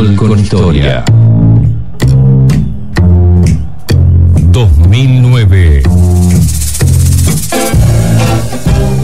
Fútbol con historia. 2009.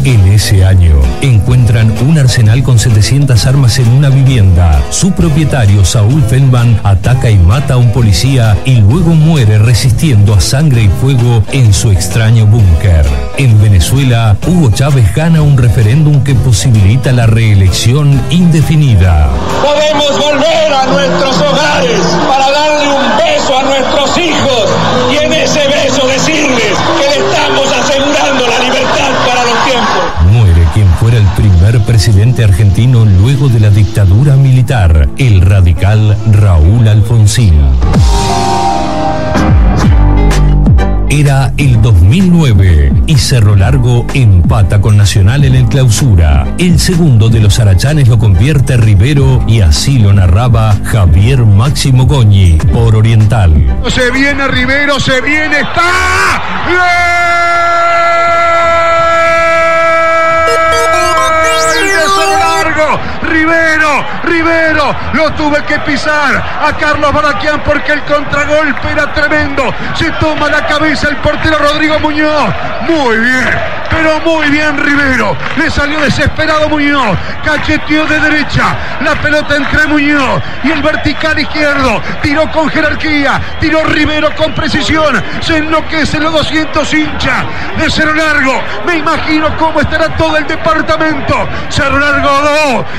En ese año, encuentran un arsenal con 700 armas en una vivienda. Su propietario, Saúl Feldman, ataca y mata a un policía y luego muere resistiendo a sangre y fuego en su extraño búnker. En Venezuela, Hugo Chávez gana un referéndum que posibilita la reelección indefinida. Podemos volver a nuestros hogares para darle un beso a nuestros hijos y en ese beso decirles que le estamos asegurando la libertad para los tiempos. Muere quien fuera el primer presidente argentino luego de la dictadura militar, el radical Raúl Alfonsín. Era el 2009 y Cerro Largo empata con Nacional en el Clausura. El segundo de los arachanes lo convierte Rivero y así lo narraba Javier Máximo Goñi por Oriental. Se viene Rivero, se viene, ¡está! Rivero, lo tuve que pisar a Carlos Baraquian porque el contragolpe era tremendo. Se toma la cabeza el portero Rodrigo Muñoz. Muy bien, pero muy bien Rivero. Le salió desesperado Muñoz. Cacheteó de derecha. La pelota entre Muñoz y el vertical izquierdo. Tiró con jerarquía. Tiró Rivero con precisión. Se enloquecen los 200 hinchas de Cerro Largo. Me imagino cómo estará todo el departamento. Cerro Largo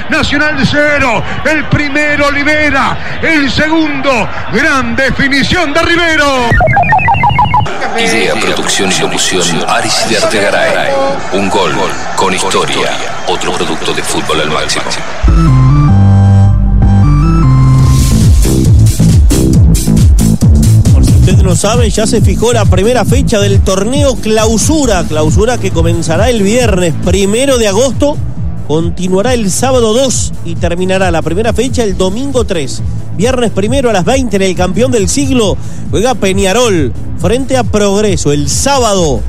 2, Nacional 0. El primero Olivera. El segundo, gran definición de Rivero. Idea, producción y locución, Aris de Artegaray. Un gol con historia. Otro producto de Fútbol al Máximo. Por si usted no sabe, ya se fijó la primera fecha del torneo Clausura. Clausura que comenzará el viernes 1 de agosto. Continuará el sábado 2 y terminará la primera fecha el domingo 3. Viernes 1 a las 20 en el campeón del siglo juega Peñarol frente a Progreso. El sábado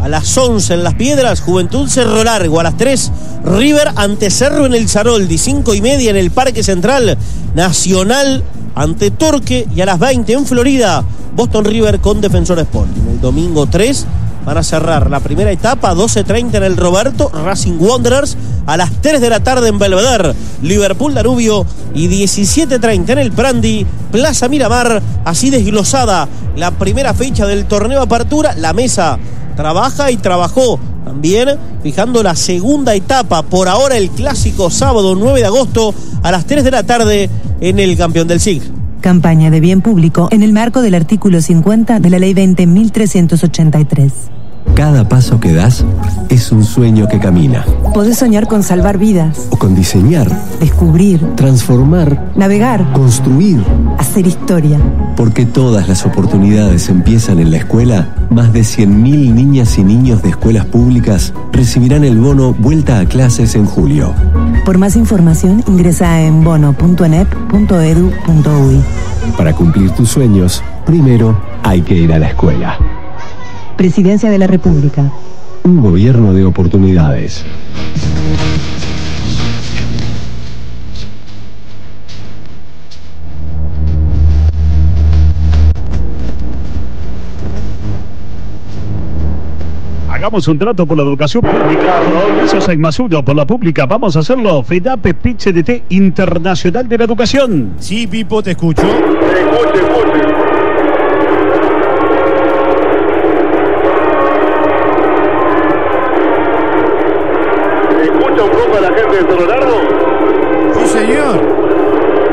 a las 11 en Las Piedras, Juventud Cerro Largo. A las 3, River ante Cerro en el Saroldi. 5:30 en el Parque Central, Nacional ante Torque. Y a las 20 en Florida, Boston River con Defensor Sporting. El domingo 3 van a cerrar la primera etapa, 12:30 en el Roberto, Racing Wanderers. A las 3 de la tarde en Belvedere, Liverpool Danubio. Y 17:30 en el Prandi, Plaza Miramar. Así desglosada la primera fecha del torneo Apertura. La mesa trabaja y trabajó también fijando la segunda etapa. Por ahora el clásico sábado 9 de agosto a las 3 de la tarde en el campeón del siglo. Campaña de bien público en el marco del artículo 50 de la Ley 20.383. Cada paso que das es un sueño que camina. Podés soñar con salvar vidas. O con diseñar. Descubrir. Transformar. Navegar. Construir. Hacer historia. Porque todas las oportunidades empiezan en la escuela, más de 100.000 niñas y niños de escuelas públicas recibirán el bono Vuelta a Clases en julio. Por más información ingresa en bono.anep.edu.uy. Para cumplir tus sueños, primero hay que ir a la escuela. Presidencia de la República. Un gobierno de oportunidades. Hagamos un trato por la educación pública. Gracias a Inmasudo por la pública. Vamos a hacerlo. FEDAPE PCDT Internacional de la Educación. Sí, Pipo, te escucho. Te escucho. ¿Escucha un poco a la gente de Cerro Largo? Sí, señor.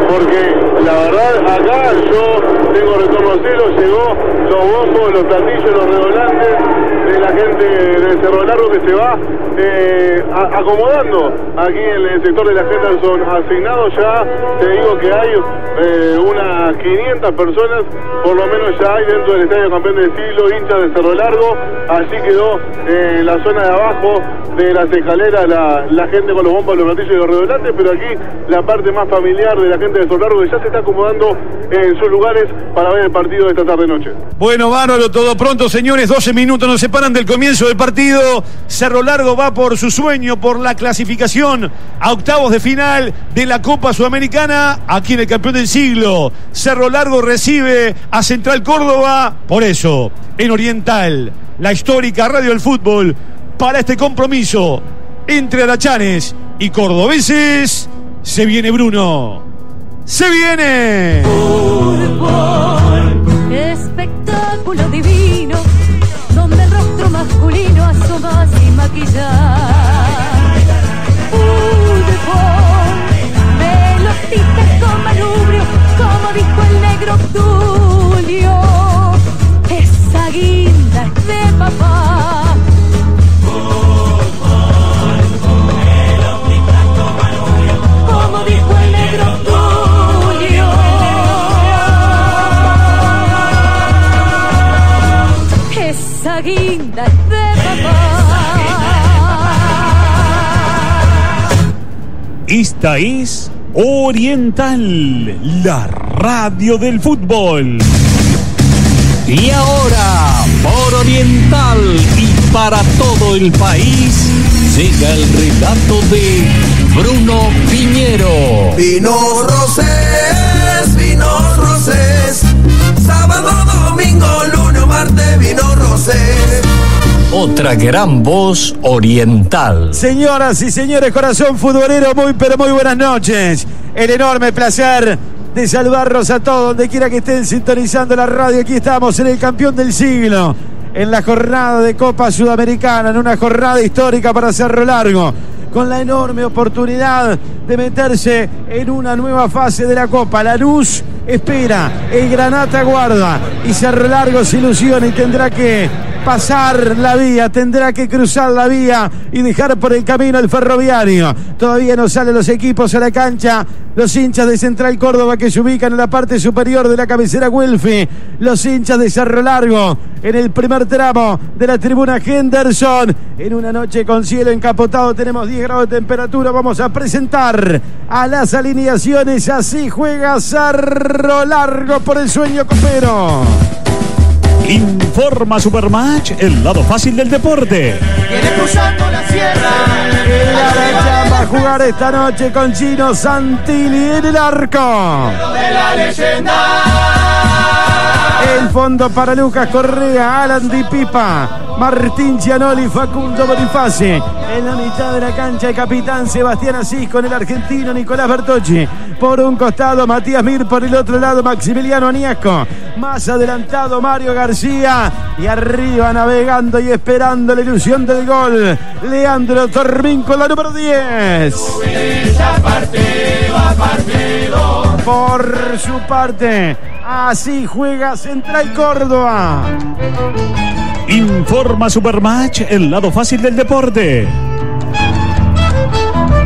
Porque la verdad acá yo tengo retorno al cielo, llegó los bombos, los platillos, los redoblantes de la gente de Cerro Largo que se va acomodando aquí en el sector de la Henderson asignado. Ya te digo que hay una unas 500 personas, por lo menos ya hay dentro del Estadio Campeón del Siglo, hinchas de Cerro Largo. Así quedó en la zona de abajo de las escaleras la gente con los bombos, los platillos y los redoblantes, pero aquí la parte más familiar de la gente de Cerro Largo que ya se está acomodando en sus lugares para ver el partido de esta tarde-noche. Bueno, bárbaro, todo pronto, señores. 12 minutos nos separan del comienzo del partido. Cerro Largo va por su sueño, por la clasificación a octavos de final de la Copa Sudamericana, aquí en el Campeón del Siglo. Cerro Largo recibe a Central Córdoba. Por eso, en Oriental, la histórica radio del fútbol, para este compromiso entre arachanes y cordobeses, se viene Bruno. ¡Se viene! Fútbol, espectáculo divino, donde el rostro masculino asoma sin maquillar. Fútbol, velocistas con manubrio, como dijo el negro Tulio, esa guinda es de papá. Como dijo el negro Tulio, esa guinda es de papá. Esta es Oriental, la radio del fútbol. Y ahora, por Oriental y para todo el país, llega el relato de Bruno Piñero. Vinos Rosés, sábado, domingo, lunes, martes, vinos Rosés. Otra gran voz oriental. Señoras y señores, corazón futbolero, muy pero muy buenas noches. El enorme placer de saludarlos a todos, donde quiera que estén sintonizando la radio. Aquí estamos en el Campeón del Siglo, en la jornada de Copa Sudamericana, en una jornada histórica para Cerro Largo, con la enorme oportunidad de meterse en una nueva fase de la Copa. Lanús espera, el Granata guarda y Cerro Largo se ilusiona y tendrá que pasar la vía, tendrá que cruzar la vía y dejar por el camino el Ferroviario. Todavía no salen los equipos a la cancha. Los hinchas de Central Córdoba, que se ubican en la parte superior de la cabecera Wilfi. Los hinchas de Cerro Largo en el primer tramo de la tribuna Henderson. En una noche con cielo encapotado, tenemos 10 grados de temperatura. Vamos a presentar a las alineaciones. Así juega Cerro Largo por el sueño copero. Informa Supermatch, el lado fácil del deporte. Viene cruzando la sierra. El Aracha va a jugar esta noche con Gino Santilli en el arco. De la leyenda. El fondo para Lucas Correa, Alan Di Pipa, Martín Gianoli, Facundo Bonifaci. En la mitad de la cancha el capitán Sebastián Asís con el argentino Nicolás Bertocci. Por un costado Matías Mir, por el otro lado Maximiliano Aniasco. Más adelantado Mario García. Y arriba navegando y esperando la ilusión del gol, Leandro Tormín con la número 10. Por su parte, así juega Central Córdoba. Informa Supermatch, el lado fácil del deporte.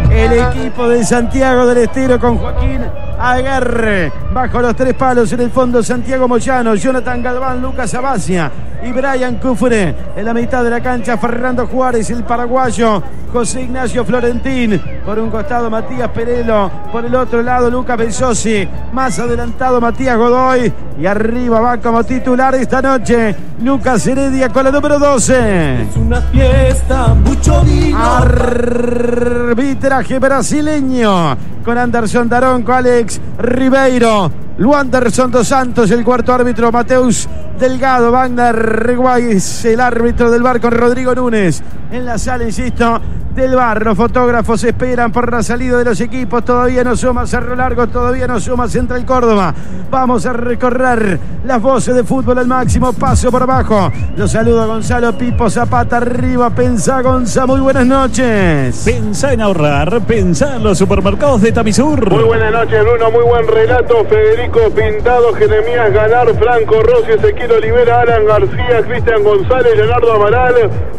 El equipo de Santiago del Estero con Joaquín Aguerre bajo los tres palos. En el fondo Santiago Moyano, Jonathan Galván, Lucas Abacia y Brian Cufre. En la mitad de la cancha Fernando Juárez, el paraguayo José Ignacio Florentín. Por un costado Matías Perelo, por el otro lado Lucas Belsosi. Más adelantado Matías Godoy. Y arriba va como titular esta noche Lucas Heredia con la número 12. Es una fiesta, mucho vino. Arbitraje brasileño con Anderson Daronco, Alex Ribeiro, Luanderson dos Santos, el cuarto árbitro Mateus Delgado, Wagner Reguáiz, el árbitro del VAR con Rodrigo Núñez. En la sala, insisto, del VAR, los fotógrafos esperan por la salida de los equipos. Todavía no suma Cerro Largo, todavía no suma Central Córdoba. Vamos a recorrer las voces de fútbol al máximo, paso por abajo. Los saludo a Gonzalo Pipo Zapata, arriba. Pensá, Gonza, muy buenas noches. Pensá en ahorrar, pensá en los supermercados de Tamisur. Muy buenas noches, Bruno, muy buen relato. Federico Pintado, Jeremías Ganar, Franco Rossi, Ezequiel Olivera, Alan García, Cristian González, Leonardo Amaral,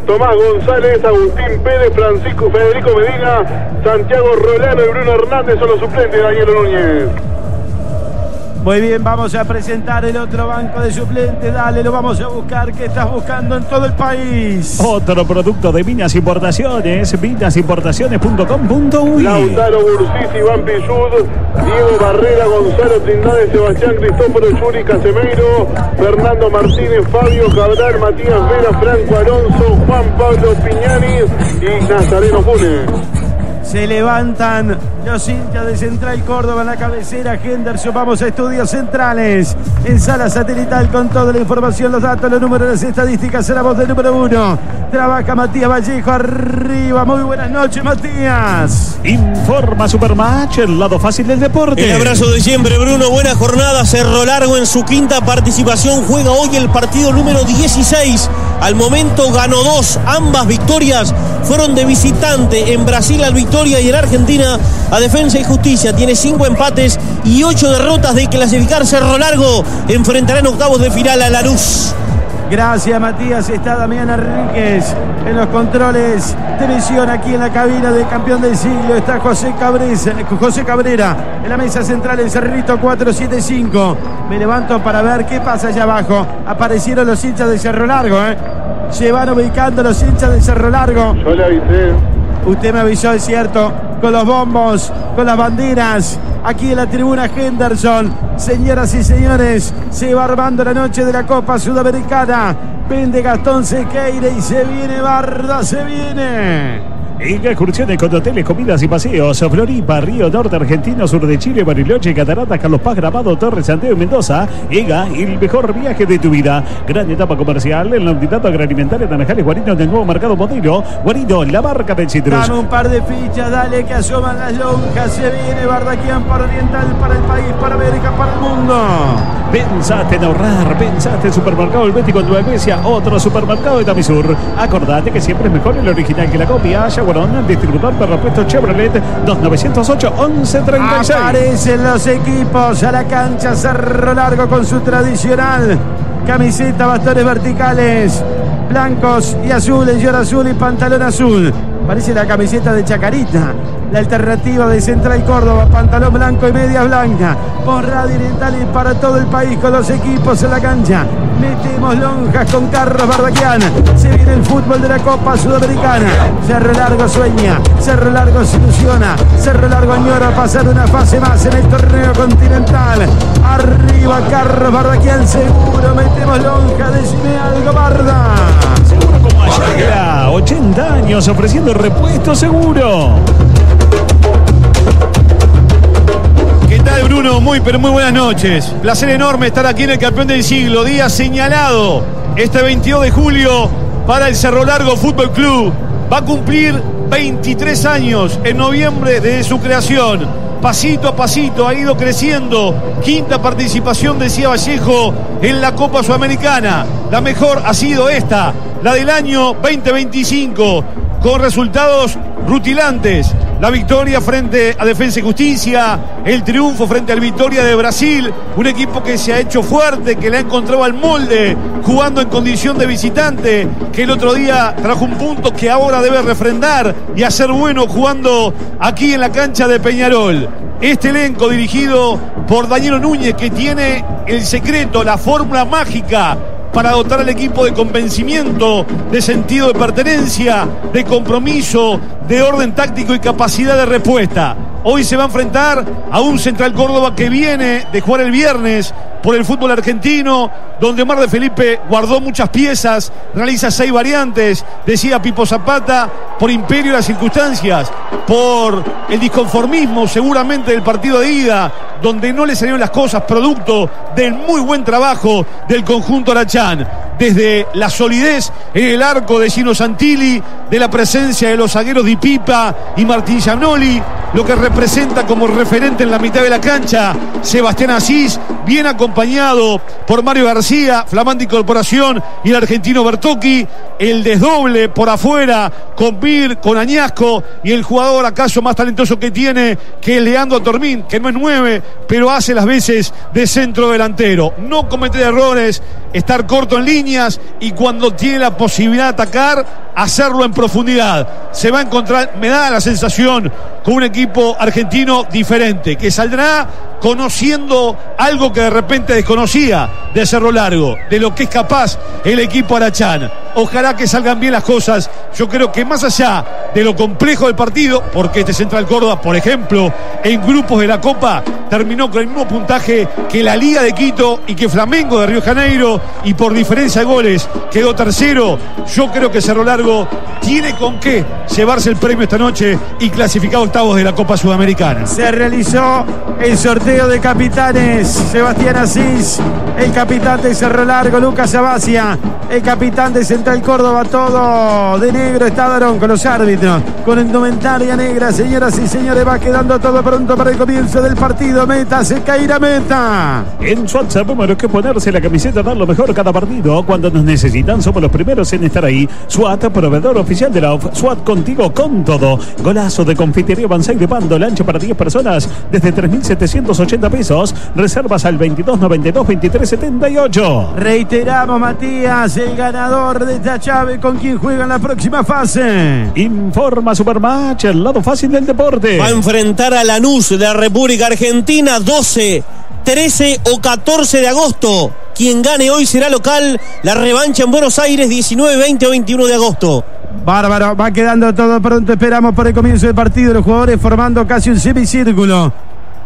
Tomás González, Agustín Pérez, Francisco Federico Medina, Santiago Rolano y Bruno Hernández son los suplentes de Daniel Núñez. Muy bien, vamos a presentar el otro banco de suplentes. Dale, lo vamos a buscar. ¿Qué estás buscando en todo el país? Otro producto de Viñas Importaciones, viñasimportaciones.com.uy. Lautaro Bursis, Iván Pillud, Diego Barrera, Gonzalo Trindade, Sebastián Cristóforo, Yuri Casemiro, Fernando Martínez, Fabio Cabral, Matías Vera, Franco Alonso, Juan Pablo Piñani y Nazareno Funes. Se levantan los hinchas de Central Córdoba en la cabecera. Henderson, vamos a estudios centrales. En sala satelital con toda la información, los datos, los números, las estadísticas. En la voz del número 1. Trabaja Matías Vallejo arriba. Muy buenas noches, Matías. Informa Supermatch, el lado fácil del deporte. El abrazo de siempre, Bruno. Buena jornada. Cerro Largo en su quinta participación. Juega hoy el partido número 16. Al momento ganó 2. Ambas victorias fueron de visitante. En Brasil al Victoria y en Argentina a Defensa y Justicia. Tiene 5 empates y 8 derrotas de clasificar. Cerro Largo enfrentará en octavos de final a Lanús. Gracias, Matías. Está Damián Enríquez en los controles de visión aquí en la cabina del campeón del siglo. Está José Cabrera en la mesa central en Cerrito 475. Me levanto para ver qué pasa allá abajo. Aparecieron los hinchas de Cerro Largo, Se van ubicando los hinchas de Cerro Largo. Yo le avisé. Usted me avisó, es cierto, con los bombos, con las banderas. Aquí en la tribuna Henderson, señoras y señores, se va armando la noche de la Copa Sudamericana. Vende Gastón Sequeira y se viene Barda, se viene. En excursiones con hoteles, comidas y paseos, Floripa, Río Norte, Argentino, Sur de Chile, Bariloche, Cataratas, Carlos Paz, Grabado, Torres, Santiago y Mendoza. EGA, el mejor viaje de tu vida. Gran etapa comercial en la unidad agroalimentaria Naranjales Guarino del nuevo mercado Modelo. Guarino, la marca del citrus. Dame un par de fichas, dale que asoman las lonjas. Se viene Bardaquian para Oriental, para el país, para América, para el mundo. Pensaste en ahorrar, pensaste en Supermercado Helvético en Nueva Grecia, otro supermercado de Tamisur. Acordate que siempre es mejor el original que la copia. Yaguarón, distribuidor de repuestos Chevrolet 2908-1136. Aparecen los equipos a la cancha. Cerro Largo con su tradicional camiseta, bastones verticales, blancos y azules, short azul y pantalón azul. Parece la camiseta de Chacarita. La alternativa de Central Córdoba, pantalón blanco y media blanca. Por Radio Oriental y para todo el país con los equipos en la cancha. Metemos lonjas con Carlos Bardaquian. Se viene el fútbol de la Copa Sudamericana. Cerro Largo sueña, Cerro Largo se ilusiona, Cerro Largo añora pasar una fase más en el torneo continental. Arriba Carlos Bardaquian seguro. Metemos lonja, decime algo, Barda. Seguro como ayer, 80 años ofreciendo repuesto seguro. ¿Qué tal, Bruno? Muy buenas noches. Placer enorme estar aquí en el campeón del siglo. Día señalado este 22 de julio para el Cerro Largo Fútbol Club. Va a cumplir 23 años en noviembre desde su creación. Pasito a pasito ha ido creciendo. Quinta participación, decía Vallejo, en la Copa Sudamericana. La mejor ha sido esta, la del año 2025, con resultados rutilantes. La victoria frente a Defensa y Justicia, el triunfo frente al Victoria de Brasil, un equipo que se ha hecho fuerte, que le ha encontrado al molde, jugando en condición de visitante, que el otro día trajo un punto que ahora debe refrendar y hacer bueno jugando aquí en la cancha de Peñarol. Este elenco dirigido por Daniel Núñez, que tiene el secreto, la fórmula mágica para dotar al equipo de convencimiento, de sentido de pertenencia, de compromiso, de orden táctico y capacidad de respuesta. Hoy se va a enfrentar a un Central Córdoba que viene de jugar el viernes por el fútbol argentino, donde Omar de Felipe guardó muchas piezas, realiza 6 variantes, decía Pipo Zapata, por imperio de las circunstancias, por el disconformismo seguramente del partido de ida, donde no le salieron las cosas producto del muy buen trabajo del conjunto Arachán. Desde la solidez en el arco de Gino Santilli, de la presencia de los zagueros Di Pipa y Martín Giannoli, lo que representa como referente en la mitad de la cancha Sebastián Asís, bien acompañado por Mario García, flamante incorporación, y el argentino Bertocchi, el desdoble por afuera con Mir, con Añasco, y el jugador acaso más talentoso que tiene, que es Leandro Tormín, que no es 9, pero hace las veces de centro delantero. No cometer errores, estar corto en líneas, y cuando tiene la posibilidad de atacar, hacerlo en profundidad. Se va a encontrar, me da la sensación, con un equipo argentino diferente, que saldrá conociendo algo que de repente desconocía de Cerro Largo, de lo que es capaz el equipo Arachán. Ojalá que salgan bien las cosas. Yo creo que más allá de lo complejo del partido, porque este Central Córdoba, por ejemplo, en grupos de la Copa, terminó con el mismo puntaje que la Liga de Quito y que Flamengo de Río de Janeiro, y por diferencia de goles quedó tercero. Yo creo que Cerro Largo tiene con qué llevarse el premio esta noche y clasificar a octavos de la Copa Sudamericana. Se realizó el sorteo de capitanes. Sebastián Asís, el capitán de Cerro Largo, Lucas Abacia, el capitán de Central Córdoba, todo de negro está Darón con los árbitros, con indumentaria negra. Señoras y señores, va quedando todo pronto para el comienzo del partido. Meta, se caerá meta. En SWAT sabemos lo que es ponerse la camiseta, dar lo mejor cada partido. Cuando nos necesitan, somos los primeros en estar ahí. SWAT, proveedor oficial de la OFF. SWAT, contigo con todo. Golazo de confitería Banzai de Pando, lancha para 10 personas desde 3.780 pesos. Reservas al 2292-2378. Reiteramos, Matías, el ganador de esta llave, con quien juega en la próxima fase. Informa Supermatch, el lado fácil del deporte. Va a enfrentar a Lanús de la República Argentina 12, 13 o 14 de agosto. Quien gane hoy será local. La revancha en Buenos Aires 19, 20 o 21 de agosto. Bárbaro, va quedando todo pronto. Esperamos por el comienzo del partido. Los jugadores formando casi un semicírculo.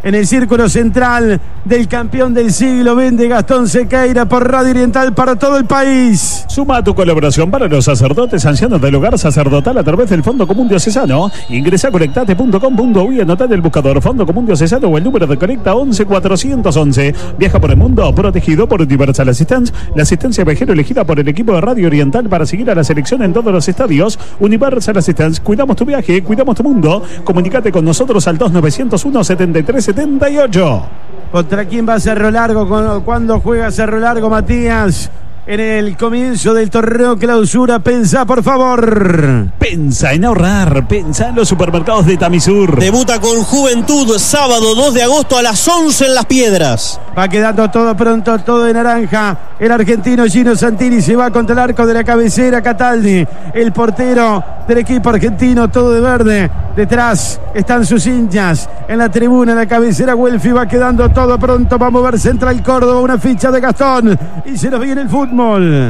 En el círculo central del campeón del siglo, vende Gastón Sequeira por Radio Oriental para todo el país. Suma tu colaboración para los sacerdotes ancianos del hogar sacerdotal a través del Fondo Común Diocesano. Ingresa a conectate.com.uy, anota en el buscador Fondo Común Diocesano o el número de Conecta 11411. Viaja por el mundo protegido por Universal Assistance, la asistencia viajero elegida por el equipo de Radio Oriental para seguir a la selección en todos los estadios. Universal Assistance, cuidamos tu viaje, cuidamos tu mundo. Comunícate con nosotros al 2901 7378. ¿Contra quién va Cerro Largo? ¿Cuándo juega Cerro Largo, Matías? En el comienzo del torneo clausura. Pensá, por favor. Pensa en ahorrar. Pensa en los supermercados de Tamisur. Debuta con Juventud sábado 2 de agosto a las 11 en Las Piedras. Va quedando todo pronto, todo de naranja. El argentino Gino Santini se va contra el arco de la cabecera. Cataldi, el portero del equipo argentino, todo de verde. Detrás están sus hinchas. En la tribuna, en la cabecera, Welfi. Va quedando todo pronto. Va a mover Central Córdoba. Una ficha de Gastón. Y se nos viene el fútbol.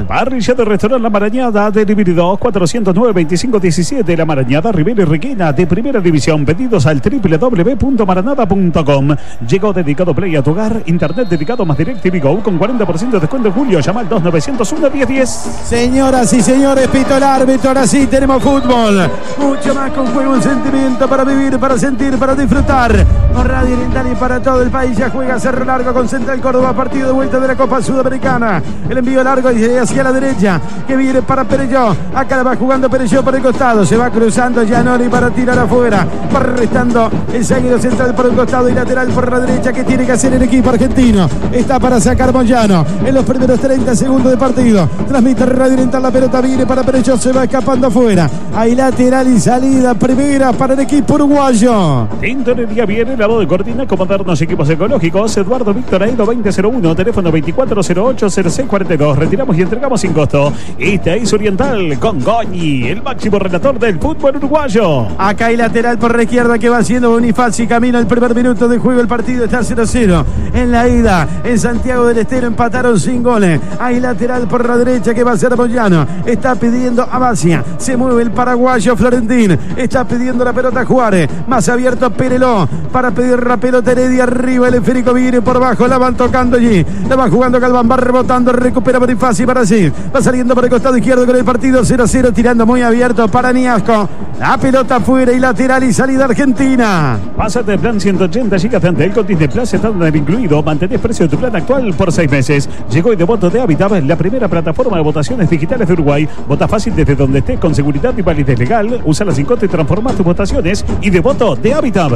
Parrilla de Restaurante La Marañada, Delivery 2 409-2517. La Marañada, Rivera y Requena, de primera división. Pedidos al www.maranada.com. Llegó Dedicado Play a tu hogar. Internet dedicado más DirecTV Go con 40% de descuento en julio. Llama al 2901-1010. Señoras y señores, pito el árbitro. Ahora sí tenemos fútbol. Mucho más con juego, un sentimiento para vivir, para sentir, para disfrutar. Con Radio Oriental y para todo el país. Ya juega Cerro Largo con Central Córdoba. Partido de vuelta de la Copa Sudamericana. El envío largo y hacia la derecha, que viene para Perelló. Acá la va jugando Perelló por el costado. Se va cruzando Giannoli para tirar afuera. Va restando el zaguero central por el costado y lateral por la derecha. ¿Qué tiene que hacer el equipo argentino? Está para sacar Moyano en los primeros 30 segundos de partido. Transmite Radio Oriental, la pelota viene para Perelló. Se va escapando afuera. Hay lateral y salida primera para el equipo uruguayo. Tintorería viene la voz de Cortina con modernos equipos ecológicos. Eduardo Víctor Aedo 2001, teléfono 2408-0642. Retiramos y entregamos sin costo. Esta es Oriental con Goñi, el máximo relator del fútbol uruguayo. Acá hay lateral por la izquierda que va haciendo Bonifaci. Camino el primer minuto de juego. El partido está 0-0. En la ida, en Santiago del Estero empataron sin goles. Hay lateral por la derecha que va a ser Moyano. Está pidiendo Abacia. Se mueve el paraguayo Florentín. Está pidiendo la pelota Juárez. Más abierto Pereló para pedir la pelota Heredia. Arriba el esférico viene por bajo. La van tocando allí. La va jugando Galván. Va rebotando. Recupera Bonifaci para sí. Va saliendo por el costado izquierdo con el partido 0-0. Tirando muy abierto para Niasco. La pelota afuera y lateral y salida argentina. Pásate de plan 180 GB ante el Disney Plus estándar incluido. Mantenés precio de tu plan actual por 6 meses. Llegó el devoto de Habitat, la primera plataforma de votaciones digitales de Uruguay. Vota fácil desde donde estés con seguridad y validez legal. Usa la sin costo y transforma tus votaciones. Y devoto de Habitat.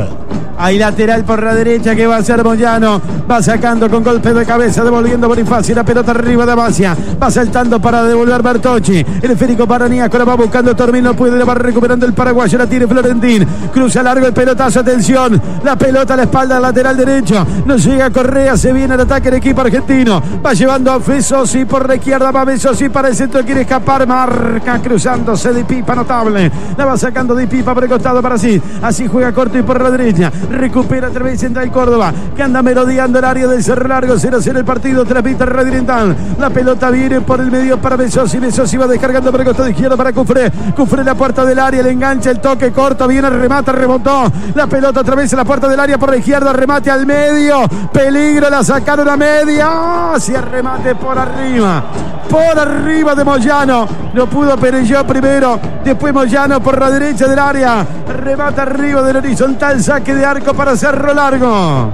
Hay lateral por la derecha que va a hacer Moyano. Va sacando con golpe de cabeza, devolviendo Bonifacio. La pelota arriba de Abacia. Va saltando para devolver Bertocci. El esférico para Niasco. La va buscando Tormín. No puede. La va recuperando el paraguayo. La tiene Florentín. Cruza largo el pelotazo. Atención. La pelota a la espalda del lateral derecho. No llega Correa. Se viene el ataque del equipo argentino. Va llevando a Besosi por la izquierda. Va Besosi para el centro. Quiere escapar. Marca cruzándose de Pipa. Notable. La va sacando de Pipa por el costado para sí. Así juega corto y por la derecha. Recupera otra vez Central Córdoba. Que anda merodeando el área del Cerro Largo. 0-0 el partido. Transmite Radio Oriental. La pelota viene por el medio para Besosi. Besosi va descargando por el costado izquierdo para Cufré. Cufré la puerta del área. Le engancha el toque corto. Viene, remata, rebotó. La pelota otra vez en la puerta del área por la izquierda. Remate al medio. Peligro. La sacaron a media. Hacia remate por arriba. Por arriba de Moyano. No pudo Perelló primero. Después Moyano por la derecha del área. Remata arriba del horizontal. Saque de arco para Cerro Largo.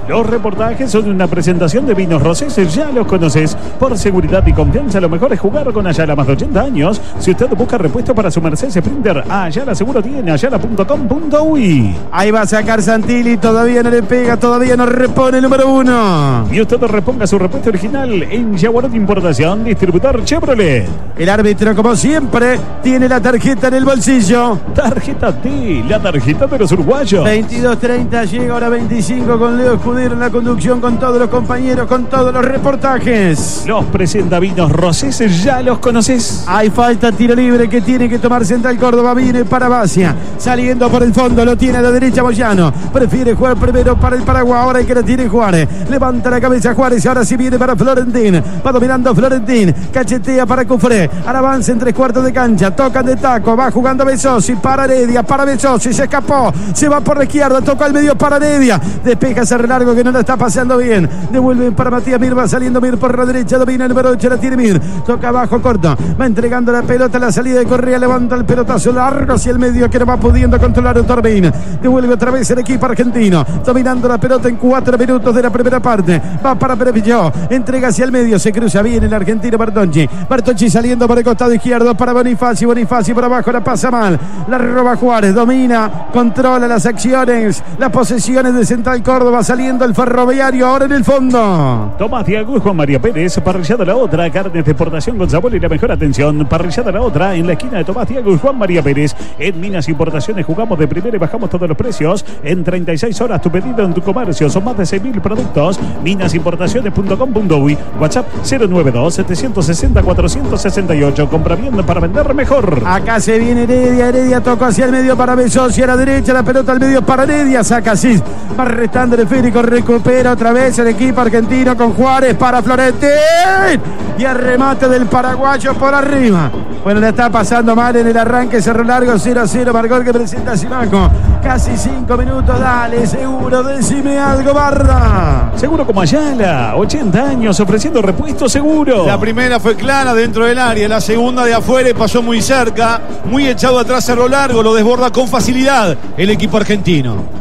Los reportajes son una presentación de Vinos Rosés, ya los conoces. Por seguridad y confianza, lo mejor es jugar con Ayala, más de 80 años. Si usted busca repuesto para su Mercedes Sprinter, Ayala seguro tiene, ayala.com.uy. Ahí va a sacar Santilli, todavía no le pega, todavía no repone el número 1. Y usted reponga su repuesto original en Jaguarot Importación, distribuidor Chevrolet. El árbitro, como siempre, tiene la tarjeta en el bolsillo. Tarjeta T, la tarjeta de los uruguayos. 22:30, llega ahora 25 con Leo Escudero en la conducción, con todos los compañeros, con todos los reportajes. Los presenta Vinos Rosés, ya los conoces. Hay falta, tiro libre que tiene que tomar Central Córdoba. Viene para Bacia, saliendo por el fondo, lo tiene a la derecha Moyano. Prefiere jugar primero para el Paraguay, ahora que la tiene Juárez. Levanta la cabeza Juárez, ahora sí viene para Florentín. Va dominando Florentín, cachetea para Cufré. Ahora avanza en 3/4 de cancha, tocan de taco, va jugando Besosi, para Heredia, para Besosi, se escapó, se va por la izquierda, toca al medio para Heredia. Despeja Cerro Largo que no la está pasando bien. Devuelven para Matías Mir, va saliendo Mir por la derecha, domina el número 8, la tiene Mir. Toca abajo, corto, va entregando la pelota a la salida de Correa, levanta el pelotazo largo hacia el medio que no va pudiendo controlar Torbín. Devuelve otra vez el equipo argentino, dominando la pelota en 4 minutos de la primera parte. Va para Perepilló, entrega hacia el medio, se cruza bien el argentino Bertocci. Bertocci saliendo por el costado izquierdo para Bonifacio. Bonifacio por abajo, la pasa mal, la roba Juárez, domina, controla las acciones, las posesiones de Central Córdoba, saliendo el Ferroviario ahora en el fondo. Tomás Diago, Juan María Pérez, parrillada la otra, carnes de exportación con sabor y la mejor atención. Parrillada la otra, en la esquina de Tomás Diago y Juan María Pérez. En Minas Importaciones jugamos de primera y bajamos todos los precios. En 36 horas tu pedido en tu comercio. Son más de 6.000 productos. Minasimportaciones.com.uy. WhatsApp 092-760-468. Compra bien para vender mejor. Acá se viene Heredia. Heredia tocó hacia el medio para Besosi, a la derecha, la pelota al medio para Heredia. Saca así, va restando el esférico, recupera otra vez el equipo argentino con Juárez para Florentín. Y el remate del paraguayo por arriba. Bueno, le está pasando mal en el arranque. Cerro Largo 0-0, marcó el que presenta Simaco. Casi 5 minutos, dale, seguro, decime algo, Barda. Seguro como Ayala, 80 años ofreciendo repuesto seguro. La primera fue clara dentro del área, la segunda de afuera y pasó muy cerca, muy echado atrás Cerro Largo, lo desborda con facilidad el equipo argentino.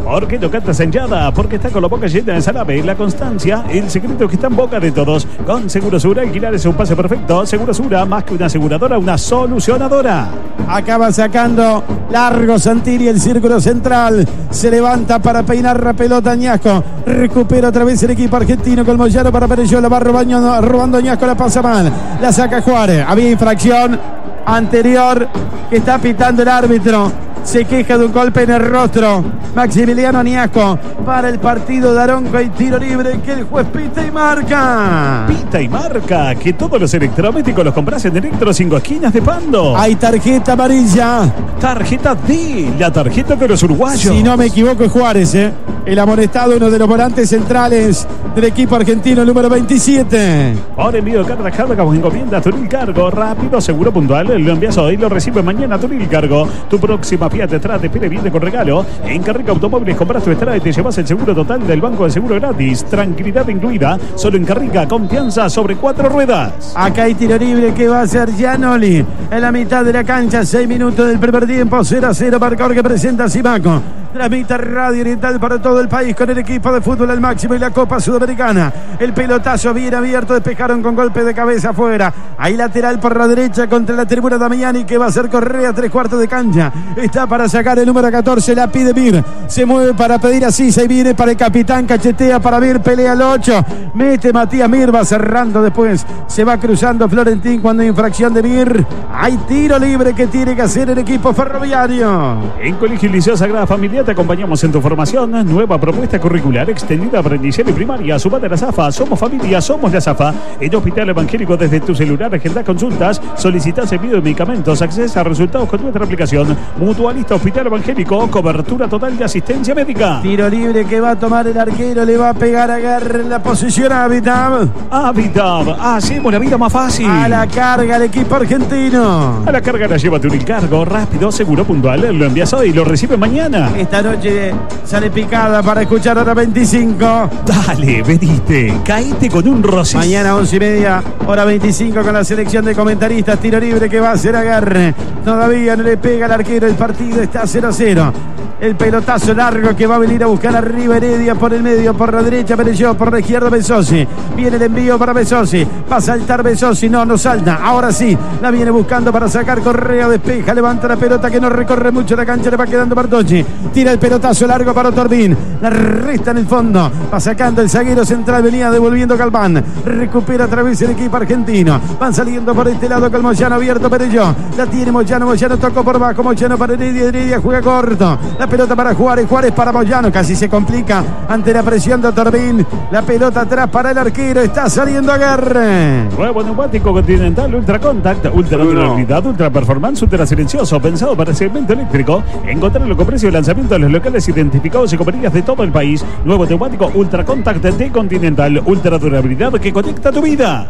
¿Por qué no cantas en Yada? Porque está con la boca llena de salame. La constancia, el secreto que está en boca de todos. Con Segurosura, alquilar es un pase perfecto. Segurosura, más que una aseguradora, una solucionadora. Acaba sacando largo Santilli, el círculo central. Se levanta para peinar la pelota Añasco. Recupera otra vez el equipo argentino con Moyano para Perelló. La va robando Añasco, la pasa mal. La saca Juárez. Había infracción anterior que está pitando el árbitro. Se queja de un golpe en el rostro Maximiliano Añasco para el partido de Aronco y tiro libre que el juez pita y marca. Pita y marca, que todos los electrodomésticos los compras en Electro 5 esquinas de Pando. Hay tarjeta amarilla. Tarjeta D, la tarjeta de los uruguayos. Si no me equivoco es Juárez, el amonestado, uno de los volantes centrales del equipo argentino, el número 27. Ahora envío de carga como encomienda Turil Cargo, rápido, seguro, puntual. Lo envías hoy, lo recibe mañana Turil Cargo. Tu próxima Fiat Strada te pide bien con regalo. En Carrica Automóviles compras tu Strada y te llevas el seguro total del Banco de Seguro gratis. Tranquilidad incluida, solo en Carrica, confianza sobre 4 ruedas. Acá hay tiro libre que va a ser Gianoli en la mitad de la cancha, 6 minutos del primer tiempo, 0-0, marcador que presenta Simaco. Transmite Radio Oriental para todo el país con el equipo de fútbol al máximo y la Copa Sudamericana. Sudamericana. El pelotazo bien abierto, despejaron con golpe de cabeza afuera. Ahí lateral por la derecha contra la tribuna Damiani, que va a hacer Correa, 3/4 de cancha. Está para sacar el número 14, la pide Mir. Se mueve para pedir a Sisa y viene para el capitán, cachetea para Mir, pelea al 8. Mete Matías Mir, va cerrando después. Se va cruzando Florentín cuando hay infracción de Mir. Hay tiro libre que tiene que hacer el equipo ferroviario. En Colegio Liceo Sagrada Familia te acompañamos en tu formación. Nueva propuesta curricular extendida para inicial y primaria. Sumate a la ZAFA. Somos familia, somos la ZAFA. En Hospital Evangélico, desde tu celular, agendás consultas, solicitas envío de medicamentos, accedes a resultados con nuestra aplicación. Mutualista Hospital Evangélico, cobertura total de asistencia médica. Tiro libre que va a tomar el arquero, le va a pegar a Guerra en la posición Habitab. Habitab, hacemos la vida más fácil. A la carga el equipo argentino. A la carga la llévate un encargo rápido, seguro, puntual. Lo envías hoy y lo recibe mañana. Esta noche sale picada para escuchar hora 25. Dale, venite, caíte con un rosín. Mañana 11:30, hora 25 con la selección de comentaristas. Tiro libre que va a hacer Agarre. Todavía no le pega al arquero, el partido está 0-0. El pelotazo largo que va a venir a buscar arriba Heredia por el medio, por la derecha Perelló, por la izquierda Besosi. Viene el envío para Besosi. Va a saltar Besosi, no salta. Ahora sí, la viene buscando para sacar Correa, despeja, levanta la pelota que no recorre mucho la cancha, le va quedando Bartocci. Tira el pelotazo largo para Otorbín. La resta en el fondo. Va sacando el zaguero central, venía devolviendo Galván. Recupera a través el equipo argentino. Van saliendo por este lado con Moyano abierto Perelló. La tiene Moyano tocó por bajo. Moyano para Heredia juega corto. La pelota para Juárez para Moyano. Casi se complica ante la presión de Otorbín. La pelota atrás para el arquero. Está saliendo Aguerre. Nuevo neumático Continental Ultra Contact, ultra durabilidad, ultra performance, ultra silencioso, pensado para el segmento eléctrico. Encontrarlo con precio de lanzamiento en los locales identificados y cooperativas de todo el país. Nuevo neumático Ultra Contact de Continental, ultra durabilidad que conecta tu vida.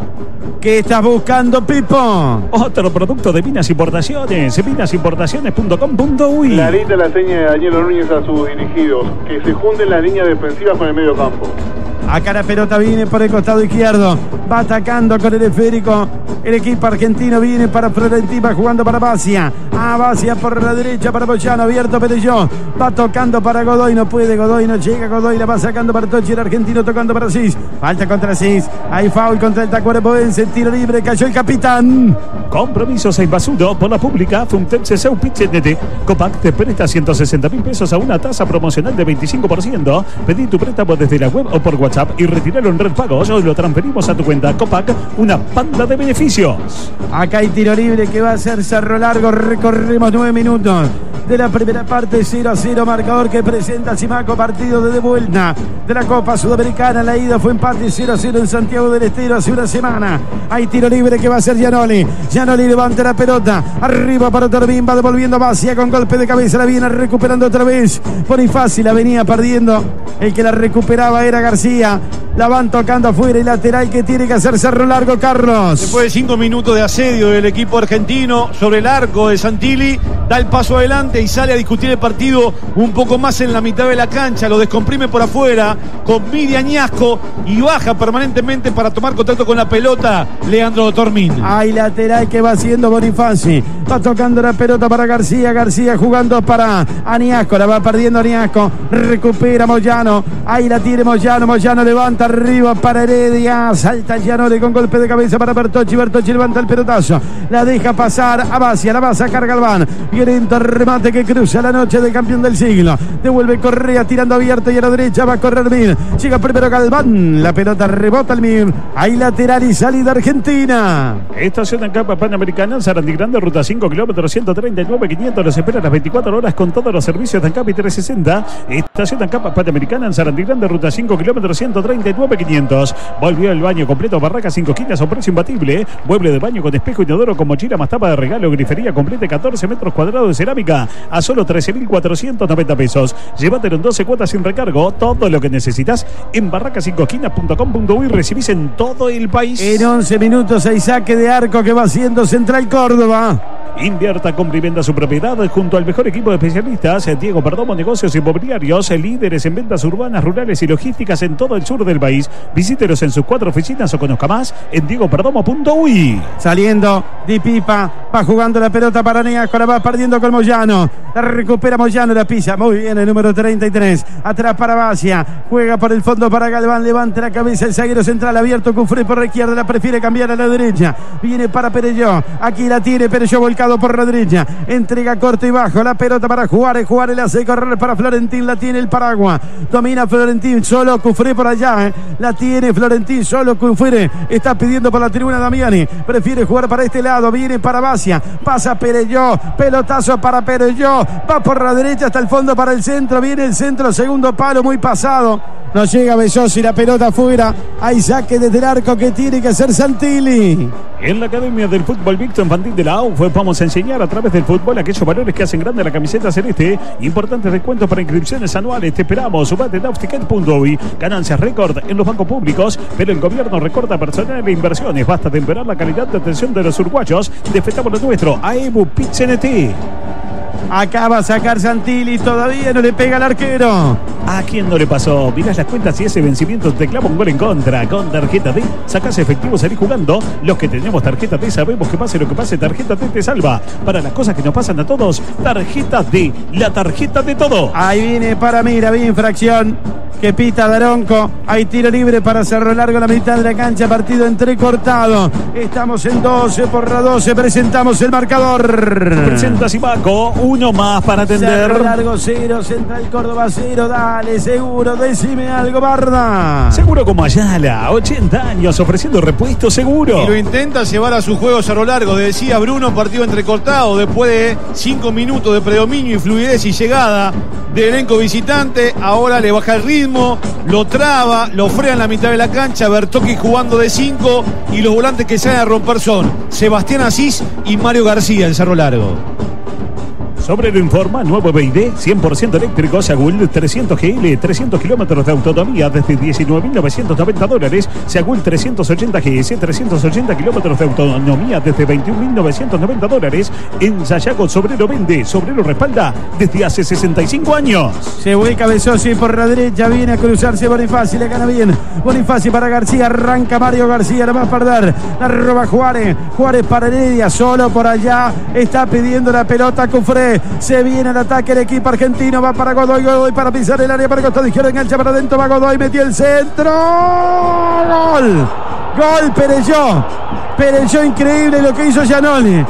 ¿Qué estás buscando, Pipo? Otro producto de Minas Importaciones, minasimportaciones.com.uy. Clarita la seña de Daniel Núñez a sus dirigidos, que se junten las líneas defensivas con el medio campo. Acá la pelota viene por el costado izquierdo. Va atacando con el esférico. El equipo argentino viene para Florentín, va jugando para Basia. Basia por la derecha para Moyano, abierto Perelló. Va tocando para Godoy, no puede Godoy, no llega Godoy, la va sacando Bartocci, el argentino tocando para Cis. Falta contra Cis. Hay foul contra el Tacuarembóense, tiro libre, cayó el capitán. Compromisos en Basudo por la pública, Fumtense Seu Pichenete. Copac te presta 160.000 pesos a una tasa promocional de 25%. Pedí tu préstamo desde la web o por WhatsApp y retirarlo en Red Pagos o lo transferimos a tu cuenta. Copac, una banda de beneficios. Acá hay tiro libre que va a ser Cerro Largo. Recorremos 9 minutos de la primera parte, 0-0, marcador que presenta Simaco, partido de vuelta de la Copa Sudamericana. La ida fue empate 0-0 en Santiago del Estero hace una semana. Hay tiro libre que va a ser Gianoli. Gianoli levanta la pelota, arriba para Otorbín, va devolviendo a Basia con golpe de cabeza, la viene recuperando otra vez. Bonifaci la venía perdiendo, el que la recuperaba era García. La van tocando afuera y lateral que tiene que hacer Cerro Largo, Carlos. Después de 5 minutos de asedio del equipo argentino sobre el arco de Santilli, da el paso adelante y sale a discutir el partido un poco más en la mitad de la cancha. Lo descomprime por afuera con Midi Añasco y baja permanentemente para tomar contacto con la pelota Leandro Otorbín. Hay lateral que va haciendo Bonifaci. Va tocando la pelota para García. García jugando para Añasco. La va perdiendo Añasco. Recupera Moyano. Ahí la tiene Moyano. Moyano levanta arriba para Heredia. Salta Gianoli con golpe de cabeza para Bertocci. Bertocci levanta el pelotazo. La deja pasar a Basia. La va a sacar Galván. Violento remate que cruza la noche del campeón del siglo. Devuelve Correa tirando abierto y a la derecha va a correr Mir. Llega primero Galván. La pelota rebota el Mir. Hay lateral y salida argentina. Estación en Capa Panamericana, Sarandí Grande, ruta 5, kilómetros 139.500. Los espera a las 24 horas con todos los servicios de ANCAP y 360. Estación en Capa Panamericana, en Sarandí Grande, ruta 5, kilómetros 139.500. Volvió el baño completo, barraca 5 esquinas, a un precio imbatible. Mueble de baño con espejo inodoro con mochila más tapa de regalo, grifería completa, 14 metros cuadrados de cerámica a solo 13.490 pesos. Llévatelo en 12 cuotas sin recargo. Todo lo que necesitas en barraca5esquinas.com.uy. Recibís en todo el país. En 11 minutos hay saque de arco que va haciendo Central Córdoba. Invierta, compra y venda su propiedad junto al mejor equipo de especialistas. Diego Perdomo, negocios inmobiliarios, líderes en ventas urbanas, rurales y logísticas en todo el sur del país. Visítelos en sus 4 oficinas o conozca más en diegoperdomo.uy. Saliendo Di Pipa, va jugando la pelota para Niasco, la va perdiendo con Moyano. La recupera Moyano, la pisa muy bien el número 33. Atrás para Basia, juega por el fondo para Galván, levanta la cabeza el zaguero central abierto. Cufré por la izquierda, la prefiere cambiar a la derecha. Viene para Perelló, aquí la tiene Perelló volcado por la derecha. Entrega corto y bajo, la pelota para Juárez. Juárez la hace correr para Florentín, la tiene el Paraguas. Domina Florentín, solo Cufré por allá. La tiene Florentín, solo Cufré. Está pidiendo por la tribuna Damiani. Prefiere jugar para este lado, viene para Basia. Pasa Perelló, pelotazo para Perelló. Va por la derecha hasta el fondo para el centro. Viene el centro, segundo palo, muy pasado. No llega Besosi, la pelota afuera. Hay saque desde el arco que tiene que hacer Santilli. En la Academia del Fútbol Mixto Infantil de la AUF vamos a enseñar a través del fútbol aquellos valores que hacen grande la camiseta celeste. Importantes descuentos para inscripciones anuales. Te esperamos. Subate en aufticket.uy. Ganancias récord en los bancos públicos, pero el gobierno recorta personal e inversiones. Basta temperar la calidad de atención de los uruguayos. Defendamos lo nuestro. AEBU PITCNT. Acaba a sacar Santilli, todavía no le pega al arquero. ¿A quién no le pasó? Mirás las cuentas y ese vencimiento te clava un gol en contra. Con tarjeta D, sacás efectivo, salís jugando. Los que tenemos tarjeta D sabemos que pase lo que pase, tarjeta D te salva. Para las cosas que nos pasan a todos, tarjeta D, la tarjeta de todo. Ahí viene para Mira, bien infracción que pita Daronco. Hay tiro libre para Cerro Largo, la mitad de la cancha, partido entrecortado. Estamos en 12-12, presentamos el marcador. Presenta Simaco, uno más para atender. Cerro Largo 0, Central Córdoba 0, dale, seguro, decime algo, Barda. Seguro como Ayala, 80 años ofreciendo repuesto seguro. Y lo intenta llevar a su juego Cerro Largo, decía Bruno, partido entrecortado, después de 5 minutos de predominio y fluidez y llegada del elenco visitante, ahora le baja el ritmo, lo traba, lo frena en la mitad de la cancha, Bertocchi jugando de 5 y los volantes que salen a romper son Sebastián Asís y Mario García en Cerro Largo. Sobre lo informa, nuevo BID, 100% eléctrico, Seagul 300 GL, 300 kilómetros de autonomía desde $19.990. Seagul 380 GS, 380 kilómetros de autonomía desde $21.990. En Sayago, Sobrero vende, Sobrero respalda desde hace 65 años. Se vuelca Besosi por la derecha, viene a cruzarse Bonifaci, le gana bien. Bonifaci para García, arranca Mario García, la va a perder. La roba Juárez, Juárez para Heredia, solo por allá, está pidiendo la pelota Cufré. Se viene el ataque el equipo argentino, va para Godoy, Godoy para pisar el área, para el costado izquierdo, engancha para adentro, va Godoy, metió el centro, gol, gol Perelló, Perelló, increíble lo que hizo Giannoli.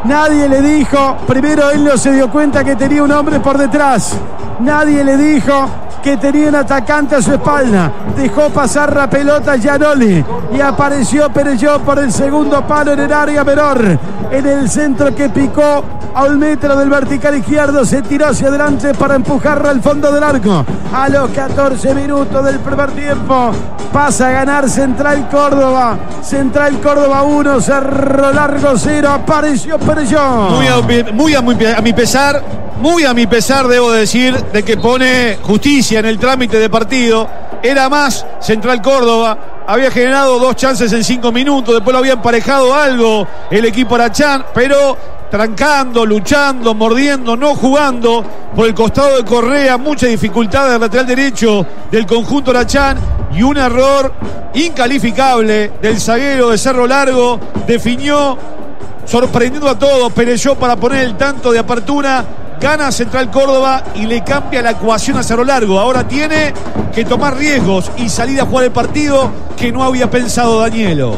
Nadie le dijo, primero él no se dio cuenta que tenía un hombre por detrás, nadie le dijo que tenía un atacante a su espalda, dejó pasar la pelota Giannoli y apareció Perelló por el segundo palo en el área menor, en el centro que picó a 1 metro del vertical izquierdo, se tiró hacia adelante para empujarla al fondo del arco. A los 14 minutos del primer tiempo pasa a ganar Central Córdoba 1, Cerro Largo 0, apareció Perelló. Muy a mi pesar debo decir de que pone justicia en el trámite de partido. Era más Central Córdoba, había generado 2 chances en 5 minutos, después lo había emparejado algo el equipo Arachán, pero trancando, luchando, mordiendo, no jugando por el costado de Correa, mucha dificultad del lateral derecho del conjunto Arachán y un error incalificable del zaguero de Cerro Largo, definió sorprendiendo a todos Perelló para poner el tanto de apertura. Gana Central Córdoba y le cambia la ecuación a Cerro Largo. Ahora tiene que tomar riesgos y salir a jugar el partido que no había pensado Danielo.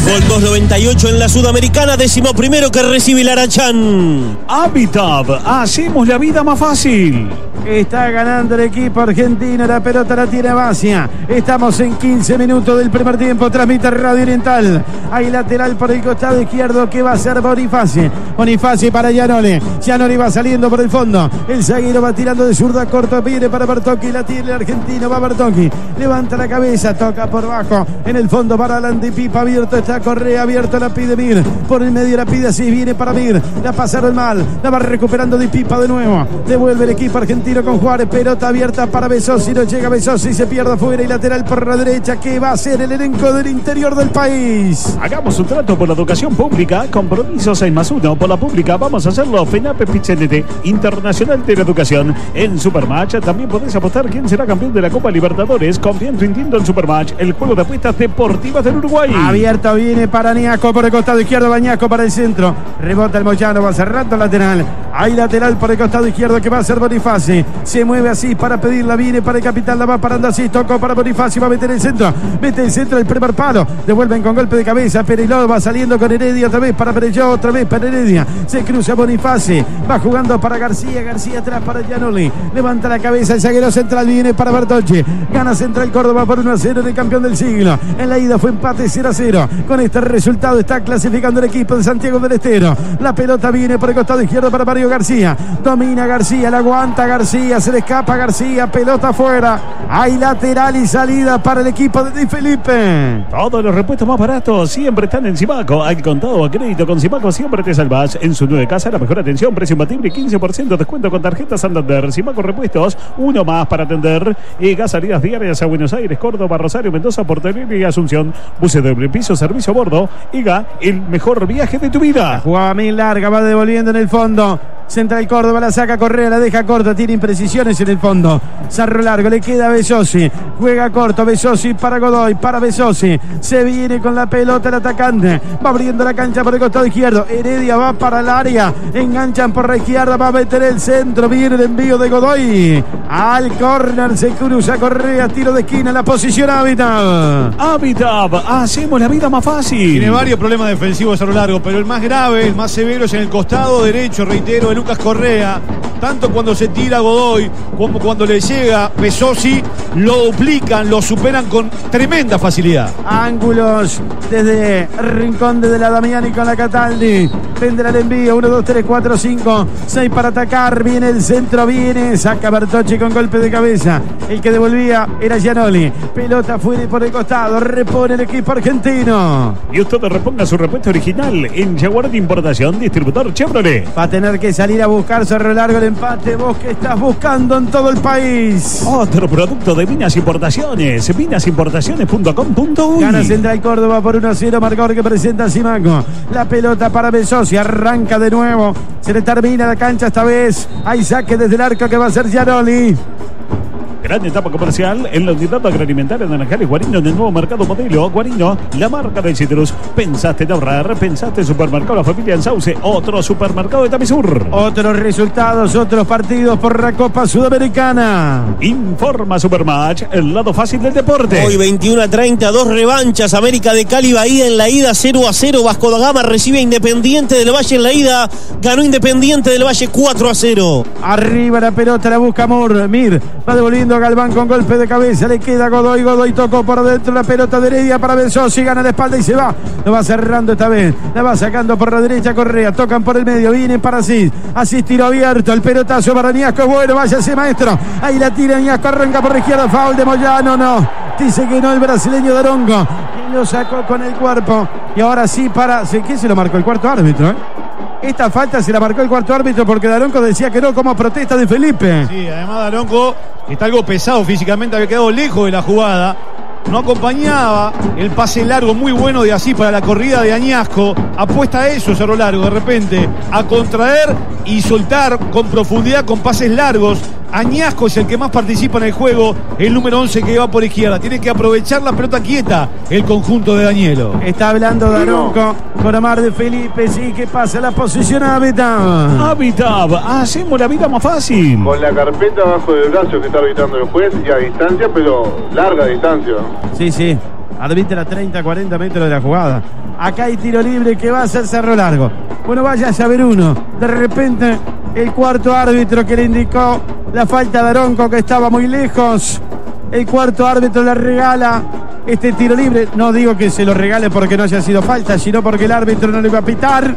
Gol 298 en la Sudamericana, 11º que recibe el Arachán. Habitat, hacemos la vida más fácil. Está ganando el equipo argentino, la pelota la tiene Basia. Estamos en 15 minutos del primer tiempo, transmite Radio Oriental. Hay lateral por el costado izquierdo que va a ser Bonifaci. Bonifaci para Giannoli. Giannoli va saliendo por el fondo. El zaguero va tirando de zurda corto, viene para Bertocchi, la tiene el argentino, va Bertocchi. Levanta la cabeza, toca por bajo. En el fondo para adelante, Pipa abierto, está Correa abierto, la pide Mir. Por el medio la pide así, viene para Mir. La pasaron mal, la va recuperando Di Pipa de nuevo. Devuelve el equipo argentino vino con Juárez, pelota abierta para Besosi, no llega Besosi, se pierde afuera y lateral por la derecha, que va a ser el elenco del interior del país. Hagamos un trato por la educación pública, compromiso 6+1 por la pública, vamos a hacerlo. FENAPE Pichenete, Internacional de la Educación. En Supermatch también podés apostar quién será campeón de la Copa Libertadores. Confía en tu instinto en Supermatch, el juego de apuestas deportivas del Uruguay. Abierto viene para Niasco por el costado izquierdo, Bañasco para el centro, rebota el Moyano, va cerrando el lateral. Hay lateral por el costado izquierdo que va a ser Bonifaci. Se mueve así para pedirla, viene para el capitán, la va parando así, tocó para Bonifaci, va a meter el centro, mete el centro, el primer palo, devuelven con golpe de cabeza, Periló va saliendo con Heredia, otra vez para Perelló, otra vez para Heredia, se cruza Bonifaci, va jugando para García, García atrás para Gianoli, levanta la cabeza, el zaguero central viene para Bertocci, gana Central Córdoba por 1-0 en el campeón del siglo. En la ida fue empate 0-0, con este resultado está clasificando el equipo de Santiago del Estero. La pelota viene por el costado izquierdo para Mario García, domina García, la aguanta García, se le escapa García, pelota afuera, hay lateral y salida para el equipo de Di Felipe. Todos los repuestos más baratos siempre están en Simaco. Al contado o a crédito con Simaco siempre te salvas. En su nueva casa la mejor atención, precio imbatible, 15% de descuento con tarjeta Santander. Simaco Repuestos, uno más para atender. Salidas diarias a Buenos Aires, Córdoba, Rosario, Mendoza, Porto Alegre y Asunción. Buses de doble piso, servicio a bordo. El mejor viaje de tu vida. Jugada muy larga, va devolviendo en el fondo. Central Córdoba la saca Correa, la deja corta, tiene imprecisiones en el fondo. Cerro largo, le queda a Besosi, juega corto, Besosi para Godoy, para Besosi, se viene con la pelota el atacante, va abriendo la cancha por el costado izquierdo, Heredia va para el área, enganchan por la izquierda, va a meter el centro, viene el envío de Godoy, al córner se cruza Correa, tiro de esquina, la posición Habitat, hacemos la vida más fácil. Tiene varios problemas defensivos Cerro Largo, pero el más grave, el más severo es en el costado derecho, reitero, de Lucas Correa. Tanto cuando se tira Godoy como cuando le llega Besosi, lo duplican, lo superan con tremenda facilidad. Ángulos desde el rincón de la Damiani con la Cataldi. Vendrá el envío, 1, 2, 3, 4, 5, 6 para atacar, viene el centro, viene, saca Bertocci con golpe de cabeza. El que devolvía era Gianoli. Pelota fuera y por el costado, repone el equipo argentino. Y usted reponga su repuesto original en Jaguar de Importación, distribuidor Chevrolet. Va a tener que salir a buscar Cerro Largo el empate, vos que estás buscando en todo el país. Otro producto de Minas Importaciones, minasimportaciones.com.uy. Gana Central Córdoba por 1-0, marcador que presenta Simaco. La pelota para Besosi, arranca de nuevo, se le termina la cancha esta vez. Hay saque desde el arco que va a ser Gianoli. Gran etapa comercial en la unidad agroalimentaria de Naranjales Guarino en el nuevo mercado modelo Guarino, la marca de citrus. Pensaste en ahorrar, pensaste en Supermercado La Familia en Sauce, otro supermercado de Tamisur. Otros resultados, otros partidos por la Copa Sudamericana. Informa Supermatch, el lado fácil del deporte. Hoy 21-30, dos revanchas. América de Cali Bahía en la ida 0-0. Vasco da Gama recibe a Independiente del Valle en la ida. Ganó Independiente del Valle 4-0. Arriba la pelota, la busca Mir. Va devolviendo Galván con golpe de cabeza, le queda Godoy, Godoy tocó por dentro la pelota de Heredia para Besosi, gana la espalda y se va, lo va cerrando esta vez, la va sacando por la derecha Correa, tocan por el medio, viene para Asís, Asís tiro abierto, el pelotazo para Niasco, bueno, váyase maestro, ahí la tira Niasco, arranca por la izquierda, foul de Moyano, no, dice que no el brasileño Daronco, que lo sacó con el cuerpo, y ahora sí para, ¿qué se lo marcó? El cuarto árbitro, Esta falta se la marcó el cuarto árbitro porque Daronco decía que no, como protesta de Felipe. Sí, además Daronco está algo pesado físicamente, había quedado lejos de la jugada. No acompañaba el pase largo muy bueno de Asís para la corrida de Añasco. Apuesta a eso Cerro Largo, de repente, a contraer y soltar con profundidad con pases largos. Añasco es el que más participa en el juego, el número 11 que va por izquierda. Tiene que aprovechar la pelota quieta el conjunto de Danielo. Está hablando Daronco con Omar de Felipe, sí, que pasa la posición a Habitat, hacemos la vida más fácil. Con la carpeta bajo del brazo que está arbitrando el juez y a distancia, pero larga distancia. Sí, arbitra a 30, 40 metros de la jugada. Acá hay tiro libre que va a ser Cerro Largo. Bueno, vaya a saber uno. De repente, el cuarto árbitro que le indicó la falta a Daronco, que estaba muy lejos. El cuarto árbitro le regala este tiro libre. No digo que se lo regale porque no haya sido falta, sino porque el árbitro no le va a pitar.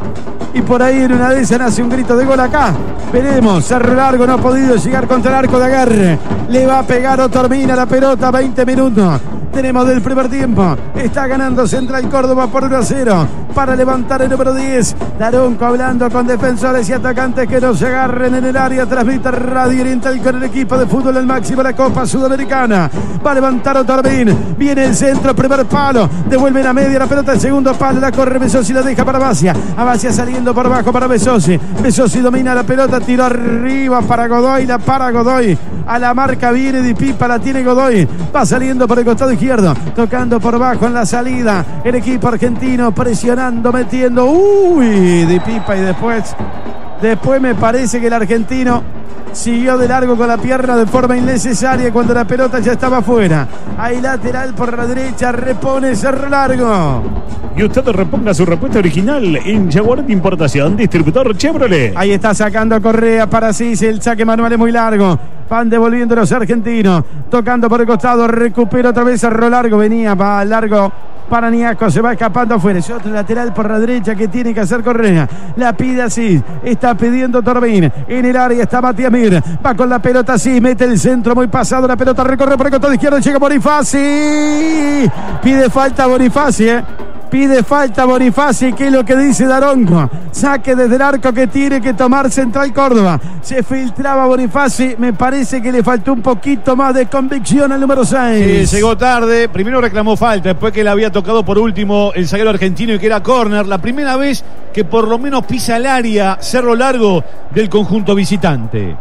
Y por ahí en una de esas nace un grito de gol acá. Veremos, Cerro Largo no ha podido llegar contra el arco de agarre. Le va a pegar o termina la pelota, 20 minutos. Tenemos del primer tiempo. Está ganando Central Córdoba por 1-0. para levantar el número 10. Daronco hablando con defensores y atacantes que no se agarren en el área. Transmite Radio Oriental con el equipo de fútbol al máximo la Copa Sudamericana. Va a levantar Otorbín. Viene el centro, primer palo. Devuelve la media, la pelota el segundo palo. La corre Besosi, la deja para Bacia. Bacia saliendo por abajo para Besosi. Besosi domina la pelota, tiró arriba para Godoy. La para Godoy. A la marca viene Di Pipa, la tiene Godoy. Va saliendo por el costado izquierdo. Tocando por abajo en la salida. El equipo argentino presionando, metiendo. Uy, Di Pipa y después me parece que el argentino siguió de largo con la pierna de forma innecesaria cuando la pelota ya estaba fuera. Ahí lateral por la derecha, repone Cerro Largo. Y usted reponga su respuesta original en Jaguar de Importación, distribuidor Chevrolet. Ahí está sacando Correa para Cis, el saque manual es muy largo. Van devolviendo los argentinos, tocando por el costado, recupera otra vez Cerro Largo, venía, va largo para Niasco, se va escapando afuera. Es otro lateral por la derecha que tiene que hacer Correa. La pide así, está pidiendo Torbín. En el área está Matías Mir, va con la pelota así, mete el centro muy pasado, la pelota recorre por el costado izquierdo, llega Bonifaci. Pide falta Bonifaci, Pide falta Bonifaci, que es lo que dice Daronco. Saque desde el arco que tiene que tomar Central Córdoba. Se filtraba Bonifaci, me parece que le faltó un poquito más de convicción al número 6. Sí, llegó tarde, primero reclamó falta, después que le había tocado por último el zaguero argentino y que era córner. La primera vez que por lo menos pisa el área Cerro Largo del conjunto visitante.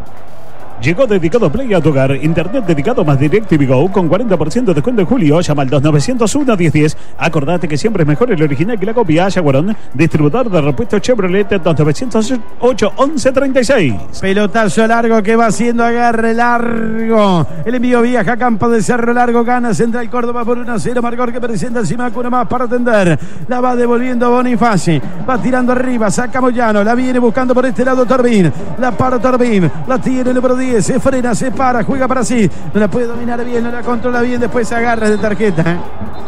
Llegó Dedicado Play a tu hogar, internet dedicado más DirecTV Go con 40% de descuento en julio. Llama al 2901-1010. Acordate que siempre es mejor el original que la copia. Jaguarón, distribuidor de repuestos Chevrolet, 2908-1136. Pelotazo largo que va haciendo agarre largo. El envío viaja a campo de Cerro Largo, gana Central Córdoba por 1-0. Marcor que presenta encima con una más para atender. La va devolviendo Bonifaci. Va tirando arriba, saca Moyano. La viene buscando por este lado Torbín. La para Torbín. La tiene el número 10. Se frena, se para, juega para sí. No la puede dominar bien, no la controla bien. Después agarra de tarjeta.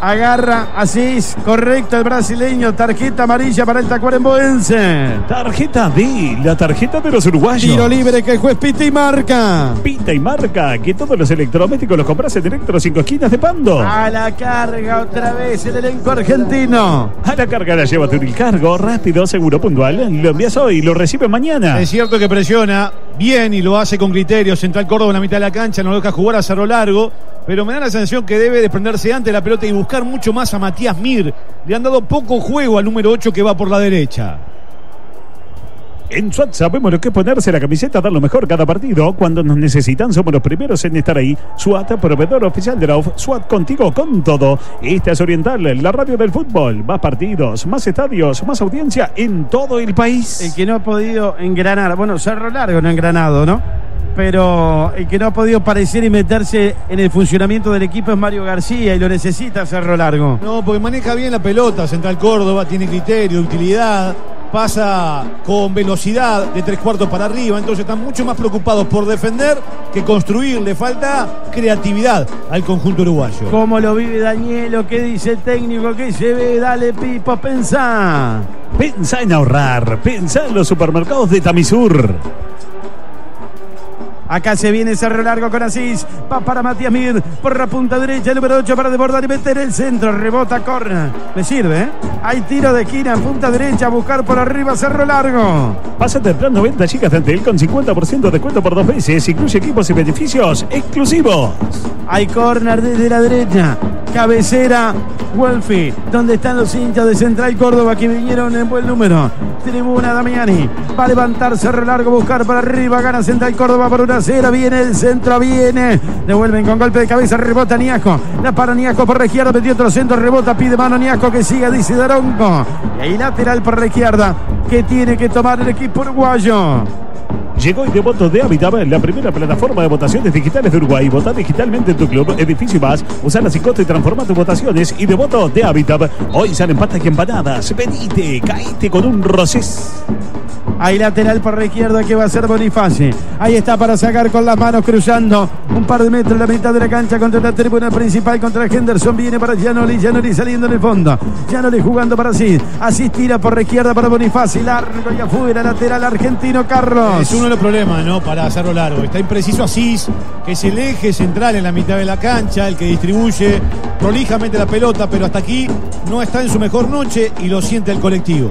Agarra así, correcto el brasileño. Tarjeta amarilla para el tacuarembóense. Tarjeta D, la tarjeta de los uruguayos. Tiro libre que el juez pita y marca. Pita y marca, que todos los electrodomésticos los compras en Electro 5 esquinas de Pando. A la carga otra vez el elenco argentino. A la carga la lleva Turilcargo, rápido, seguro, puntual. Lo envías hoy, lo recibe mañana. Es cierto que presiona bien y lo hace con criterio. Central Córdoba en la mitad de la cancha, no lo deja jugar a Cerro Largo, pero me da la sensación que debe desprenderse antes de la pelota y buscar mucho más a Matías Mir. Le han dado poco juego al número 8 que va por la derecha. En SWAT sabemos lo que es ponerse la camiseta, dar lo mejor cada partido. Cuando nos necesitan somos los primeros en estar ahí. SWAT, proveedor oficial de la UF. SWAT, contigo con todo. Esta es Oriental, la radio del fútbol. Más partidos, más estadios, más audiencia en todo el país. El que no ha podido engranar, bueno, Cerro Largo no ha engranado, ¿no? Pero el que no ha podido aparecer y meterse en el funcionamiento del equipo es Mario García y lo necesita Cerro Largo. No, porque maneja bien la pelota Central Córdoba, tiene criterio, utilidad, pasa con velocidad de 3/4 para arriba, entonces están mucho más preocupados por defender que construir. Le falta creatividad al conjunto uruguayo. ¿Cómo lo vive Danielo? ¿Qué dice el técnico? ¿Qué se ve? Dale, Pipo, pensá. Pensá en ahorrar, pensá en los supermercados de Tamisur. Acá se viene Cerro Largo con Asís. Va para Matías Mir. Por la punta derecha, el número 8 para desbordar y meter el centro. Rebota, corner. Me sirve, ¿eh? Hay tiro de esquina en punta derecha. A buscar por arriba Cerro Largo. Pásate al plan 90 chicas de Antel con 50% de descuento por 2 veces. Incluye equipos y beneficios exclusivos. Hay corner desde la derecha. Cabecera Wolfi. Donde están los hinchas de Central Córdoba que vinieron en buen número. Tribuna Damiani. Va a levantar Cerro Largo. Buscar para arriba. Gana Central Córdoba por 1-0. Viene el centro, viene. Devuelven con golpe de cabeza. Rebota Niasco. La para Niasco por la izquierda. Metió otro centro. Rebota. Pide mano Niasco que siga. Dice Daronco. Y ahí lateral por la izquierda. Que tiene que tomar el equipo uruguayo. Llegó el devoto de Habitat, la primera plataforma de votaciones digitales de Uruguay. Vota digitalmente en tu club, edificio y más. Usa la Cicote y transforma tus votaciones. Y devoto de Habitat. Hoy salen patas y empanadas. Venite, caíste con un rosés. Hay lateral por la izquierda que va a ser Bonifaci. Ahí está para sacar con las manos cruzando un par de metros la mitad de la cancha contra la tribuna principal, contra Henderson. Viene para Giannoli, Giannoli saliendo en el fondo. Giannoli jugando para Asís. Asís tira por la izquierda para Bonifaci. Largo y afuera, lateral argentino Carlos. Es uno de los problemas, ¿no? Para hacerlo largo. Está impreciso Asís, que es el eje central en la mitad de la cancha, el que distribuye prolijamente la pelota, pero hasta aquí no está en su mejor noche y lo siente el colectivo.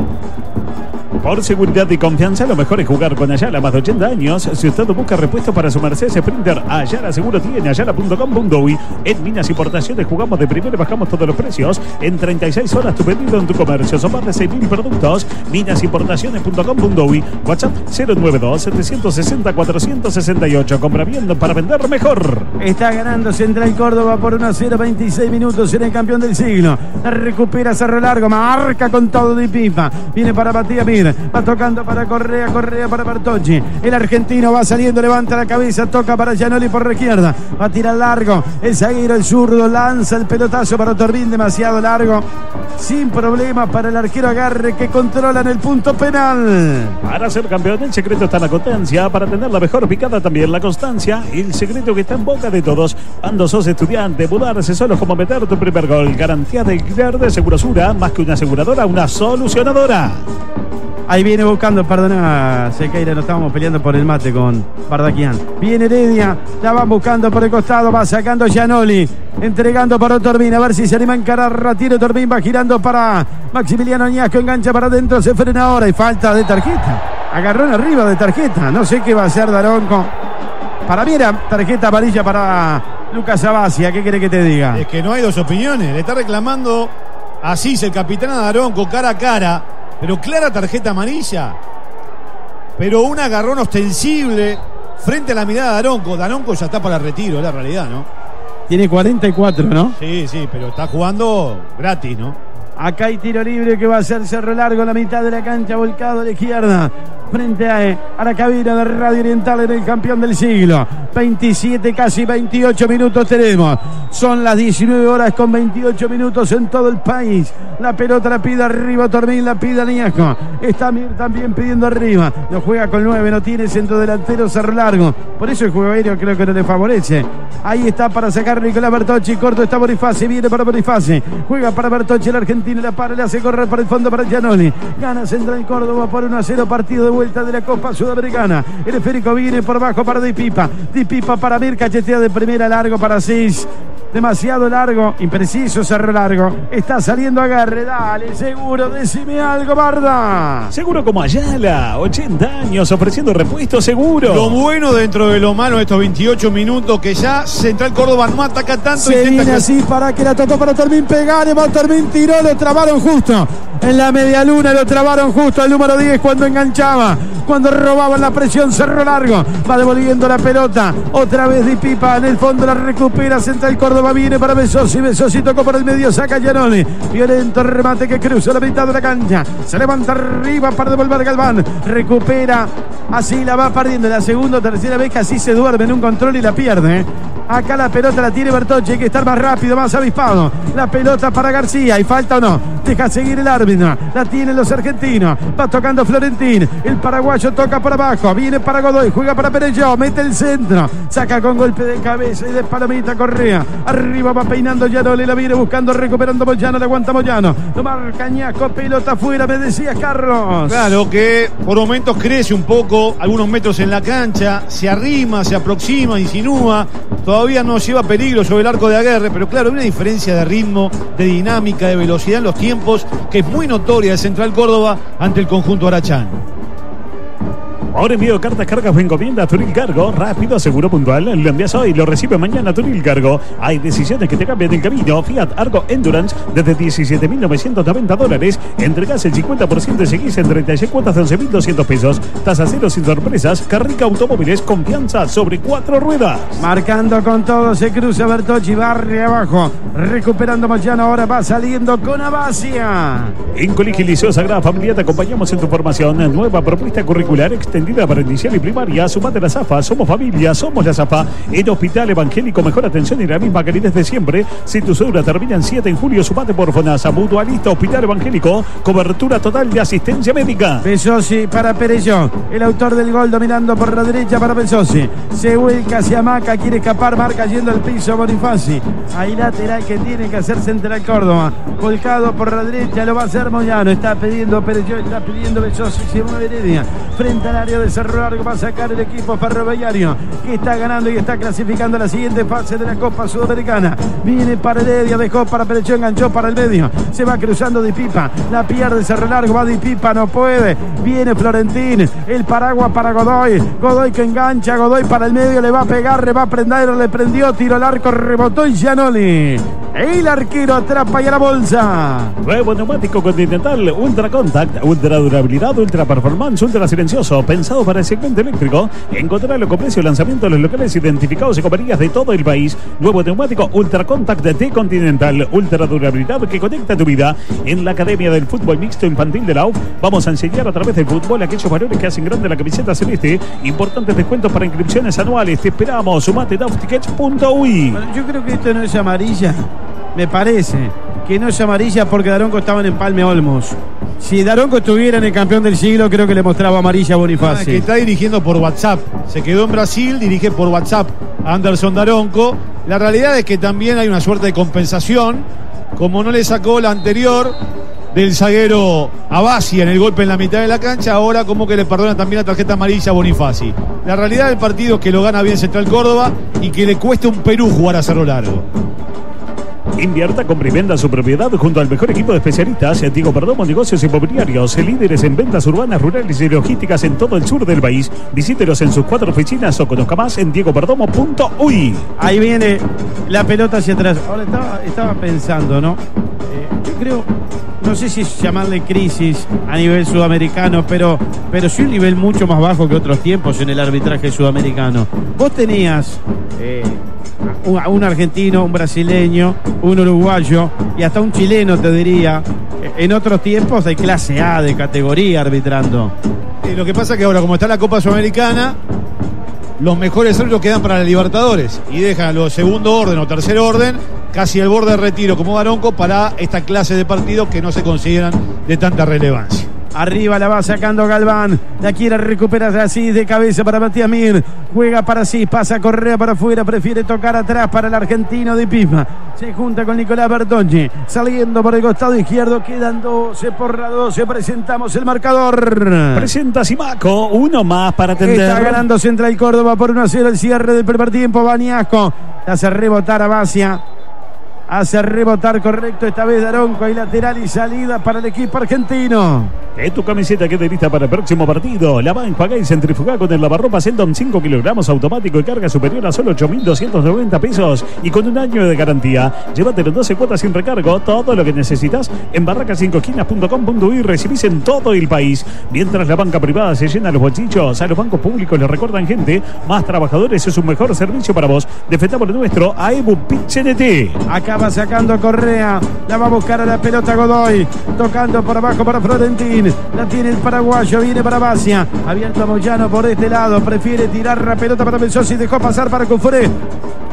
Por seguridad y confianza, lo mejor es jugar con Ayala, más de 80 años. Si usted busca repuesto para su Mercedes Sprinter, Ayala seguro tiene, ayala.com.uy. En Minas Importaciones jugamos de primero y bajamos todos los precios. En 36 horas tu pedido en tu comercio. Son más de 6.000 productos. Minasimportaciones.com.uy. WhatsApp 092-760-468. Compra bien para vender mejor. Está ganando Central Córdoba por 1-0, 26 minutos en el campeón del siglo. La recupera Cerro Largo, marca con todo de Pipa. Viene para Matías Mir. Va tocando para Correa, Correa para Bertocci. El argentino va saliendo, levanta la cabeza, toca para Giannoli por la izquierda. Va a tirar largo. El zaguero, el zurdo, lanza el pelotazo para Otorbín, demasiado largo. Sin problemas para el arquero Agarre, que controla en el punto penal. Para ser campeón, el secreto está en la constancia. Para tener la mejor picada, también la constancia. El secreto que está en boca de todos. Cuando sos estudiante, mudarse solo es como meter tu primer gol. Garantía de Verde Segurosura, más que una aseguradora, una solucionadora. Ahí viene buscando, perdona Sequeira, no estábamos peleando por el mate con Bardaquian. Viene Heredia, la van buscando por el costado, va sacando Giannoli, entregando para Otorbín, a ver si se anima a encarar. Tiene Otorbín, va girando para Maximiliano Añasco, engancha para adentro, se frena ahora y falta de tarjeta. Agarrón arriba de tarjeta, no sé qué va a hacer Daronco. Para mí era tarjeta amarilla para Lucas Abacia, ¿qué quiere que te diga? Es que no hay dos opiniones, le está reclamando Asís, el capitán, a Daronco cara a cara. Pero clara tarjeta amarilla. Pero un agarrón ostensible frente a la mirada de Daronco. Daronco ya está para el retiro, es la realidad, ¿no? Tiene 44, ¿no? Sí, pero está jugando gratis, ¿no? Acá hay tiro libre que va a ser Cerro Largo en la mitad de la cancha, volcado a la izquierda. Frente a la cabina de Radio Oriental en el campeón del siglo. 27, casi 28 minutos tenemos. Son las 19 horas con 28 minutos en todo el país. La pelota la pide arriba Otorbín, la pide Añasco. Está Mir también pidiendo arriba. No juega con 9, no tiene centro delantero Cerro Largo. Por eso el juego aéreo creo que no le favorece. Ahí está para sacar Nicolás Bertocci. Corto está Bonifaci, viene para Bonifaci. Juega para Bertocci, el argentino la para, le hace correr para el fondo para Giannoli. Gana Central Córdoba por 1-0, partido de vuelta de la Copa Sudamericana. El esférico viene por bajo para Di Pipa. Di Pipa para Mir, cachetea de primera, largo para Asís. Demasiado largo, impreciso, Cerro Largo. Está saliendo Agarre, dale, seguro, decime algo, Barda. Seguro como Ayala, 80 años ofreciendo repuesto seguro. Lo bueno dentro de lo malo de estos 28 minutos, que ya Central Córdoba no ataca tanto. Se viene así para que la tocó para Otorbín, pegale, Otorbín tiró, lo trabaron justo. En la media luna lo trabaron justo al número 10 cuando enganchaba, cuando robaban la presión. Cerro Largo va devolviendo la pelota. Otra vez Di Pipa en el fondo, la recupera Central Córdoba. Viene para Besosi, Besosi tocó por el medio, saca Giannoli. Violento remate que cruza la mitad de la cancha. Se levanta arriba para devolver Galván. Recupera, así la va perdiendo. La segunda o tercera vez que así se duerme en un control y la pierde. Acá la pelota la tiene Bertocci, hay que estar más rápido, más avispado. La pelota para García, ¿y falta o no? Deja seguir el árbitro, la tienen los argentinos. Va tocando Florentín, el paraguayo toca por abajo, viene para Godoy, juega para Perelló, mete el centro, saca con golpe de cabeza y de palomita Correa. Arriba va peinando Giannoli, la viene buscando, recuperando Moyano, le aguanta Moyano. Lo marca Añasco, pelota afuera, me decías, Carlos. Claro que por momentos crece un poco, algunos metros en la cancha, se arrima, se aproxima, insinúa. Todavía no lleva peligro sobre el arco de Aguerre, pero claro, hay una diferencia de ritmo, de dinámica, de velocidad en los tiempos que es muy notoria de Central Córdoba ante el conjunto Arachán. Ahora envío cartas, cargas o encomiendas Turil Cargo. Rápido, seguro, puntual. Lo envías hoy, lo recibe mañana Turil Cargo. Hay decisiones que te cambian el camino. Fiat Argo Endurance desde $17.990. Entregás el 50% y seguís en 36 cuotas de $11.200. Tasa cero sin sorpresas. Carrica Automóviles, confianza sobre 4 ruedas. Marcando con todo, se cruza Bertocci, barre abajo. Recuperando Moyano, ahora va saliendo con Abacia. En Colegio Liceo Sagrada Familia te acompañamos en tu formación. Nueva propuesta curricular, extensión extendida para inicial y primaria. Sumate a la Zafa, somos familia, somos la Zafa. En Hospital Evangélico, mejor atención y la misma calidad de siempre. Si tu cédula termina en 7 en julio, sumate por FONASA. Mutualista Hospital Evangélico, cobertura total de asistencia médica. Besosi para Perellón, el autor del gol dominando por la derecha para Besosi. Se vuelca hacia Maca, quiere escapar, marca yendo al piso Bonifaci. Ahí lateral que tiene que hacer Central Córdoba. Volcado por la derecha, lo va a hacer Moyano. Está pidiendo Perellón, está pidiendo Besosi. Se mueve Heredia. Frente al área de Cerro Largo va a sacar el equipo ferroviario, que está ganando y está clasificando a la siguiente fase de la Copa Sudamericana. Viene para Heredia, dejó para Perellón, enganchó para el medio. Se va cruzando Di Pipa, la pierde Cerro Largo, va Di Pipa, no puede. Viene Florentín, el paraguas para Godoy. Godoy que engancha, Godoy para el medio, le va a pegar, le va a prender, le prendió, tiro al arco, rebotó y Gianoli. El arquero atrapa y a la bolsa. Nuevo neumático Continental, Ultra Contact, ultra durabilidad, ultra performance, ultra silencioso, pensado para el segmento eléctrico. Encontrarlo con precio de lanzamiento en los locales identificados y coperías de todo el país. Nuevo neumático Ultra Contact de Continental, ultra durabilidad que conecta tu vida. En la Academia del Fútbol Mixto Infantil de la UF vamos a enseñar a través del fútbol a aquellos valores que hacen grande la camiseta celeste. Importantes descuentos para inscripciones anuales. Te esperamos. Sumate DAFtickets.uy. Bueno, yo creo que esto no es amarilla. Me parece que no es amarilla porque Daronco estaba en Empalme Olmos. Si Daronco estuviera en el campeón del siglo, creo que le mostraba amarilla a Bonifaci. Que está dirigiendo por WhatsApp. Se quedó en Brasil, dirige por WhatsApp a Anderson Daronco. La realidad es que también hay una suerte de compensación. Como no le sacó la anterior del zaguero Abassi en el golpe en la mitad de la cancha, ahora como que le perdona también la tarjeta amarilla a Bonifaci. La realidad del partido es que lo gana bien Central Córdoba y que le cuesta un Perú jugar a Cerro Largo. Invierta, compra y venda su propiedad junto al mejor equipo de especialistas en Diego Perdomo Negocios Inmobiliarios, líderes en ventas urbanas, rurales y logísticas en todo el sur del país. Visítelos en sus 4 oficinas o conozca más en diegoperdomo.uy. Ahí viene la pelota hacia atrás. Ahora estaba pensando, ¿no? Yo creo, no sé si llamarle crisis a nivel sudamericano, pero sí un nivel mucho más bajo que otros tiempos en el arbitraje sudamericano. Vos tenías un argentino, un brasileño, un uruguayo y hasta un chileno, te diría, en otros tiempos de clase A, de categoría, arbitrando. Lo que pasa es que ahora, como está la Copa Sudamericana, los mejores árbitros quedan para la Libertadores y dejan los segundo orden o tercer orden casi al borde de retiro como Daronco para esta clase de partidos que no se consideran de tanta relevancia. Arriba la va sacando Galván. La quiere recuperar así de cabeza para Matías Mir. Juega para sí, pasa Correa para afuera. Prefiere tocar atrás para el argentino de Pisma. Se junta con Nicolás Bertogni. Saliendo por el costado izquierdo. Quedan 12 por la 12. Presentamos el marcador. Presenta Simaco. Uno más para atender. Está ganando Central Córdoba por 1-0 el cierre del primer tiempo. Baniasco. Hace rebotar a Basia. Hace rebotar correcto esta vez Daronco. Hay lateral y salida para el equipo argentino. Es tu camiseta que te lista para el próximo partido. Lava, enjuaga y centrifuga con el lavarropa Seldon 5 kilogramos automático y carga superior a solo 8.290 pesos y con un año de garantía. Llévatelo 12 cuotas sin recargo. Todo lo que necesitas en barracas5esquinas.com.uy. Recibís en todo el país. Mientras la banca privada se llena los bolsillos, a los bancos públicos les recordan gente. Más trabajadores es un mejor servicio para vos. Defendamos lo nuestro a Ebu Pit-CNT. Acá va sacando Correa. La va a buscar a la pelota Godoy. Tocando por abajo para Florentín. La tiene el paraguayo, viene para Basia. Abierto a Moyano por este lado. Prefiere tirar la pelota para Belsosi. Dejó pasar para Cufuré.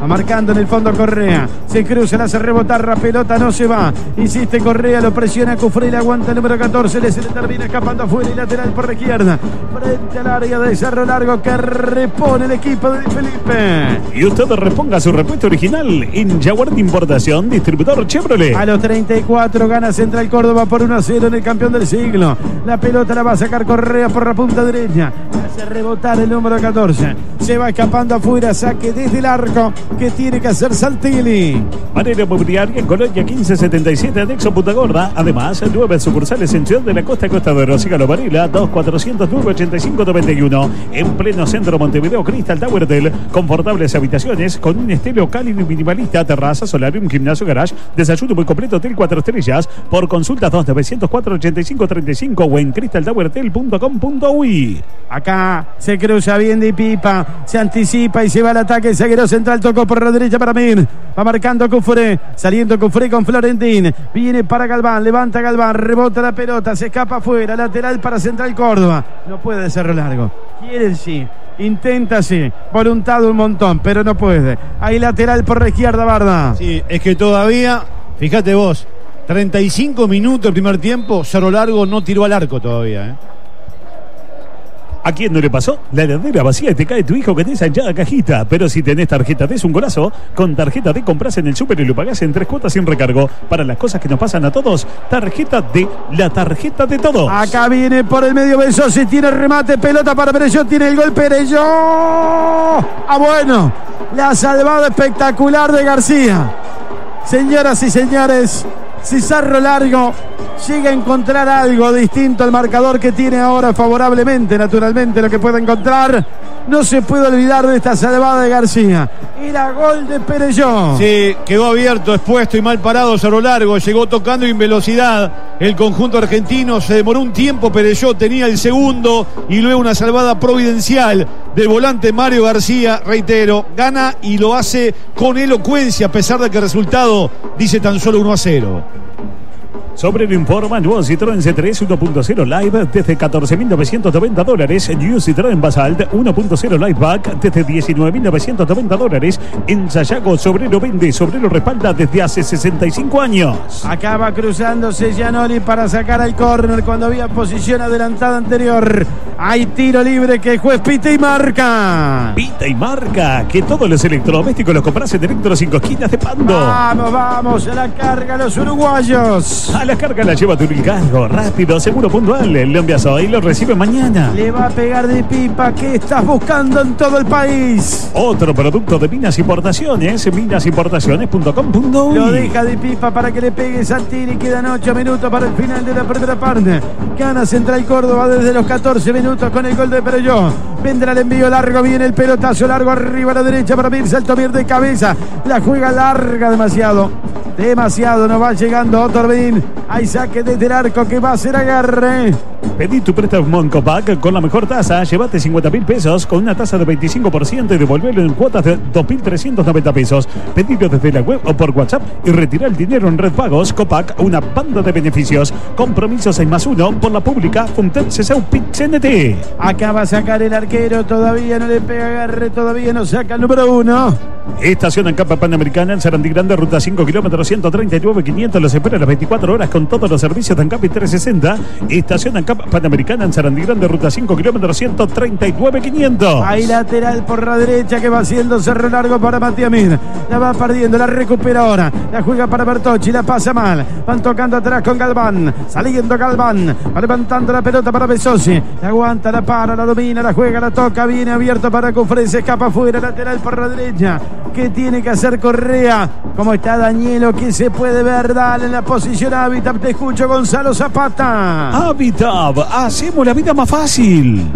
Marcando en el fondo Correa. Se cruza, la hace rebotar la pelota, no se va. Insiste Correa, lo presiona Cufré, le aguanta el número 14. Se le termina escapando afuera y lateral por la izquierda. Frente al área de Cerro Largo que repone el equipo de Felipe. Y usted reponga su repuesto original en Jaguar de Importación, distribuidor Chevrolet. A los 34 gana Central Córdoba por 1-0 en el campeón del siglo. La pelota la va a sacar Correa por la punta derecha. Hace rebotar el número 14. Se va escapando afuera, saque desde el arco que tiene que hacer Saltilli. Manera Mobiliaria en Colonia 1577, anexo Punta Gorda. Además, 9 sucursales en Ciudad de la Costa, Costa de Rosígalo, Varela, 2409-8591. En pleno centro Montevideo, Crystal Tower Hotel. Confortables habitaciones con un estilo cálido y minimalista, terraza, solarium, gimnasio, garage, desayuno muy completo, hotel 4 estrellas. Por consultas 2904-8535 o en crystaltowerhotel.com.uy. Acá se cruza bien de Pipa, se anticipa y se va al ataque. El zaguero central tocó tocó por la derecha para Mir. Va marcando Cufré. Saliendo Cufré con Florentín. Viene para Galván. Levanta Galván. Rebota la pelota. Se escapa afuera. Lateral para Central Córdoba. No puede Cerro Largo. Quiere sí. Intenta sí. Voluntad un montón, pero no puede. Hay lateral por la izquierda, Barda. Sí, es que todavía, fíjate vos, 35 minutos el primer tiempo, Cerro Largo no tiró al arco todavía, ¿A quién no le pasó? La heladera vacía y te cae tu hijo que tenés hinchada cajita. Pero si tenés tarjeta D es un golazo. Con tarjeta D compras en el súper y lo pagás en 3 cuotas sin recargo. Para las cosas que nos pasan a todos, tarjeta D, la tarjeta de todos. Acá viene por el medio Besosi, tiene remate, pelota para Perelló, tiene el gol Perelló. Bueno, la salvada espectacular de García. Señoras y señores, si Cerro Largo llega a encontrar algo distinto al marcador que tiene ahora favorablemente, naturalmente lo que puede encontrar, no se puede olvidar de esta salvada de García. Era gol de Perelló. Sí, quedó abierto, expuesto y mal parado Cerro Largo, llegó tocando en velocidad el conjunto argentino, se demoró un tiempo, Perelló tenía el segundo y luego una salvada providencial del volante Mario García, reitero, gana y lo hace con elocuencia a pesar de que el resultado dice tan solo 1-0. Sobre lo informa, nuevo Citroën C3 1.0 Live desde $14.990. New Citroën Basalt 1.0 Liveback desde $19.990. En Sayago, Sobrero vende, Sobrero respalda desde hace 65 años. Acaba cruzándose Gianoli para sacar al córner cuando había posición adelantada anterior. Hay tiro libre que el juez pita y marca. Pita y marca. Que todos los electrodomésticos los compras en Electro 5 esquinas de Pando. Vamos, a la carga los uruguayos. A la carga la lleva Turilcargo, rápido, seguro, puntual. Lo envías hoy y lo recibe mañana. Le va a pegar de pipa. ¿Qué estás buscando en todo el país? Otro producto de Minas Importaciones, minasimportaciones.com.uy. Lo deja de pipa para que le pegue Santini. Quedan 8 minutos para el final de la primera parte. Gana Central Córdoba desde los 14 minutos con el gol de Perelló. Vendrá el envío largo, viene el pelotazo largo arriba a la derecha para Mir, salto Mir de cabeza. La juega larga demasiado. No va llegando Otorbín. Hay saque desde el arco que va a ser agarre. Pedí tu préstamo en Copac con la mejor tasa. Llévate 50.000 pesos con una tasa de 25% y devolverlo en cuotas de 2.390 pesos. Pedilo desde la web o por WhatsApp y retira el dinero en Red Pagos. Copac, una banda de beneficios. Compromiso 6+1 por la pública. Funtet CCU CNT. Acaba a sacar el arquero. Todavía no le pega agarre. Todavía no saca el número 1. Estación en Capa Panamericana en Sarandí Grande, ruta 5 kilómetros 139.500. Los espera a las 24 horas con todos los servicios de ANCAP 360. Estación ANCAP Panamericana en Sarandí Grande, ruta 5 kilómetros 139.500. Hay lateral por la derecha que va haciendo Cerro Largo para Matías Mir. La va perdiendo, la recupera ahora. La juega para Bertocci, la pasa mal. Van tocando atrás con Galván. Saliendo Galván. Va levantando la pelota para Besosi. La aguanta, la para, la domina, la juega, la toca. Viene abierto para Cufré. Se escapa afuera, lateral por la derecha. ¿Qué tiene que hacer Correa? ¿Cómo está Danielo? ¿Qué se puede ver? Dale en la posición Habitat. Te escucho, Gonzalo Zapata. Habitat, hacemos la vida más fácil.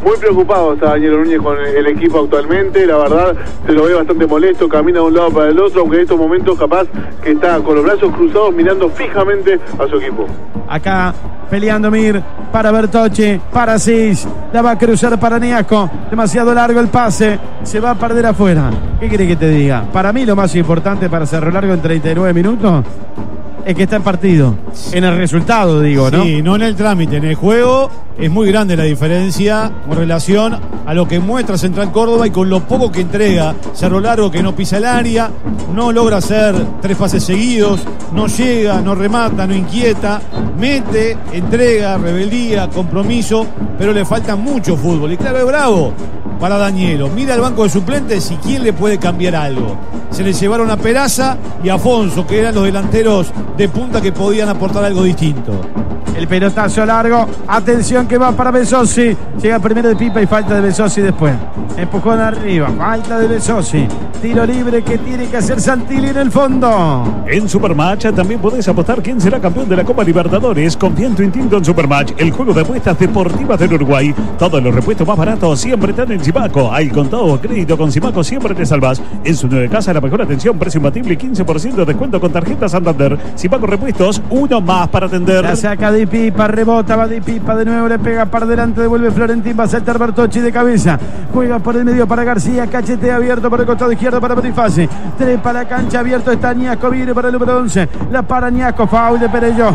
Muy preocupado está Daniel Núñez con el equipo actualmente, la verdad se lo ve bastante molesto, camina de un lado para el otro, aunque en estos momentos capaz que está con los brazos cruzados mirando fijamente a su equipo. Acá peleando Mir para Bertocci, para Cis, la va a cruzar para Niasco, demasiado largo el pase, se va a perder afuera. ¿Qué quiere que te diga? Para mí lo más importante para Cerro Largo en 39 minutos es que está en partido, en el resultado digo, ¿no? Sí, no en el trámite, en el juego es muy grande la diferencia con relación a lo que muestra Central Córdoba y con lo poco que entrega Cerro Largo, que no pisa el área, no logra hacer 3 pases seguidos, no llega, no remata, no inquieta, mete, entrega, rebeldía, compromiso, pero le falta mucho fútbol. Y claro, es bravo para Danielo. Mira el banco de suplentes y quién le puede cambiar algo. Se le llevaron a Peraza y a Afonso, que eran los delanteros de punta que podían aportar algo distinto. El pelotazo largo, atención que va para Besosi. Llega primero de Pipa y falta de Besosi después. Empujón arriba, falta de Besosi. Tiro libre que tiene que hacer Santilli en el fondo. En Supermatch también podés apostar quién será campeón de la Copa Libertadores. Confía en tu instinto en Supermatch, el juego de apuestas deportivas del Uruguay. Todos los repuestos más baratos siempre están en Simaco. Hay contado o crédito con Simaco, siempre te salvas. En su nueva casa, la mejor atención, precio imbatible y 15% de descuento con tarjeta Santander. Simaco Repuestos, uno más para atender. La saca de Di Pipa, rebota, va Di Pipa, de nuevo le pega para adelante, devuelve Florentín, va a saltar Bertocci de cabeza, juega por el medio para García, cachetea abierto por el costado izquierdo para Bonifacio, trepa la cancha, abierto está Ñasco, viene para el número 11, la para Ñasco, foul de Perelló,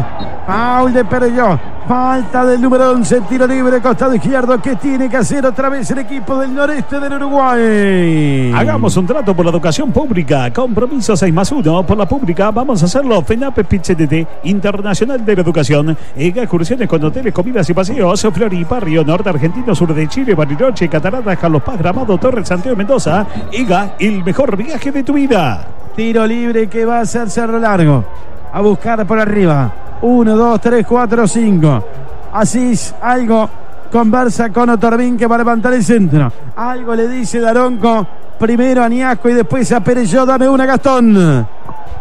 falta del número 11, tiro libre, costado izquierdo, que tiene que hacer otra vez el equipo del noreste del Uruguay. Hagamos un trato por la educación pública, compromiso 6+1, por la pública, vamos a hacerlo, FENAPE PITCTT, Internacional de la Educación, EGA Excursiones con hoteles, comidas y paseos, Floripa, Río Norte, Argentino, Sur de Chile, Bariloche, Cataratas, Carlos Paz, Gramado, Torres, Santiago de Mendoza, EGA, el mejor viaje de tu vida. Tiro libre que va a ser Cerro Largo, a buscar por arriba, 1, 2, 3, 4, 5, Asís, algo conversa con Otorbín que va a levantar el centro, algo le dice Daronco, primero a Ñasco y después a Perelló, dame una Gastón.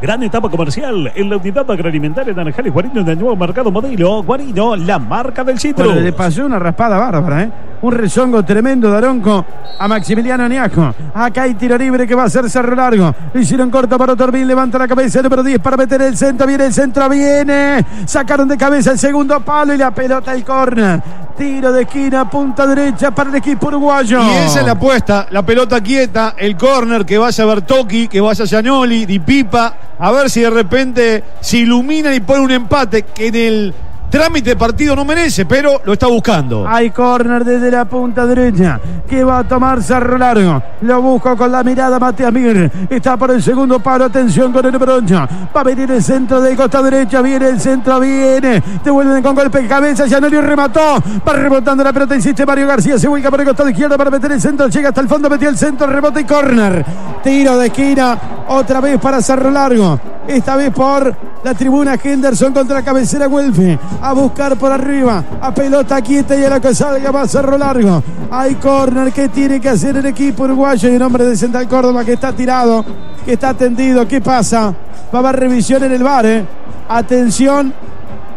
Gran etapa comercial en la unidad agroalimentaria de Naranjales Guarino en el nuevo mercado modelo. Guarino, la marca del citro. Bueno, le pasó una raspada bárbara, un rezongo tremendo Daronco a Maximiliano Ñasco. Acá hay tiro libre que va a ser Cerro Largo. Lo hicieron corto para Otorbín, levanta la cabeza el número 10 para meter el centro. Viene el centro, viene. Sacaron de cabeza el segundo palo y la pelota al córner. Tiro de esquina, punta derecha para el equipo uruguayo. Y esa es la apuesta, la pelota quieta, el córner, que vaya Bertocchi, que vaya Giannoli, Di Pipa, a ver si de repente se iluminan y ponen un empate que en el trámite de partido no merece, pero lo está buscando. Hay córner desde la punta derecha que va a tomar Cerro Largo. Lo busco con la mirada Matías Mir. Está por el segundo palo. Atención con el número 8. Va a venir el centro del costado derecho. Viene el centro, viene. Devuelven con golpe de cabeza. Giannoli remató. Va rebotando la pelota. Insiste Mario García. Se vuelca por el costado izquierdo para meter el centro. Llega hasta el fondo. Metió el centro. Rebote y córner. Tiro de esquina. Otra vez para Cerro Largo. Esta vez por la tribuna Henderson contra la cabecera Guelfi. A buscar por arriba, a pelota quieta y a la que salga va a Cerro Largo. Hay córner que tiene que hacer el equipo uruguayo y el hombre de Central Córdoba que está tirado, que está tendido. ¿Qué pasa? Va a haber revisión en el VAR, Atención,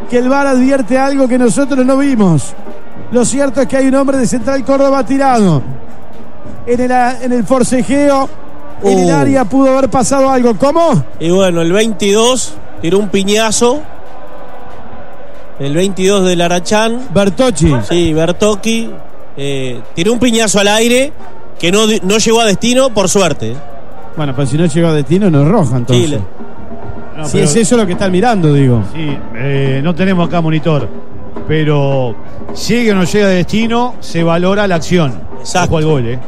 que el VAR advierte algo que nosotros no vimos. Lo cierto es que hay un hombre de Central Córdoba tirado. En el forcejeo, en el área pudo haber pasado algo. ¿Cómo? Y bueno, el 22 tiró un piñazo. El 22 del Arachán. Bertocchi. Sí, Bertocchi. Tiró un piñazo al aire que no llegó a destino, por suerte. Bueno, pero si no llegó a destino, no es roja, entonces. Sí, no, si es eso lo que están mirando, digo. Sí, no tenemos acá monitor. Pero llegue o no llega a destino, se valora la acción. Exacto. Al gol,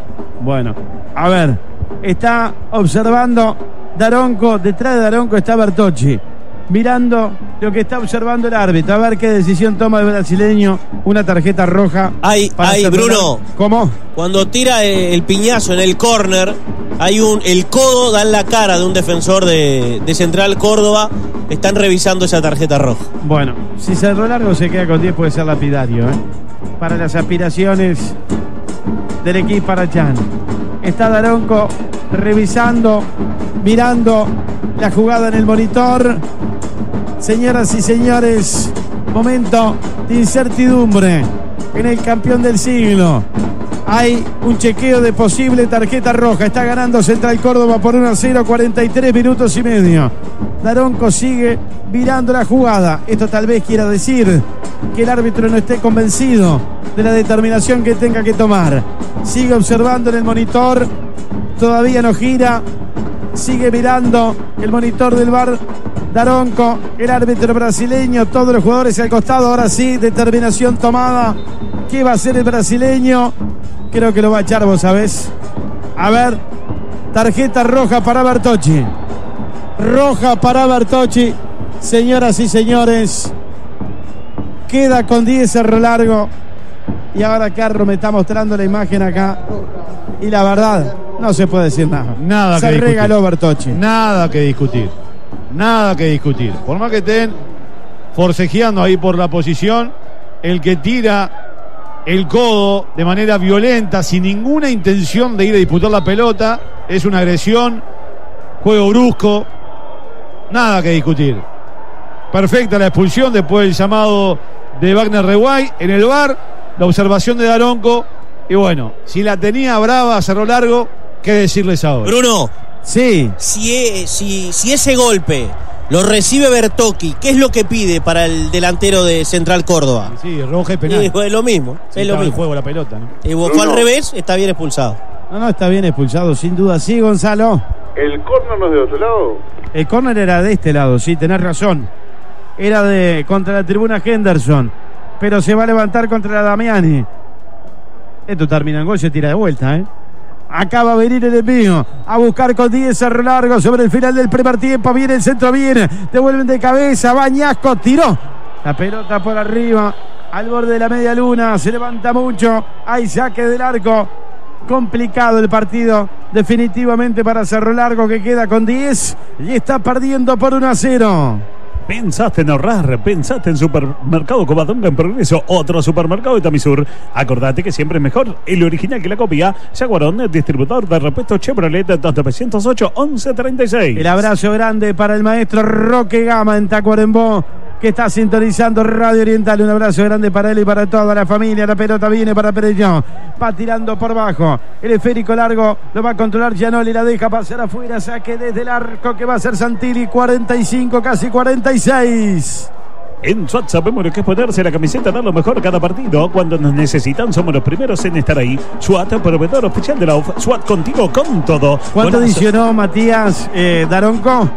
Bueno, a ver. Está observando Daronco. Detrás de Daronco está Bertocchi. Mirando lo que está observando el árbitro, a ver qué decisión toma el brasileño. Una tarjeta roja. Hay Bruno. ¿Cómo? Cuando tira el piñazo en el córner, el codo da en la cara de un defensor de Central Córdoba. Están revisando esa tarjeta roja. Bueno, si Cerro Largo se queda con 10 puede ser lapidario, para las aspiraciones del equipo Arachán. Está Daronco revisando, mirando la jugada en el monitor. Señoras y señores, momento de incertidumbre en el campeón del siglo. Hay un chequeo de posible tarjeta roja. Está ganando Central Córdoba por 1-0, 43 minutos y medio. Daronco sigue mirando la jugada. Esto tal vez quiera decir que el árbitro no esté convencido de la determinación que tenga que tomar. Sigue observando en el monitor. Todavía no gira. Sigue mirando el monitor del VAR. Daronco, el árbitro brasileño, todos los jugadores al costado. Ahora sí, determinación tomada. ¿Qué va a hacer el brasileño? Creo que lo va a echar, vos sabés. A ver, tarjeta roja para Bertocchi. Roja para Bertocchi. Señoras y señores, queda con 10 Cerro Largo. Y ahora Carlos me está mostrando la imagen acá. Y la verdad, no se puede decir nada. Nada se que discutir. regaló Bertocchi. Nada que discutir. Nada que discutir. Por más que estén forcejeando ahí por la posición, el que tira el codo de manera violenta, sin ninguna intención de ir a disputar la pelota, es una agresión, juego brusco. Nada que discutir. Perfecta la expulsión después del llamado de Wagner Reguay en el VAR, la observación de Daronco. Y bueno, si la tenía brava Cerro Largo, ¿qué decirles ahora? Bruno, sí. Si ese golpe Lo recibe Bertocchi. ¿Qué es lo que pide para el delantero de Central Córdoba? Sí, roja y penal. Es lo mismo. Sí, es lo mismo. el juego la pelota, ¿no? Y vos fue al revés, está bien expulsado. No, está bien expulsado, sin duda. Sí, Gonzalo. ¿El córner no es de otro lado? El córner era de este lado, sí, tenés razón. Era contra la tribuna Henderson. Pero se va a levantar contra la Damiani. Esto termina en gol, se tira de vuelta, ¿eh? Acaba de venir el envío a buscar con 10 Cerro Largo sobre el final del primer tiempo. Viene el centro, viene, devuelven de cabeza. Bañasco tiró la pelota por arriba al borde de la media luna. Se levanta mucho. Hay saque del arco. Complicado el partido definitivamente para Cerro Largo, que queda con 10 y está perdiendo por 1-0. ¿Pensaste en ahorrar? ¿Pensaste en Supermercado Covadonga en Progreso? Otro supermercado de Tamisur. Acordate que siempre es mejor el original que la copia. Jaguarón, distribuidor de repuestos Chevrolet 2908-1136. El abrazo grande para el maestro Roque Gama en Tacuarembó, que está sintonizando Radio Oriental. Un abrazo grande para él y para toda la familia. La pelota viene para Perellón. Va tirando por bajo. El esférico largo lo va a controlar Gianoli. La deja pasar afuera. Saque desde el arco que va a ser Santilli. 45, casi 46. En SWAT sabemos lo que es ponerse la camiseta, dar lo mejor cada partido. Cuando nos necesitan somos los primeros en estar ahí. SWAT, proveedor oficial de la UF. SWAT, contigo con todo. ¿Cuánto adicionó Matías Daronco?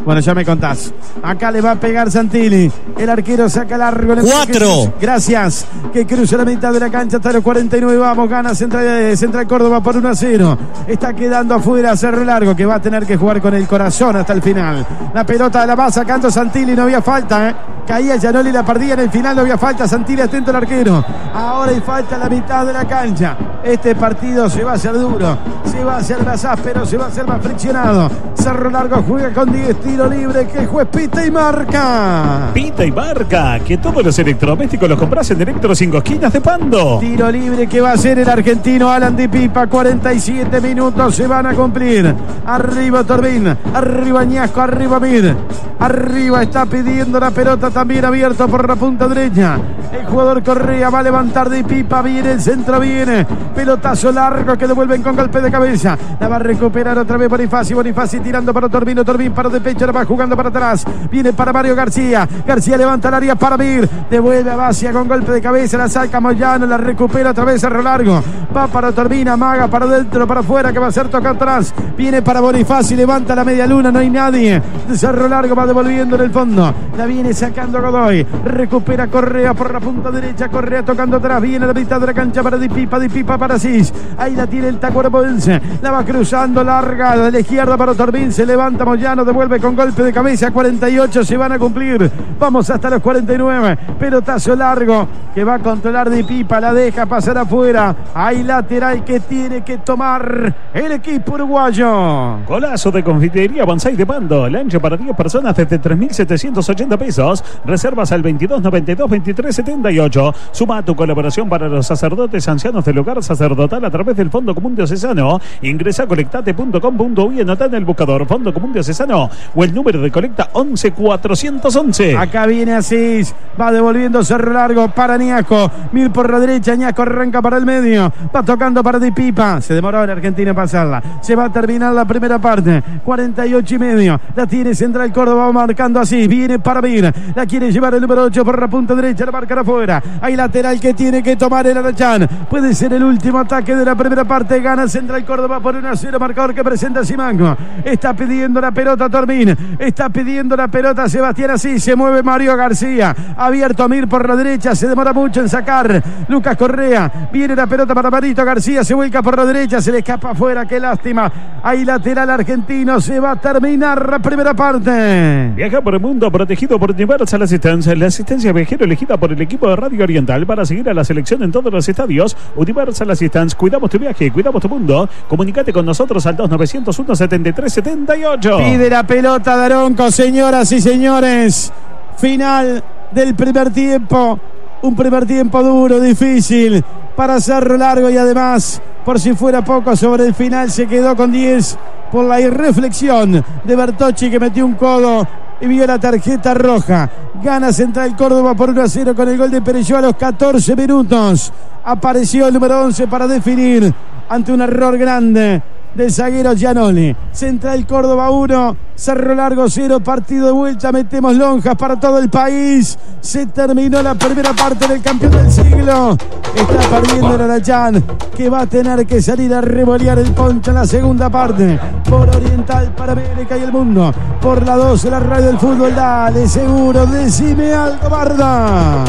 Bueno, ya me contás. Acá le va a pegar Santilli. El arquero saca largo. 4. Gracias. Que cruza la mitad de la cancha hasta los 49. Vamos, gana Central Córdoba por 1-0. Está quedando afuera Cerro Largo, que va a tener que jugar con el corazón hasta el final. La pelota la va sacando Santilli. No había falta, ¿eh? Caía Gianoli, la perdía en el final. No había falta. Santilli atento al arquero. Ahora hay falta la mitad de la cancha. Este partido se va a hacer duro. Se va a hacer más áspero. Se va a hacer más friccionado. Cerro Largo juega con 10 tiros libre, que el juez pita y marca. Pita y marca, que todos los electrodomésticos los compras en Electro 5 esquinas de Pando. Tiro libre que va a hacer el argentino Alan Di Pipa. 47 minutos se van a cumplir. Arriba Torbín, arriba Ñasco, arriba Mir. Arriba está pidiendo la pelota, también abierto por la punta derecha. El jugador Correa va a levantar Di Pipa, viene el centro, viene. Pelotazo largo que devuelven con golpe de cabeza. La va a recuperar otra vez Bonifaci tirando para Torbín para de pecho. Va jugando para atrás, viene para Mario García. García levanta el área para Mir, devuelve a Bacia con golpe de cabeza, la saca Moyano, la recupera otra vez Cerro Largo, va para Torbina, maga para adentro, para afuera, que va a ser toca atrás, viene para Bonifaci, levanta la media luna, no hay nadie. Cerro Largo va devolviendo en el fondo, la viene sacando Godoy, recupera Correa por la punta derecha, Correa tocando atrás, viene a la mitad de la cancha para Di Pipa para Cis, ahí la tiene el tacuarembóense, la va cruzando larga de la izquierda para Torbín, se levanta Moyano, devuelve con golpe de cabeza. 48 se van a cumplir, vamos hasta los 49. Pelotazo largo que va a controlar Di Pipa, la deja pasar afuera. Hay lateral que tiene que tomar el equipo uruguayo. Golazo de confitería Bonsai de Pando, lancha para 10 personas desde 3.780 pesos. Reservas al 2292-2378. Suma tu colaboración para los sacerdotes ancianos del hogar sacerdotal a través del Fondo Común Diocesano. Ingresa a colectate.com.uy y anota en el buscador Fondo Común Diocesano o el número de colecta 11411. Acá viene Asís, va devolviendo Cerro Largo para Ñasco, Mir por la derecha, Ñasco arranca para el medio, va tocando para Di Pipa, se demoró en Argentina en pasarla, se va a terminar la primera parte, 48,5, la tiene Central Córdoba, va marcando Asís, viene para Mir, la quiere llevar el número 8 por la punta derecha, la marca afuera, hay lateral que tiene que tomar el Arachán, puede ser el último ataque de la primera parte, gana Central Córdoba por 1-0, marcador que presenta Simango, está pidiendo la pelota Torbín, está pidiendo la pelota Sebastián Asís, se mueve Mario García, abierto a Mir por la derecha, se demora mucho en sacar Lucas Correa, viene la pelota para Marito García, se vuelca por la derecha, se le escapa afuera, qué lástima, hay lateral argentino, se va a terminar la primera parte. Viaja por el mundo protegido por Universal Assistance, la asistencia viajero elegida por el equipo de Radio Oriental para seguir a la selección en todos los estadios. Universal Assistance, cuidamos tu viaje, cuidamos tu mundo. Comunicate con nosotros al 2901-7378. Pide la pelota Daronco, señoras y señores. Final del primer tiempo. Un primer tiempo duro, difícil para Cerro Largo y además, por si fuera poco, sobre el final se quedó con 10 por la irreflexión de Bertocchi, que metió un codo y vio la tarjeta roja. Gana Central Córdoba por 1-0 con el gol de Perelló a los 14 minutos. Apareció el número 11 para definir ante un error grande del zaguero Giannoli. Central Córdoba 1, Cerro Largo 0, partido de vuelta, metemos lonjas para todo el país. Se terminó la primera parte del campeón del siglo. Está perdiendo el Arachán, que va a tener que salir a revolear el poncho en la segunda parte. Por Oriental para América y el mundo. Por la 12, la radio del fútbol. Dale, seguro, decime algo, Barda.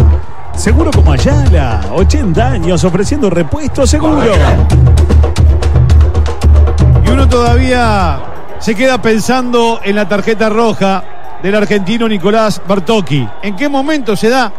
Seguro como Ayala, 80 años ofreciendo repuestos seguro. Y uno todavía se queda pensando en la tarjeta roja del argentino Nicolás Bertocchi. ¿En qué momento se da?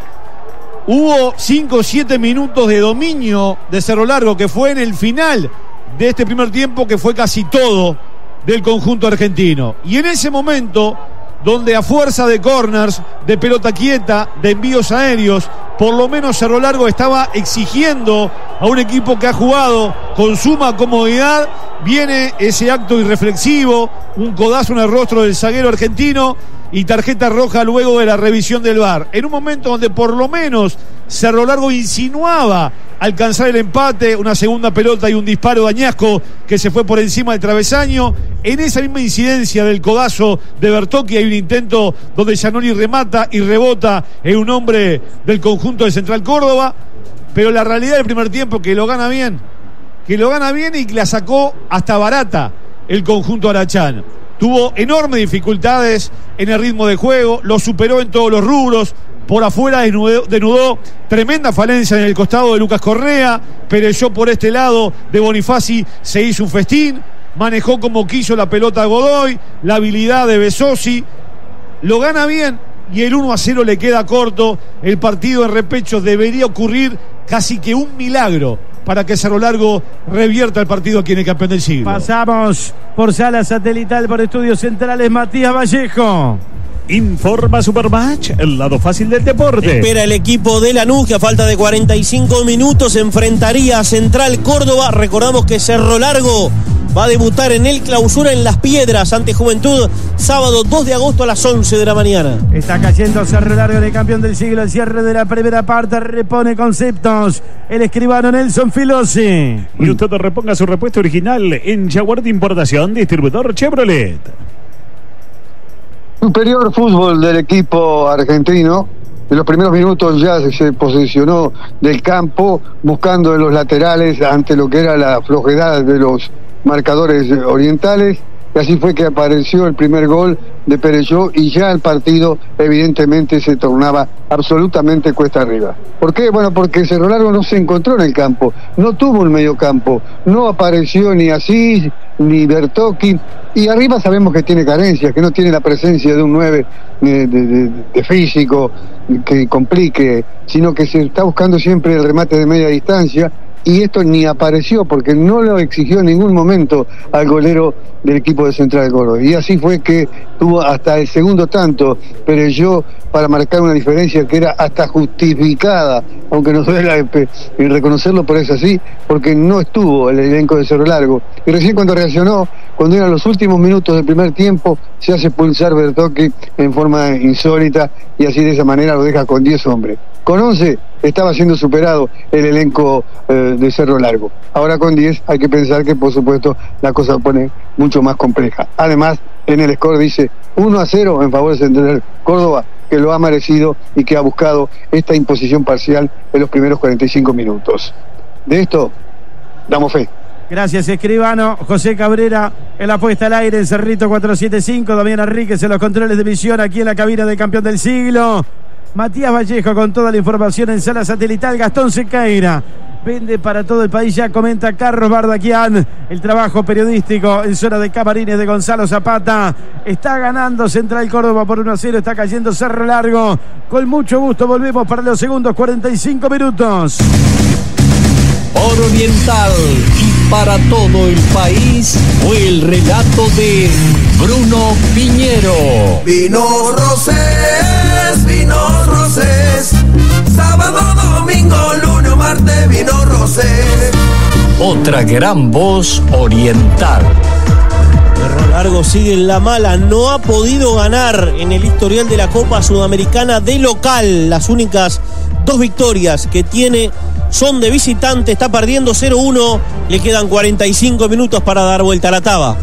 Hubo 5 o 7 minutos de dominio de Cerro Largo, que fue en el final de este primer tiempo, que fue casi todo del conjunto argentino. Y en ese momento, donde a fuerza de corners, de pelota quieta, de envíos aéreos, por lo menos Cerro Largo estaba exigiendo a un equipo que ha jugado con suma comodidad, viene ese acto irreflexivo, un codazo en el rostro del zaguero argentino y tarjeta roja luego de la revisión del VAR. En un momento donde por lo menos Cerro Largo insinuaba alcanzar el empate, una segunda pelota y un disparo de Añasco que se fue por encima del travesaño. En esa misma incidencia del codazo de Bertocchi hay un intento donde Giannoli remata y rebota en un hombre del conjunto de Central Córdoba, pero la realidad del primer tiempo que lo gana bien y la sacó hasta barata el conjunto arachán. Tuvo enormes dificultades en el ritmo de juego, lo superó en todos los rubros. Por afuera denudó tremenda falencia en el costado de Lucas Correa. Pereyó por este lado de Bonifaci, se hizo un festín. Manejó como quiso la pelota a Godoy, la habilidad de Besosi. Lo gana bien y el 1-0 le queda corto. El partido en repecho debería ocurrir casi que un milagro para que Cerro Largo revierta el partido aquí en el campeón del siglo. Pasamos por sala satelital, por estudios centrales, Matías Vallejo. Informa Supermatch, el lado fácil del deporte. Espera el equipo de Lanús, que a falta de 45 minutos enfrentaría a Central Córdoba. Recordamos que Cerro Largo va a debutar en el Clausura en Las Piedras ante Juventud, sábado 2 de agosto a las 11 de la mañana. Está cayendo Cerro Largo en el campeón del siglo. El cierre de la primera parte repone conceptos el escribano Nelson Filosi. Y usted reponga su repuesto original en Jaguar de Importación, distribuidor Chevrolet. Superior fútbol del equipo argentino. En los primeros minutos ya se posicionó del campo, buscando en los laterales ante lo que era la flojedad de los marcadores orientales. Y así fue que apareció el primer gol de Pereyó y ya el partido evidentemente se tornaba absolutamente cuesta arriba. ¿Por qué? Bueno, porque Cerro Largo no se encontró en el campo, no tuvo un medio campo, no apareció ni Asís ni Bertocchi, y arriba sabemos que tiene carencias, que no tiene la presencia de un 9 de físico que complique, sino que se está buscando siempre el remate de media distancia. Y esto ni apareció porque no lo exigió en ningún momento al golero del equipo de Central Córdoba. Y así fue que tuvo hasta el segundo tanto Pereyó para marcar una diferencia que era hasta justificada, aunque nos duela reconocerlo, pero es así, porque no estuvo el elenco de Cerro Largo. Y recién cuando reaccionó, cuando eran los últimos minutos del primer tiempo, se hace pulsar Bertocchi en forma insólita y así de esa manera lo deja con 10 hombres. Con 11 estaba siendo superado el elenco de Cerro Largo. Ahora con 10 hay que pensar que por supuesto la cosa se pone mucho más compleja. Además, en el score dice 1-0 en favor de Central Córdoba, que lo ha merecido y que ha buscado esta imposición parcial en los primeros 45 minutos. De esto damos fe. Gracias, escribano. José Cabrera en la puesta al aire en Cerrito 475. Damián Enríquez en los controles de visión aquí en la cabina del campeón del siglo. Matías Vallejo con toda la información en sala satelital. Gastón Sequeira vende para todo el país. Ya comenta Carlos Bardaquian. El trabajo periodístico en zona de camarines de Gonzalo Zapata. Está ganando Central Córdoba por 1-0. Está cayendo Cerro Largo. Con mucho gusto volvemos para los segundos 45 minutos. Por Oriental y para todo el país fue el relato de Bruno Piñero. Vino Rosés, sábado, domingo, lunes, martes, vino Rosés. Otra gran voz oriental. Cerro Largo sigue en la mala, no ha podido ganar en el historial de la Copa Sudamericana de local. Las únicas 2 victorias que tiene son de visitante, está perdiendo 0-1, le quedan 45 minutos para dar vuelta a la taba.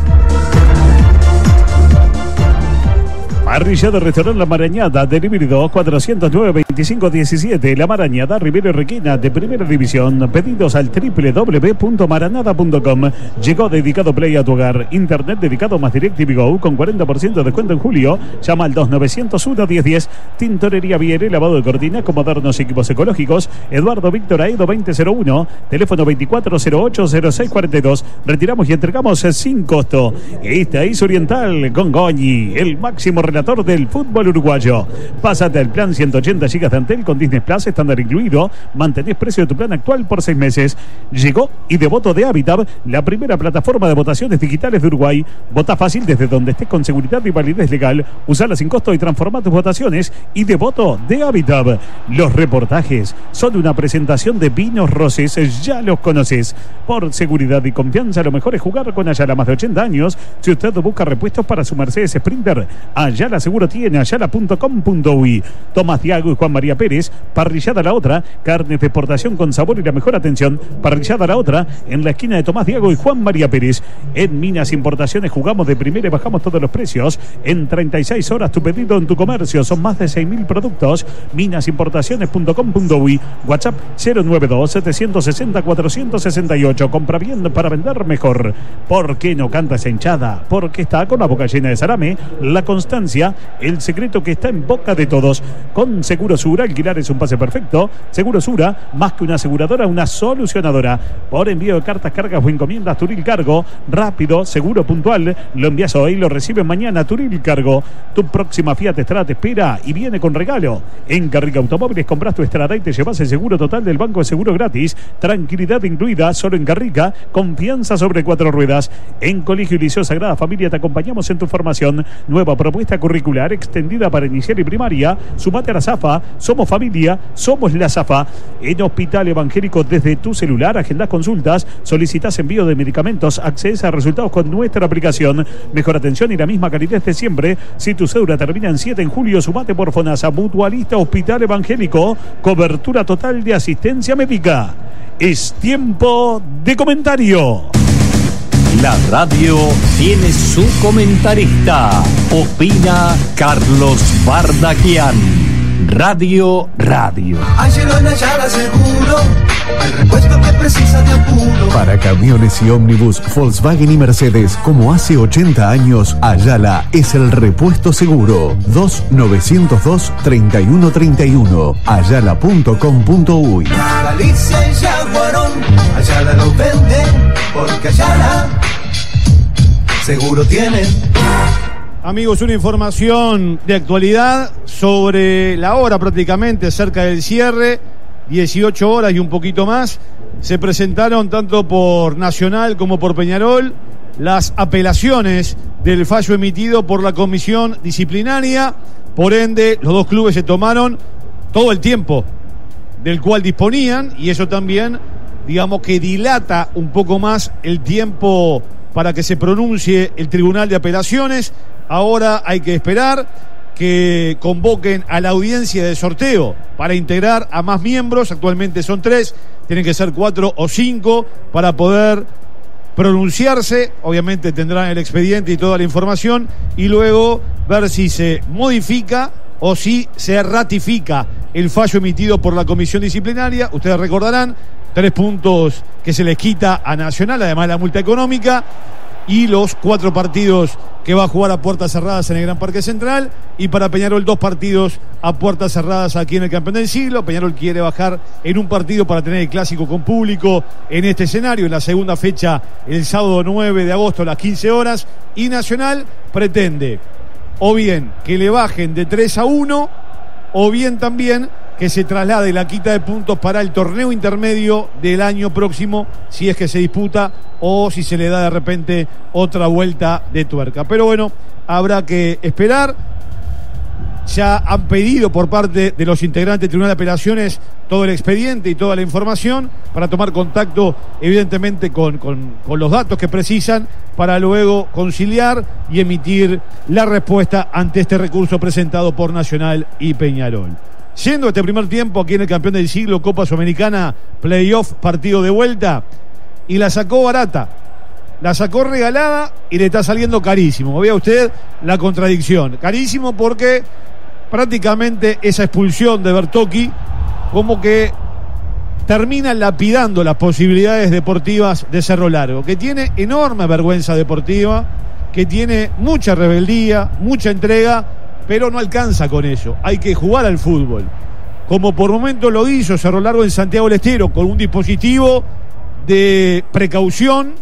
Parrillada Restaurante La Marañada, delivery 2-409-2517. La Marañada, Rivero y Requena, de Primera División. Pedidos al www.maranada.com. Llegó Dedicado Play a tu hogar. Internet dedicado más DirecTV Go con 40% de descuento en julio. Llama al 2901-1010. Tintorería Viere, lavado de cortinas con modernos equipos ecológicos. Eduardo Víctor Aedo 2001. Teléfono 2408-0642. Retiramos y entregamos sin costo. Esta es Oriental con Goñi, el máximo relator del fútbol uruguayo. Pásate al plan 180 GB de Antel con Disney Plus, estándar incluido. Mantenés precio de tu plan actual por 6 meses. Llegó Idevoto de Habitat, la primera plataforma de votaciones digitales de Uruguay. Vota fácil desde donde estés con seguridad y validez legal. Usala sin costo y transforma tus votaciones. Idevoto de Habitat. Los reportajes son una presentación de Vinos Roses. Ya los conoces. Por seguridad y confianza, lo mejor es jugar con Ayala, más de 80 años. Si usted busca repuestos para su Mercedes Sprinter, Ayala seguro tiene, ayala.com.uy. Tomás Diago y Juan María Pérez. Parrillada La Otra, carnes de exportación con sabor y la mejor atención. Parrillada La Otra, en la esquina de Tomás Diago y Juan María Pérez. En Minas Importaciones jugamos de primera y bajamos todos los precios. En 36 horas tu pedido en tu comercio. Son más de 6.000 productos. Minasimportaciones.com.uy. WhatsApp 092-760-468. Compra bien para vender mejor. ¿Por qué no canta esa hinchada? Porque está con la boca llena de salame. La constancia, el secreto que está en boca de todos. Con Segurosura, alquilar es un pase perfecto. Segurosura, más que una aseguradora, una solucionadora. Por envío de cartas, cargas o encomiendas, Turil Cargo. Rápido, seguro, puntual. Lo envías hoy, lo reciben mañana. Turil Cargo. Tu próxima Fiat Strada te espera y viene con regalo. En Carrica Automóviles compras tu Strada y te llevas el seguro total del Banco de Seguro gratis. Tranquilidad incluida, solo en Carrica. Confianza sobre 4 ruedas. En Colegio y Liceo Sagrada Familia te acompañamos en tu formación. Nueva propuesta curricular extendida para inicial y primaria. Sumate a la ZAFA. Somos familia, somos la ZAFA. En Hospital Evangélico, desde tu celular agendás consultas, solicitas envío de medicamentos, accedes a resultados con nuestra aplicación. Mejor atención y la misma calidad de siempre. Si tu cédula termina en 7 en julio, sumate por FONASA. Mutualista Hospital Evangélico. Cobertura total de asistencia médica. Es tiempo de comentario. La radio tiene su comentarista. Opina Carlos Bardaquian. Radio. Ángelo en Ayala Seguro, el repuesto que precisa de apuro. Para camiones y ómnibus, Volkswagen y Mercedes, como hace 80 años, Ayala es el repuesto seguro. 2902-3131. Ayala.com.uy. Galicia y Yaguarón, Ayala lo vende, porque Ayala seguro tiene. Amigos, una información de actualidad sobre la hora prácticamente, cerca del cierre, 18 horas y un poquito más. Se presentaron tanto por Nacional como por Peñarol las apelaciones del fallo emitido por la comisión disciplinaria. Por ende, los dos clubes se tomaron todo el tiempo del cual disponían, y eso también, digamos, que dilata un poco más el tiempo para que se pronuncie el Tribunal de Apelaciones. Ahora hay que esperar que convoquen a la audiencia de sorteo para integrar a más miembros. Actualmente son 3, tienen que ser 4 o 5 para poder pronunciarse. Obviamente tendrán el expediente y toda la información, y luego ver si se modifica o si se ratifica el fallo emitido por la comisión disciplinaria. Ustedes recordarán, 3 puntos que se les quita a Nacional, además de la multa económica, y los 4 partidos que va a jugar a puertas cerradas en el Gran Parque Central, y para Peñarol 2 partidos a puertas cerradas aquí en el Campeón del Siglo. Peñarol quiere bajar en un partido para tener el clásico con público en este escenario, en la segunda fecha el sábado 9 de agosto a las 15 horas, y Nacional pretende o bien que le bajen de 3-1, o bien también que se traslade la quita de puntos para el torneo intermedio del año próximo, si es que se disputa o si se le da de repente otra vuelta de tuerca. Pero bueno, habrá que esperar. Ya han pedido por parte de los integrantes del Tribunal de Apelaciones todo el expediente y toda la información para tomar contacto, evidentemente, con los datos que precisan, para luego conciliar y emitir la respuesta ante este recurso presentado por Nacional y Peñarol. Yendo este primer tiempo aquí en el campeón del siglo, Copa Sudamericana, playoff, partido de vuelta, y la sacó barata. La sacó regalada y le está saliendo carísimo. Vea usted la contradicción. Carísimo porque prácticamente esa expulsión de Bertocchi como que termina lapidando las posibilidades deportivas de Cerro Largo, que tiene enorme vergüenza deportiva, que tiene mucha rebeldía, mucha entrega, pero no alcanza con eso. Hay que jugar al fútbol, como por momentos lo hizo Cerro Largo en Santiago del Estero, con un dispositivo de precaución,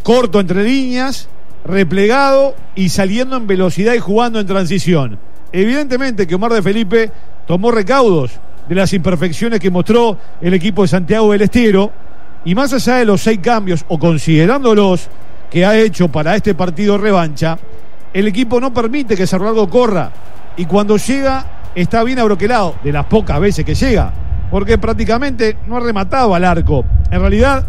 corto entre líneas, replegado y saliendo en velocidad y jugando en transición. Evidentemente que Omar de Felipe tomó recaudos de las imperfecciones que mostró el equipo de Santiago del Estero, y más allá de los 6 cambios, o considerándolos, que ha hecho para este partido revancha, el equipo no permite que Cerro Largo corra, y cuando llega está bien abroquelado, de las pocas veces que llega, porque prácticamente no ha rematado al arco. En realidad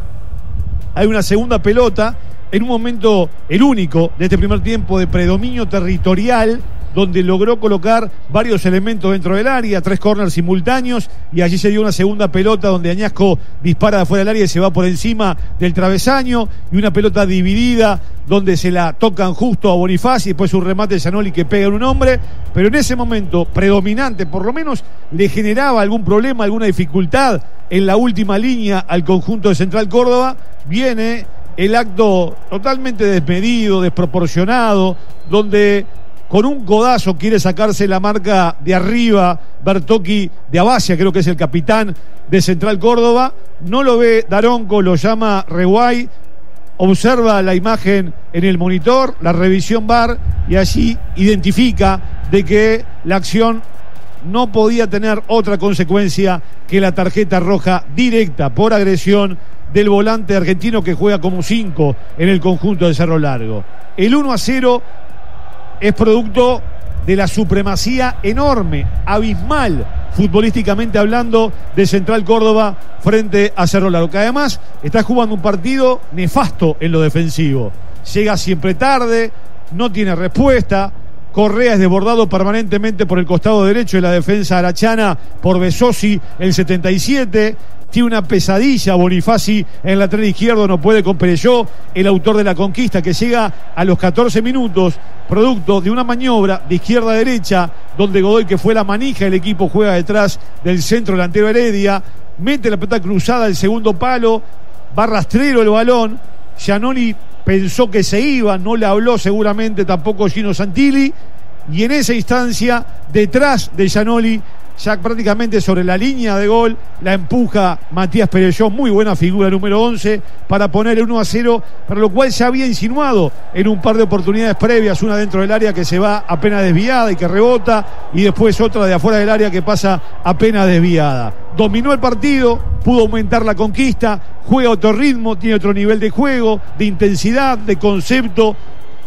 hay una segunda pelota en un momento, el único de este primer tiempo, de predominio territorial, donde logró colocar varios elementos dentro del área, 3 córners simultáneos, y allí se dio una segunda pelota donde Añasco dispara de afuera del área y se va por encima del travesaño, y una pelota dividida donde se la tocan justo a Bonifaci, y después un remate de Giannoli que pega en un hombre, pero en ese momento predominante, por lo menos le generaba algún problema, alguna dificultad en la última línea al conjunto de Central Córdoba. Viene el acto totalmente desmedido, desproporcionado, donde con un codazo quiere sacarse la marca de arriba Bertocchi de Abacia, creo que es el capitán de Central Córdoba. No lo ve Daronco, lo llama Reguay, observa la imagen en el monitor, la revisión VAR, y allí identifica de que la acción no podía tener otra consecuencia que la tarjeta roja directa por agresión del volante argentino, que juega como 5 en el conjunto de Cerro Largo. El 1-0 es producto de la supremacía enorme, abismal, futbolísticamente hablando, de Central Córdoba frente a Cerro Largo, que además está jugando un partido nefasto en lo defensivo. Llega siempre tarde, no tiene respuesta. Correa es desbordado permanentemente por el costado derecho de la defensa arachana por Besosi, el 77. Tiene una pesadilla Bonifaci en el lateral izquierdo, no puede con Perelló, el autor de la conquista, que llega a los 14 minutos, producto de una maniobra de izquierda a derecha, donde Godoy, que fue la manija del equipo, juega detrás del centro delantero Heredia, mete la pelota cruzada al segundo palo, va rastrero el balón. Giannoli pensó que se iba, no le habló seguramente tampoco Gino Santilli, y en esa instancia, detrás de Giannoli, ya prácticamente sobre la línea de gol, la empuja Matías Perelló, muy buena figura, número 11, para poner el 1-0, para lo cual ya había insinuado en un par de oportunidades previas, una dentro del área que se va apenas desviada y que rebota, y después otra de afuera del área que pasa apenas desviada. Dominó el partido, pudo aumentar la conquista, juega otro ritmo, tiene otro nivel de juego, de intensidad, de concepto.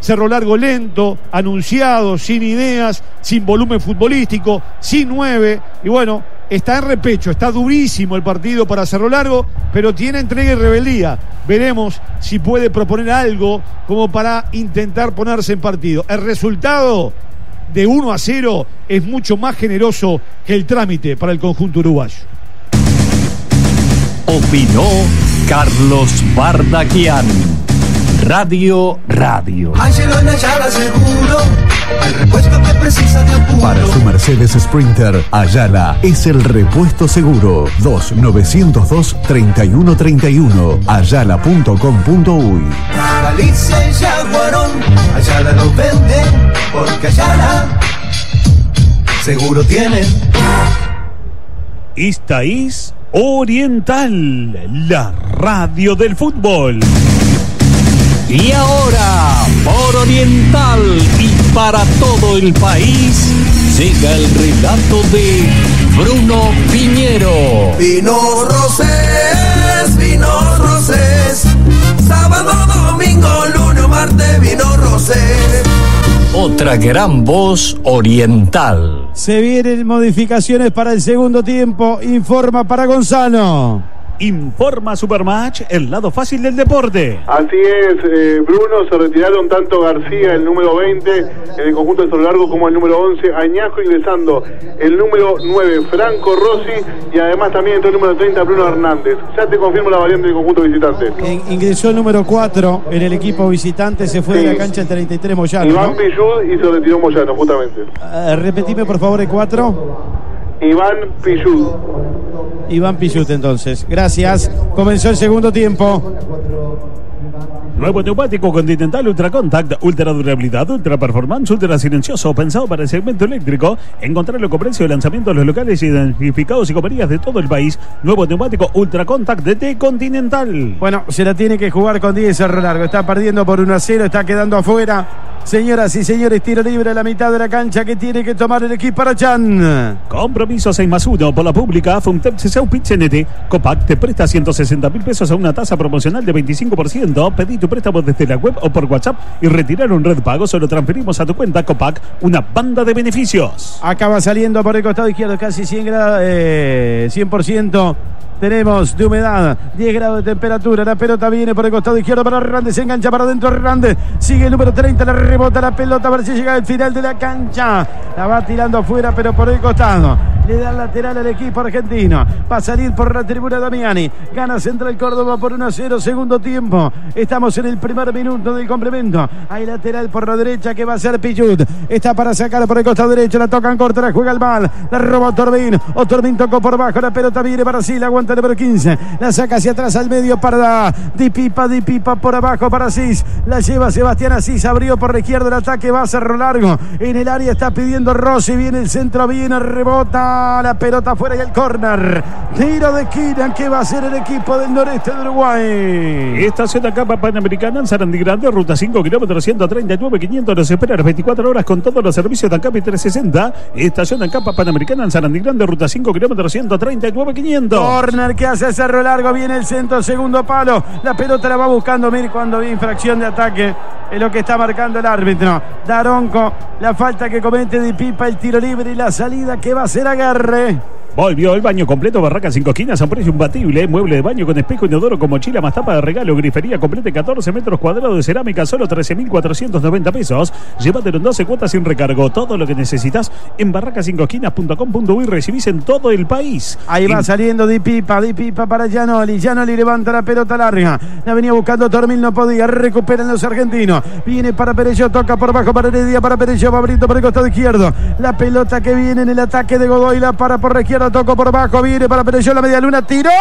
Cerro Largo lento, anunciado, sin ideas, sin volumen futbolístico, sin 9, y bueno, está en repecho, está durísimo el partido para Cerro Largo, pero tiene entrega y rebeldía. Veremos si puede proponer algo como para intentar ponerse en partido. El resultado de 1-0 es mucho más generoso que el trámite para el conjunto uruguayo. Opinó Carlos Bardaquian. Radio. Angelona Ayala Seguro, el repuesto que precisa de apuro. Para su Mercedes Sprinter, Ayala es el repuesto seguro. 2902-3131. Ayala.com.uy. Galicia y Jaguarón, Ayala lo vende, porque Ayala seguro tiene. Esta es Oriental, la radio del fútbol. Y ahora, por Oriental y para todo el país, llega el relato de Bruno Piñero. Vinos Rosés, sábado, domingo, lunes, martes, Vinos Rosés. Otra gran voz oriental. Se vienen modificaciones para el segundo tiempo, informa para Gonzalo. Informa Supermatch, el lado fácil del deporte. Así es, Bruno, se retiraron tanto García, el número 20, en el conjunto de Cerro Largo, como el número 11, Añasco, ingresando el número 9, Franco Rossi, y además también entró el número 30, Bruno Hernández. Ya te confirmo la variante del conjunto visitante. Ingresó el número 4 en el equipo visitante, se fue de la cancha el 33 Moyano. Iván Pillud y se retiró Moyano, justamente. Repetime por favor el 4. Iván Pillud. Iván Pillud entonces. Gracias. Comenzó el segundo tiempo. Nuevo neumático Continental Ultra Contact, ultra durabilidad, ultra performance, ultra silencioso, pensado para el segmento eléctrico. Encontrarlo con precio de lanzamiento en los locales identificados y comerías de todo el país. Nuevo neumático Ultra Contact de Continental. Bueno, se la tiene que jugar con 10 Cerro Largo. Está perdiendo por 1-0, está quedando afuera. Señoras y señores, tiro libre a la mitad de la cancha que tiene que tomar el equipo Arachan. Compromiso 6+1 por la pública. Fumtep Cesau Pichenete. Copac te presta 160.000 pesos a una tasa promocional de 25%. Pedí tu préstamo desde la web o por WhatsApp y retirar un red pago. Solo transferimos a tu cuenta Copac una banda de beneficios. Acaba saliendo por el costado izquierdo casi 100%. Tenemos de humedad, 10 grados de temperatura. La pelota viene por el costado izquierdo para Hernández. Se engancha para adentro Hernández. Sigue el número 30. Le rebota la pelota. A ver si llega al final de la cancha. La va tirando afuera, pero por el costado. Le da el lateral al equipo argentino. Va a salir por la tribuna Damiani. Gana Central Córdoba por 1-0. Segundo tiempo. Estamos en el primer minuto del complemento. Hay lateral por la derecha que va a ser Pillud. Está para sacar por el costado derecho. La tocan corta. La juega el mal. La roba Otorbín. Otorbín tocó por bajo. La pelota viene para sí. La aguanta el número 15. La saca hacia atrás al medio para Di Pipa por abajo para Asís. La lleva Sebastián Asís. Abrió por la izquierda el ataque. Va a Cerro Largo. En el área está pidiendo Rossi. Viene el centro. Viene, rebota. La pelota fuera y el córner. Tiro de esquina que va a ser el equipo del noreste de Uruguay. Estación de Capa Panamericana en Sarandí Grande, ruta 5, kilómetros 139.500. Nos espera las 24 horas con todos los servicios de ANCAP y 360. Estación de Capa Panamericana en Sarandí Grande, ruta 5, kilómetros 139.500. Córner que hace Cerro Largo. Viene el centro, segundo palo. La pelota la va buscando. Mir cuando ve infracción de ataque. Es lo que está marcando el árbitro. Daronco, la falta que comete Di Pipa, el tiro libre y la salida que va a ser Agarre. Volvió el baño completo, Barraca 5 esquinas a un precio imbatible. Mueble de baño con espejo inodoro con mochila más tapa de regalo. Grifería completa 14 metros cuadrados de cerámica, solo 13.490 pesos. Llévatelo en 12 cuotas sin recargo. Todo lo que necesitas en barraca5esquinas.com.uy. Recibís en todo el país. Ahí va saliendo Di Pipa para Gianoli. Gianoli levanta la pelota larga. La venía buscando Tormil, no podía. Recuperan los argentinos. Viene para Perello, toca por bajo para Heredia, para Perello, va abriendo por el costado izquierdo. La pelota que viene en el ataque de Godoy, la para por la izquierda, tocó por bajo, viene para Perello, la media luna, tiró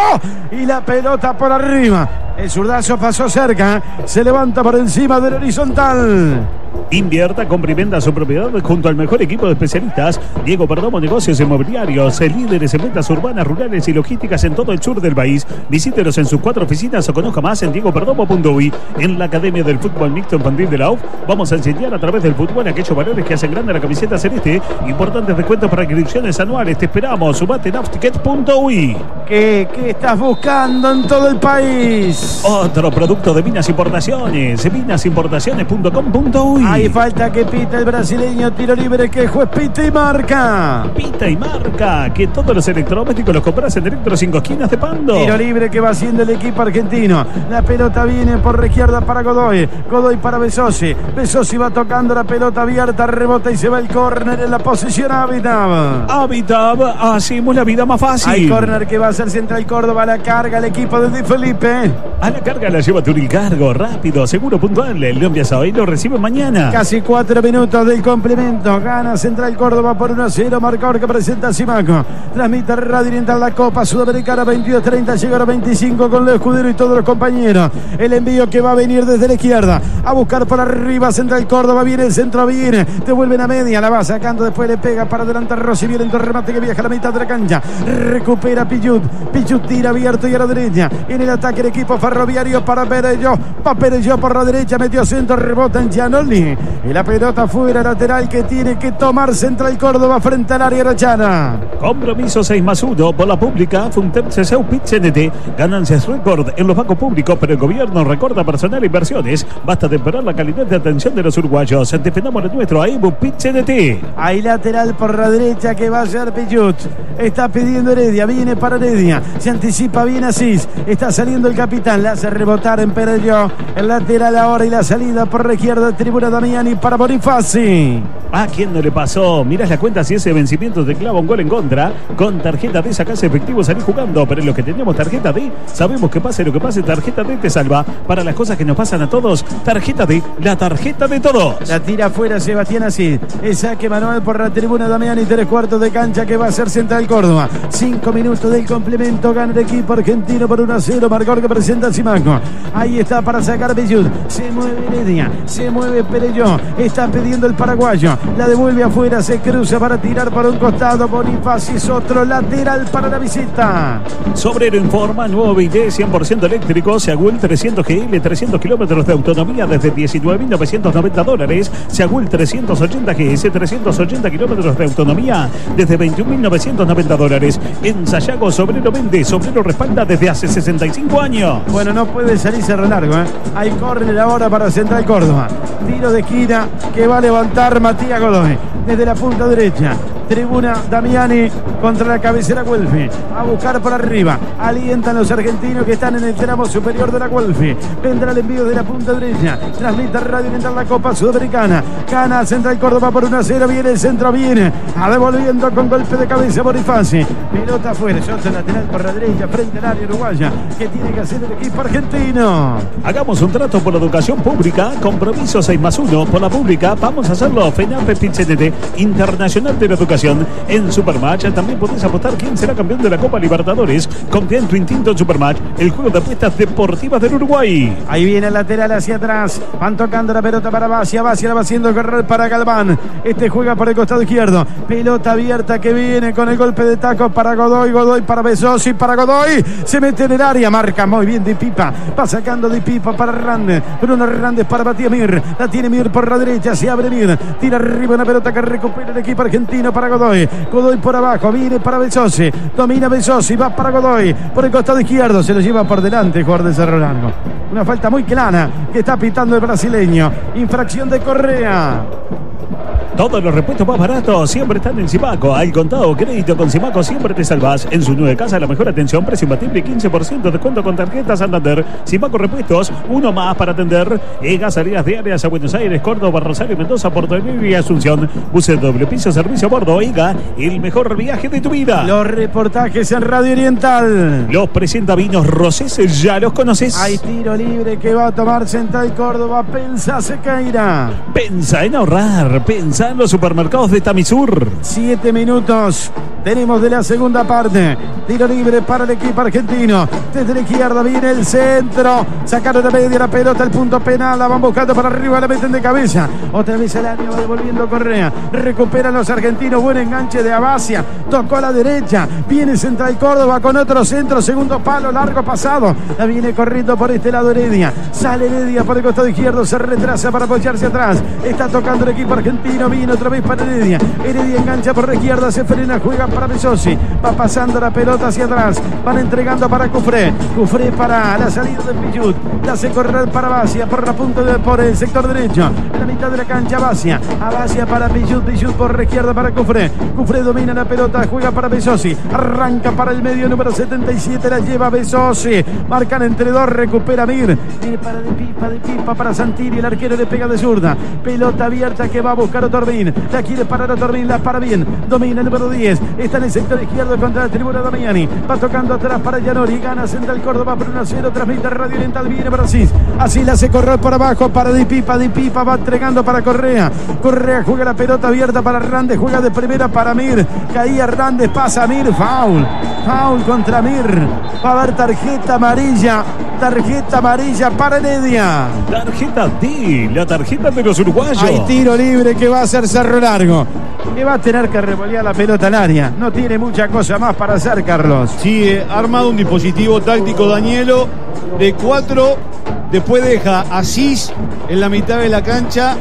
y la pelota por arriba. El zurdazo pasó cerca, se levanta por encima del horizontal. Invierta, compra y venda su propiedad junto al mejor equipo de especialistas. Diego Perdomo Negocios Inmobiliarios, líderes en ventas urbanas, rurales y logísticas en todo el sur del país. Visítelos en sus 4 oficinas o conozca más en diegoperdomo.uy. En la Academia del Fútbol Mixto Infantil de la UF vamos a enseñar a través del fútbol aquellos valores que hacen grande la camiseta celeste. Importantes descuentos para inscripciones anuales. Te esperamos. Subate en Aufticket.uy. ¿Qué estás buscando en todo el país? Otro producto de Minas Importaciones. Minasimportaciones.com.uy. Hay falta que pita el brasileño, tiro libre que juez pita y marca. Pita y marca, que todos los electrodomésticos los compras en Electro 5 esquinas de Pando. Tiro libre que va haciendo el equipo argentino. La pelota viene por la izquierda para Godoy. Godoy para Besosi. Besosi va tocando la pelota abierta, rebota y se va el córner en la posición Habitab. Habitab, hacemos la vida más fácil. Hay córner que va a ser Central Córdoba, la carga el equipo de Di Felipe. A la carga la lleva Turicargo, rápido, seguro, puntual. El León Piazza hoy lo recibe mañana. Casi 4 minutos del complemento. Gana Central Córdoba por 1-0. Marcador que presenta Simaco. Transmite Radio Oriental la Copa Sudamericana 22-30. Llegaron 25 con Leo Escudero y todos los compañeros. El envío que va a venir desde la izquierda. A buscar por arriba Central Córdoba. Viene el centro, viene. Te vuelven a media. La va sacando. Después le pega para adelante Rossi. Viene en remate que viaja a la mitad de la cancha. Recupera Pillud. Pillud tira abierto y a la derecha. En el ataque el equipo ferroviario para Perello. Va Perello por la derecha. Metió centro. Rebota en Gianoli. Damiani. Y la pelota fuera, lateral que tiene que tomar Central Córdoba frente al área Arachana. Compromiso 6+1 por la pública. Funterse Seu Pit-CNT. Ganancias récord en los bancos públicos, pero el gobierno recorta personal e inversiones. Basta temperar la calidad de atención de los uruguayos. Defendamos lo nuestro. AEBU Pit-CNT. Hay lateral por la derecha que va a ser Pichut. Está pidiendo Heredia. Viene para Heredia. Se anticipa bien Asís. Está saliendo el capitán. La hace rebotar en Perelló. El lateral ahora y la salida por la izquierda. Tribuna Damiani para Bonifaci. ¿A quién no le pasó? Mirás la cuenta si ese vencimiento te clava un gol en contra. Con tarjeta D sacás efectivo, salís jugando. Pero los que tenemos tarjeta D, sabemos que pase lo que pase, tarjeta D te salva. Para las cosas que nos pasan a todos, tarjeta D, la tarjeta de todos. La tira afuera Sebastián Asís. El saque manual por la tribuna Damiani. 3/4 de cancha que va a ser Central Córdoba. 5 minutos del complemento. Gana el equipo argentino por 1-0. Marcador que presenta Simaco. Ahí está para sacar Bellud. Se mueve Heredia. Se mueve Perelló. Está pidiendo el paraguayo. La devuelve afuera. Se cruza para tirar por un costado. Bonifaci es otro lateral para la visita. Sobrero informa. Nuevo BD 100% eléctrico. Seagul 300 GL. 300 kilómetros de autonomía desde $19.990. Seagul 380 GS. 380 kilómetros de autonomía desde $21.990. En Sayago Sobrero vende. Sobrero respalda desde hace 65 años. Bueno, no puede salir cerro largo, ¿eh? Hay córner ahora para Central Córdoba. Tiro de esquina que va a levantar Matías Godoy desde la punta derecha. Tribuna Damiani contra la cabecera Guelfi. A buscar por arriba. Alientan los argentinos que están en el tramo superior de la Guelfi. Vendrá el envío de la punta derecha. Transmite Radio Oriental la Copa Sudamericana. Gana Central Córdoba por 1-0. Viene el centro, viene. A devolviendo con golpe de cabeza Bonifaci. Pelota afuera. Shot lateral por la derecha frente al área uruguaya. ¿Qué tiene que hacer el equipo argentino? Hagamos un trato por la educación pública. Compromiso 6+1 por la pública. Vamos a hacerlo. FENAPE Pit-CNT Internacional de la Educación. En Supermatch también podés apostar quién será campeón de la Copa Libertadores. Confía en tu instinto en Supermatch, el juego de apuestas deportivas del Uruguay. Ahí viene el lateral hacia atrás. Van tocando la pelota para Basia. Basia la va haciendo correr para Galván. Este juega por el costado izquierdo. Pelota abierta que viene con el golpe de taco para Godoy. Godoy para Besosi. Para Godoy. Se mete en el área. Marca muy bien Di Pipa. Va sacando Di Pipa para Hernández. Bruno Hernández para Matías Mir. La tiene Mir por la derecha. Se abre Mir. Tira arriba una pelota que recupera el equipo argentino para Godoy. Godoy por abajo. Viene para Besosi. Domina Besosi. Va para Godoy. Por el costado izquierdo. Se lo lleva por delante el jugador de Cerro Largo. Una falta muy clara que está pitando el brasileño. Infracción de Correa. Todos los repuestos más baratos siempre están en Simaco. Al contado crédito con Simaco siempre te salvas. En su nueva casa la mejor atención, precio imbatible, 15% de descuento con tarjeta Santander. Simaco Repuestos, uno más para atender. EGA, salidas diarias a Buenos Aires, Córdoba, Rosario, Mendoza, Porto Alegre y Asunción. Buses doble piso, servicio a bordo. EGA, el mejor viaje de tu vida. Los reportajes en Radio Oriental. Los presenta Vinos Rosés, ya los conoces. Hay tiro libre que va a tomar Central Córdoba. Pensa Sequeira. Pensa en ahorrar, pensa en los supermercados de Tamisur. 7 minutos tenemos de la segunda parte. Tiro libre para el equipo argentino. Desde la izquierda viene el centro. Sacaron de media la pelota, el punto penal. La van buscando para arriba, la meten de cabeza. Otra vez el año va devolviendo Correa. Recuperan los argentinos. Buen enganche de Abacia. Tocó a la derecha. Viene Central Córdoba con otro centro. Segundo palo, largo pasado. La viene corriendo por este lado Heredia. Sale Heredia por el costado izquierdo. Se retrasa para apoyarse atrás. Está tocando el equipo argentino. Viene otra vez para Heredia. Heredia engancha por la izquierda. Se frena. Juega para Besosi. Va pasando la pelota hacia atrás. Van entregando para Cufré. Cufré para la salida de Pichut. La hace correr para Basia. Por la punta por el sector derecho. En la mitad de la cancha Basia. A Basia para Pichut. Pichut por la izquierda para Cufré. Cufré domina la pelota. Juega para Besosi. Arranca para el medio número 77. La lleva Besosi. Marcan entre dos. Recupera Mir. Viene para de pipa para Santini. El arquero le pega de zurda. Pelota abierta que va a buscar Otorbín. La quiere parar Otorbín. La para bien. Domina el número 10. Está en el sector izquierdo contra la tribuna Damiani. Va tocando atrás para Gianori. Gana Central Córdoba por 1-0. Transmite Radio Oriental. Viene Brasil. Así la hace correr por abajo para Di Pipa. Di Pipa va entregando para Correa. Correa juega la pelota abierta para Hernández. Juega de primera para Mir. Caía Hernández. Pasa Mir. Foul. Foul contra Mir. Va a haber tarjeta amarilla. Tarjeta amarilla para Heredia. Tarjeta D. La tarjeta de los uruguayos. Hay tiro libre que va a ser Cerro Largo. Que va a tener que revolear la pelota al área. No tiene mucha cosa más para hacer, Carlos. Sí, armado un dispositivo táctico Danielo de 4 Después deja a Cis en la mitad de la cancha,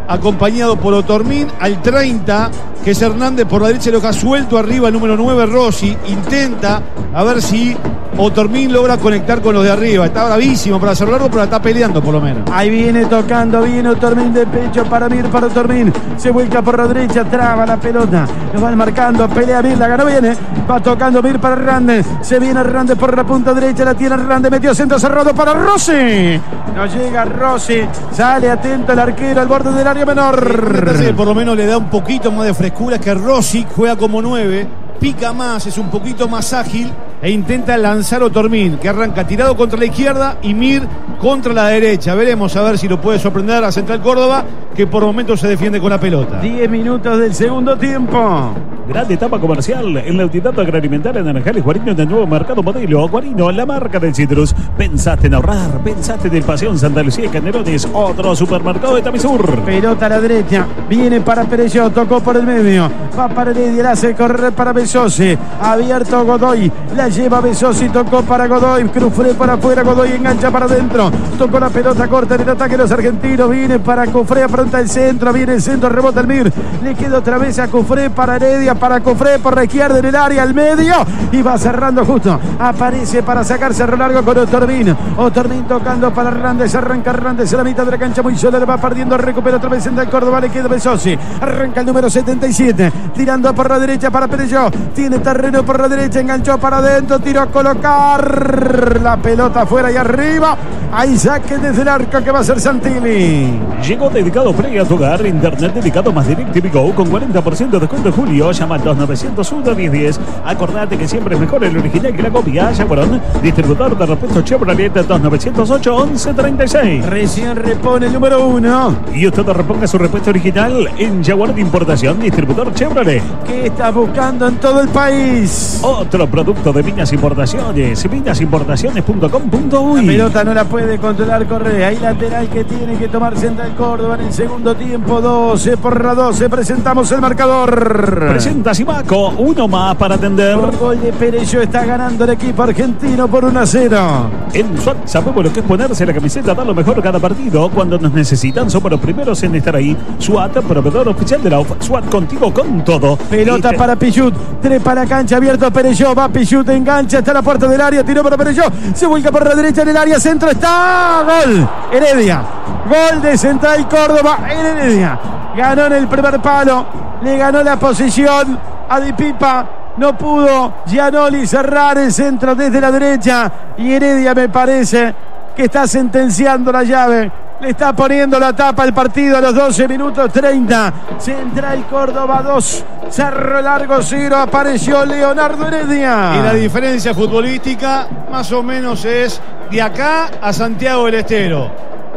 acompañado por Otormín. Al 30, que es Hernández, por la derecha lo deja suelto arriba el número 9, Rossi. Intenta a ver si Otormín logra conectar con los de arriba. Está bravísimo para Cerro Largo, pero la está peleando por lo menos. Ahí viene tocando, viene Otormín de pecho para Mir, para Otormín. Se vuelca por la derecha, traba la pelota. Lo van marcando, pelea Mir, la ganó, viene. Va tocando Mir para Hernández. Se viene Hernández por la punta derecha, la tiene Hernández, metió centro cerrado para Rossi. No llega Rossi, sale atento el arquero al borde del área menor. Por lo menos le da un poquito más de frescura, que Rossi juega como 9, pica más, es un poquito más ágil e intenta lanzar Otormín, que arranca tirado contra la izquierda y Mir contra la derecha. Veremos a ver si lo puede sorprender a Central Córdoba, que por momentos se defiende con la pelota. 10 minutos del segundo tiempo. Gran etapa comercial en la unidad agroalimentaria de Naranjales Guarino, en el nuevo mercado modelo. Guarino, la marca del citrus. Pensaste en ahorrar, pensaste en el Pasión Santa Lucía y Canelones, otro supermercado de Tamisur. Pelota a la derecha, viene para Perelló, tocó por el medio, va para Heredia, la hace correr para Besosi, abierto Godoy, la lleva Besosi, tocó para Godoy, Cufré para afuera, Godoy engancha para adentro, tocó la pelota corta en el ataque de los argentinos, viene para Cufré, afronta el centro, viene el centro, rebota el Mir, le queda otra vez a Cufré para Heredia, para Cufré por la izquierda en el área, al medio, y va cerrando justo, aparece para sacar Cerro Largo con Otormín, Otormín tocando para Hernández, arranca Hernández en la mitad de la cancha, muy sola, le va perdiendo, recupera otra vez en el Córdoba, le queda Besosi, arranca el número 77, tirando por la derecha para Perelló, tiene terreno por la derecha, enganchó para adentro, tiró a colocar la pelota afuera y arriba, ahí saque desde el arco que va a ser Santilli. Llegó Dedicado Play a tu hogar, internet dedicado más DirecTV Go con 40% de descuento en julio. Llama al 2901-1010. Acordate que siempre es mejor el original que la copia. Yaguarón, distribuidor de repuestos Chevrolet 2908-1136. Recién repone el número 1. Y usted reponga su repuesto original en Yaguarón Importación, distribuidor Chevrolet. ¿Qué estás buscando en todo el país? Otro producto de Viñas Importaciones, viñasimportaciones.com.uy. La pelota no la puede controlar Correa. Hay lateral que tiene que tomar Central Córdoba en el segundo tiempo. 12-12. Presentamos el marcador. Presenta Simaco. Uno más para atender. Por gol de Perelló está ganando el equipo argentino por 1-0. En SWAT sabemos lo que es ponerse la camiseta, dar lo mejor cada partido. Cuando nos necesitan somos los primeros en estar ahí. SWAT, proveedor oficial de la UF. SWAT, contigo con todo. Pelota para Pichut. Trepa la cancha, abierto Perelló. Va Pichut, engancha, está a la puerta del área. Tiró para Perelló. Se vuelca por la derecha en el área. Centro está. Gol. Heredia. Gol de Central Córdoba. Heredia ganó en el primer palo. Le ganó la posición a Di Pipa. No pudo Gianoli cerrar el centro desde la derecha. Y Heredia me parece que está sentenciando la llave. Le está poniendo la tapa al partido a los 12 minutos 30. Central Córdoba 2. Cerro Largo 0. Apareció Leonardo Heredia. Y la diferencia futbolística más o menos es de acá a Santiago del Estero.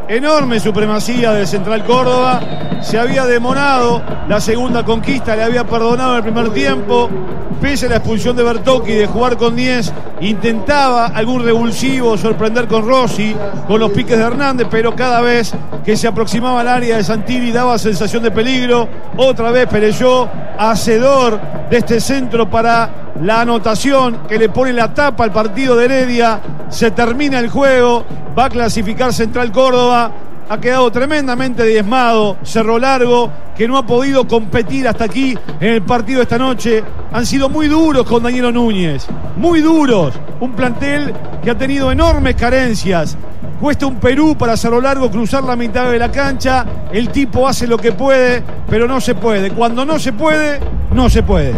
Enorme supremacía del Central Córdoba. Se había demorado la segunda conquista, le había perdonado el primer tiempo. Pese a la expulsión de Bertocchi de jugar con 10, intentaba algún revulsivo sorprender con Rossi, con los piques de Hernández, pero cada vez que se aproximaba al área de Santilli daba sensación de peligro. Otra vez Perelló, hacedor de este centro para la anotación que le pone la tapa al partido de Heredia. Se termina el juego, va a clasificar Central Córdoba. Ha quedado tremendamente diezmado Cerro Largo, que no ha podido competir hasta aquí en el partido de esta noche. Han sido muy duros con Danielo Núñez, muy duros. Un plantel que ha tenido enormes carencias. Cuesta un Perú para Cerro Largo cruzar la mitad de la cancha. El tipo hace lo que puede, pero no se puede. Cuando no se puede, no se puede.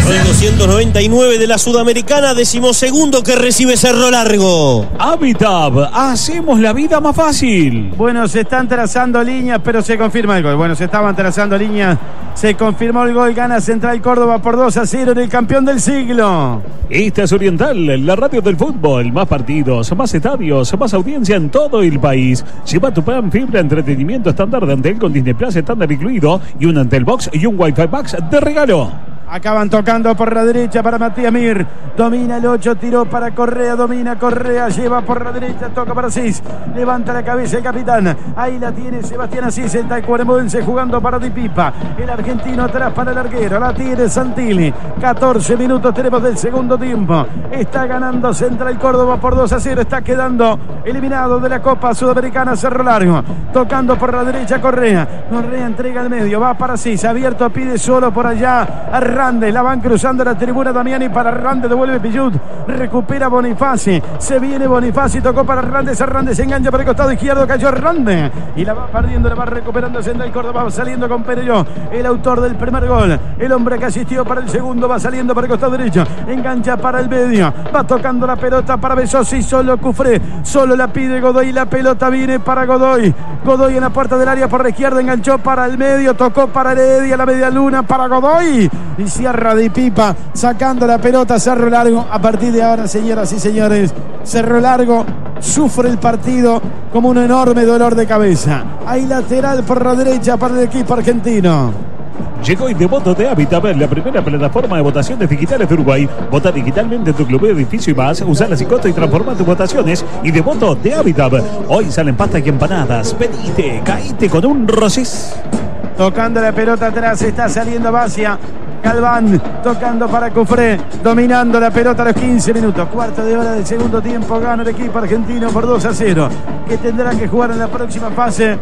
El 299 de la Sudamericana, 12º que recibe Cerro Largo. Habitab, hacemos la vida más fácil. Bueno, se están trazando líneas, pero se confirma el gol. Bueno, se estaban trazando líneas, se confirmó el gol. Gana Central Córdoba por 2-0 en el campeón del siglo. Esta es Oriental, la radio del fútbol. Más partidos, más estadios, más audiencia en todo el país. Lleva tu plan fibra, entretenimiento estándar de Antel con Disney Plus estándar incluido y un Antel Box y un Wi-Fi Box de regalo. Acaban tocando por la derecha para Matías Mir. Domina el 8, tiró para Correa. Domina Correa, lleva por la derecha, toca para Asís. Levanta la cabeza el capitán. Ahí la tiene Sebastián Asís, el tacuarembonense jugando para Di Pipa. El argentino atrás para el arquero. La tiene Santilli. 14 minutos tenemos del segundo tiempo. Está ganando Central Córdoba por 2-0. Está quedando eliminado de la Copa Sudamericana Cerro Largo. Tocando por la derecha Correa. Correa entrega al medio. Va para Asís. Abierto, pide solo por allá a Randes. La van cruzando la tribuna Damiani para Randes. Devuelve Pillut. Recupera Bonifaci. Se viene Bonifaci. Tocó para Randes. Randes se engancha por el costado izquierdo. Cayó Randes. Y la va perdiendo. La va recuperando Central Córdoba. Va saliendo con Perelló. El autor del primer gol. El hombre que asistió para el segundo. Va saliendo por el costado derecho. Engancha para el medio. Va tocando la pelota para Besosi. Solo Cufré. Solo la pide Godoy. La pelota viene para Godoy. Godoy en la puerta del área por la izquierda. Enganchó para el medio. Tocó para Heredia. La media luna para Godoy. Y cierra Di Pipa. Sacando la pelota. Cerro Largo. A partir de ahora, señoras y señores, Cerro Largo sufre el partido como un enorme dolor de cabeza. Hay lateral por la derecha para el equipo argentino. Llegó el devoto de Habitab, la primera plataforma de votaciones digitales de Uruguay. Vota digitalmente en tu club, edificio y más. Usa la psicota y transforma tus votaciones. Y devoto de Habitab. Hoy salen pastas y empanadas. Venite, caíte con un rosis. Tocando la pelota atrás, está saliendo Basia. Galván tocando para Cufré, dominando la pelota a los 15 minutos. Cuarto de hora del segundo tiempo, gana el equipo argentino por 2-0, que tendrá que jugar en la próxima fase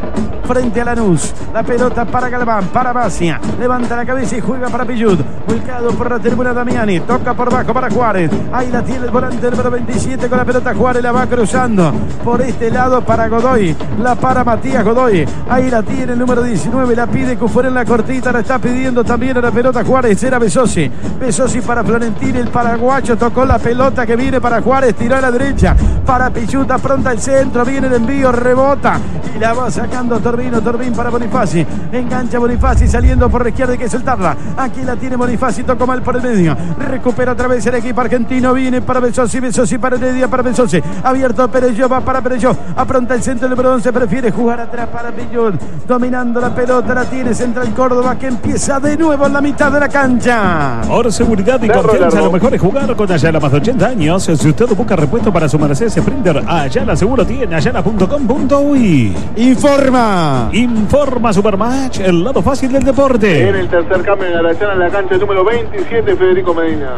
frente a Lanús. La pelota para Galván, para Basia, levanta la cabeza y juega para Pillut, volcado por la tribuna Damiani, toca por bajo para Juárez. Ahí la tiene el volante número 27 con la pelota. Juárez la va cruzando por este lado para Godoy, la para Matías Godoy. Ahí la tiene el número 19, la pide Cufré en la cortita, la está pidiendo también a la pelota Juárez. Era Besosi. Besosi para Florentino, el paraguayo tocó la pelota que viene para Juárez, tiró a la derecha para Pilluta, pronta el centro, viene el envío, rebota y la va sacando Torbín para Bonifaci. Engancha Bonifaci saliendo por la izquierda, hay que soltarla. Aquí la tiene Bonifaci, tocó mal por el medio. Recupera otra vez el equipo argentino, viene para Besosi, Besosi para Heredia, para Besosi. Abierto Perelló, va para Perelló. Apronta el centro, el número 11, prefiere jugar atrás para Pillut. Dominando la pelota, la tiene Central Córdoba, que empieza de nuevo en la mitad de la cancha. Por seguridad y confianza, lo mejor es jugar con Ayala, más de 80 años. Si usted busca repuesto para su Mercedes Sprinter, Ayala seguro tiene, ayala.com.uy. Informa Supermatch, el lado fácil del deporte. En el tercer cambio de la cancha número 27, Federico Medina.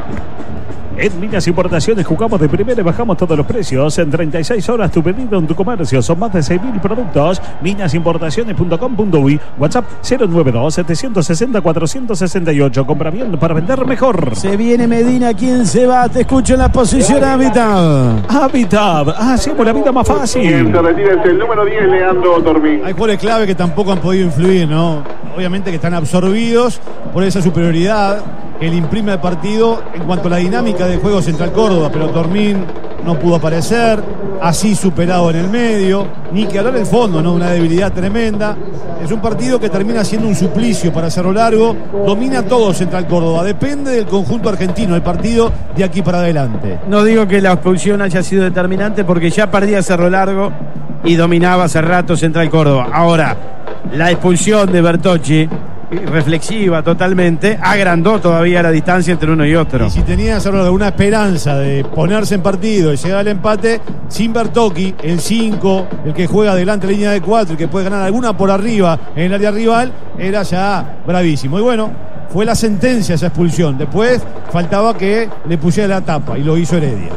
En Minas Importaciones jugamos de primera y bajamos todos los precios. En 36 horas tu pedido en tu comercio. Son más de 6.000 productos. Minasimportaciones.com.uy. WhatsApp 092-760-468. Compra bien para vender mejor. Se viene Medina, ¿quién se va? Te escucho en la posición Habitab. Habitab, hacemos la vida más fácil. Se retira el número 10, Leandro Torbín. Hay jugadores clave que tampoco han podido influir, ¿no? Obviamente que están absorbidos por esa superioridad que le imprime al partido en cuanto a la dinámica del juego Central Córdoba, pero Tormín no pudo aparecer, así superado en el medio, ni que hablar del fondo, ¿no? Una debilidad tremenda. Es un partido que termina siendo un suplicio para Cerro Largo, domina todo Central Córdoba, depende del conjunto argentino el partido de aquí para adelante. No digo que la expulsión haya sido determinante porque ya perdía Cerro Largo y dominaba hace rato Central Córdoba. Ahora, la expulsión de Bertocci, reflexiva totalmente, agrandó todavía la distancia entre uno y otro. Y si tenía alguna esperanza de ponerse en partido y llegar al empate, sin Bertocchi, el 5, el que juega delante de la línea de 4, el que puede ganar alguna por arriba en el área rival, era ya bravísimo. Y bueno, fue la sentencia esa expulsión. Después faltaba que le pusiera la tapa y lo hizo Heredia.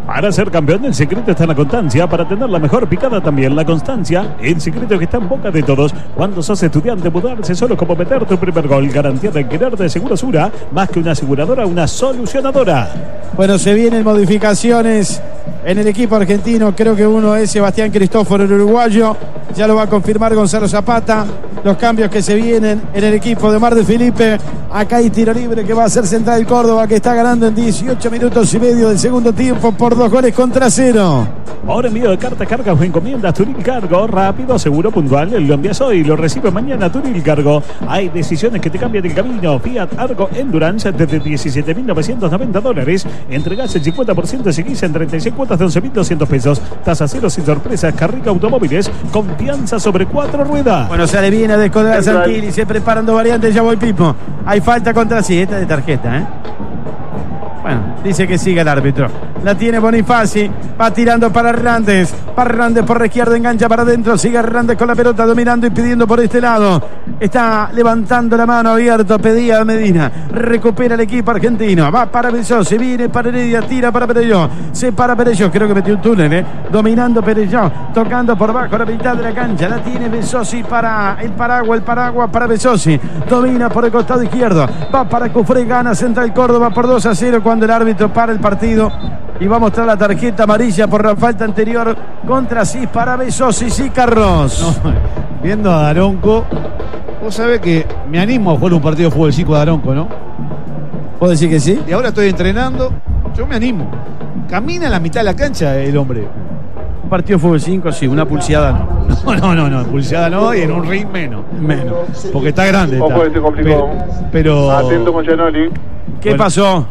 Para ser campeón, el secreto está en la constancia. Para tener la mejor picada también, la constancia. El secreto que está en boca de todos. Cuando sos estudiante, mudarse solo como meter tu primer gol. Garantía de querer de Segurosura. Más que una aseguradora, una solucionadora. Bueno, se vienen modificaciones en el equipo argentino. Creo que uno es Sebastián Cristóforo, el uruguayo. Ya lo va a confirmar Gonzalo Zapata. Los cambios que se vienen en el equipo de Mar del Felipe. Acá hay tiro libre que va a ser Central Córdoba, que está ganando en 18 minutos y medio del segundo tiempo por 2-0. Ahora envío de cartas, cargas o encomiendas Turil Cargo. Rápido, seguro, puntual. Lo envías hoy y lo recibe mañana. Turil Cargo. Hay decisiones que te cambian el camino. Fiat Argo Endurance desde $17.990. Entregás el 50% y seguís en 36 cuotas de $11.200. Tasa cero sin sorpresas. Carrica Automóviles. Confía confianza sobre 4 ruedas. Bueno, sale bien a descolgar Santilli, se preparan 2 variantes, ya voy Pipo. Hay falta contra sí, esta de tarjeta, ¿eh? Bueno, dice que siga el árbitro. La tiene Bonifaci, va tirando para Hernández. Para Hernández por la izquierda, engancha para adentro. Sigue Hernández con la pelota, dominando y pidiendo por este lado. Está levantando la mano abierto, pedía a Medina. Recupera el equipo argentino. Va para Besosi, viene para Heredia, tira para Perelló. Se para Perelló, creo que metió un túnel, ¿eh? Dominando Perelló, tocando por bajo la mitad de la cancha. La tiene Besosi para el paraguas para Besosi. Domina por el costado izquierdo. Va para Cufré, gana Central Córdoba por 2-0 cuando el árbitro para el partido y va a mostrar la tarjeta amarilla por la falta anterior contra Cis para Besosi. Sí, Carlos. No, viendo a Daronco, vos sabés que me animo a jugar un partido de fútbol 5 de Daronco, ¿no? ¿Puedo decir que sí? Y ahora estoy entrenando, yo me animo. Camina a la mitad de la cancha el hombre. Un partido de fútbol 5, sí, una pulseada no. No, pulseada no, y en un ring menos. Porque está grande. Ojo, este complicado. Pero... Atento con Gianoli. ¿Qué pasó?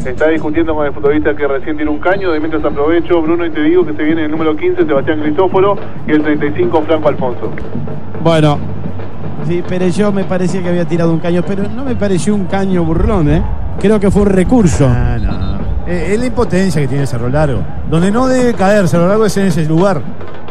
Está discutiendo con el futbolista que recién tiene un caño. De mientras aprovecho, Bruno, y te digo que se viene el número 15, Sebastián Cristóforo, y el 35, Franco Alfonso. Bueno, sí, pero yo me parecía que había tirado un caño, pero no me pareció un caño burlón, ¿eh? Creo que fue un recurso. No. Es la impotencia que tiene Cerro Largo. Donde no debe caer Cerro Largo es en ese lugar.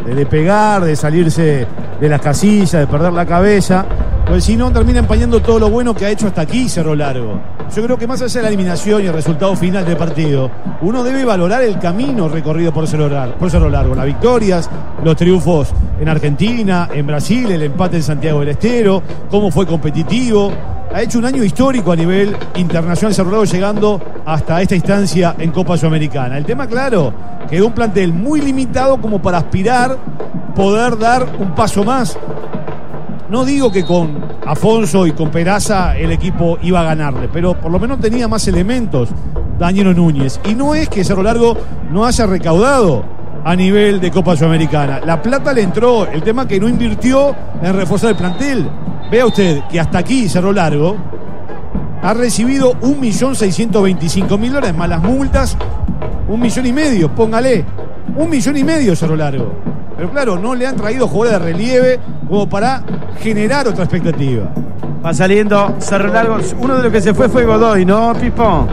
De pegar, de salirse de las casillas, de perder la cabeza. Pues si no, termina empañando todo lo bueno que ha hecho hasta aquí Cerro Largo. Yo creo que más allá de la eliminación y el resultado final del partido, uno debe valorar el camino recorrido por Cerro Largo. Las victorias, los triunfos en Argentina, en Brasil, el empate en Santiago del Estero, cómo fue competitivo. Ha hecho un año histórico a nivel internacional Cerro Largo, llegando hasta esta instancia en Copa Sudamericana. El tema, claro, quedó un plantel muy limitado como para aspirar poder dar un paso más. No digo que con Afonso y con Peraza el equipo iba a ganarle, pero por lo menos tenía más elementos Danilo Núñez. Y no es que Cerro Largo no haya recaudado a nivel de Copa Sudamericana. La plata le entró, el tema que no invirtió en reforzar el plantel. Vea usted que hasta aquí Cerro Largo ha recibido 1.625.000 más las multas, 1,5 millones, póngale, 1,5 millones Cerro Largo. Pero claro, no le han traído jugadores de relieve como para generar otra expectativa. Va saliendo Cerro Largo. Uno de los que se fue Godoy, ¿no, Pipo?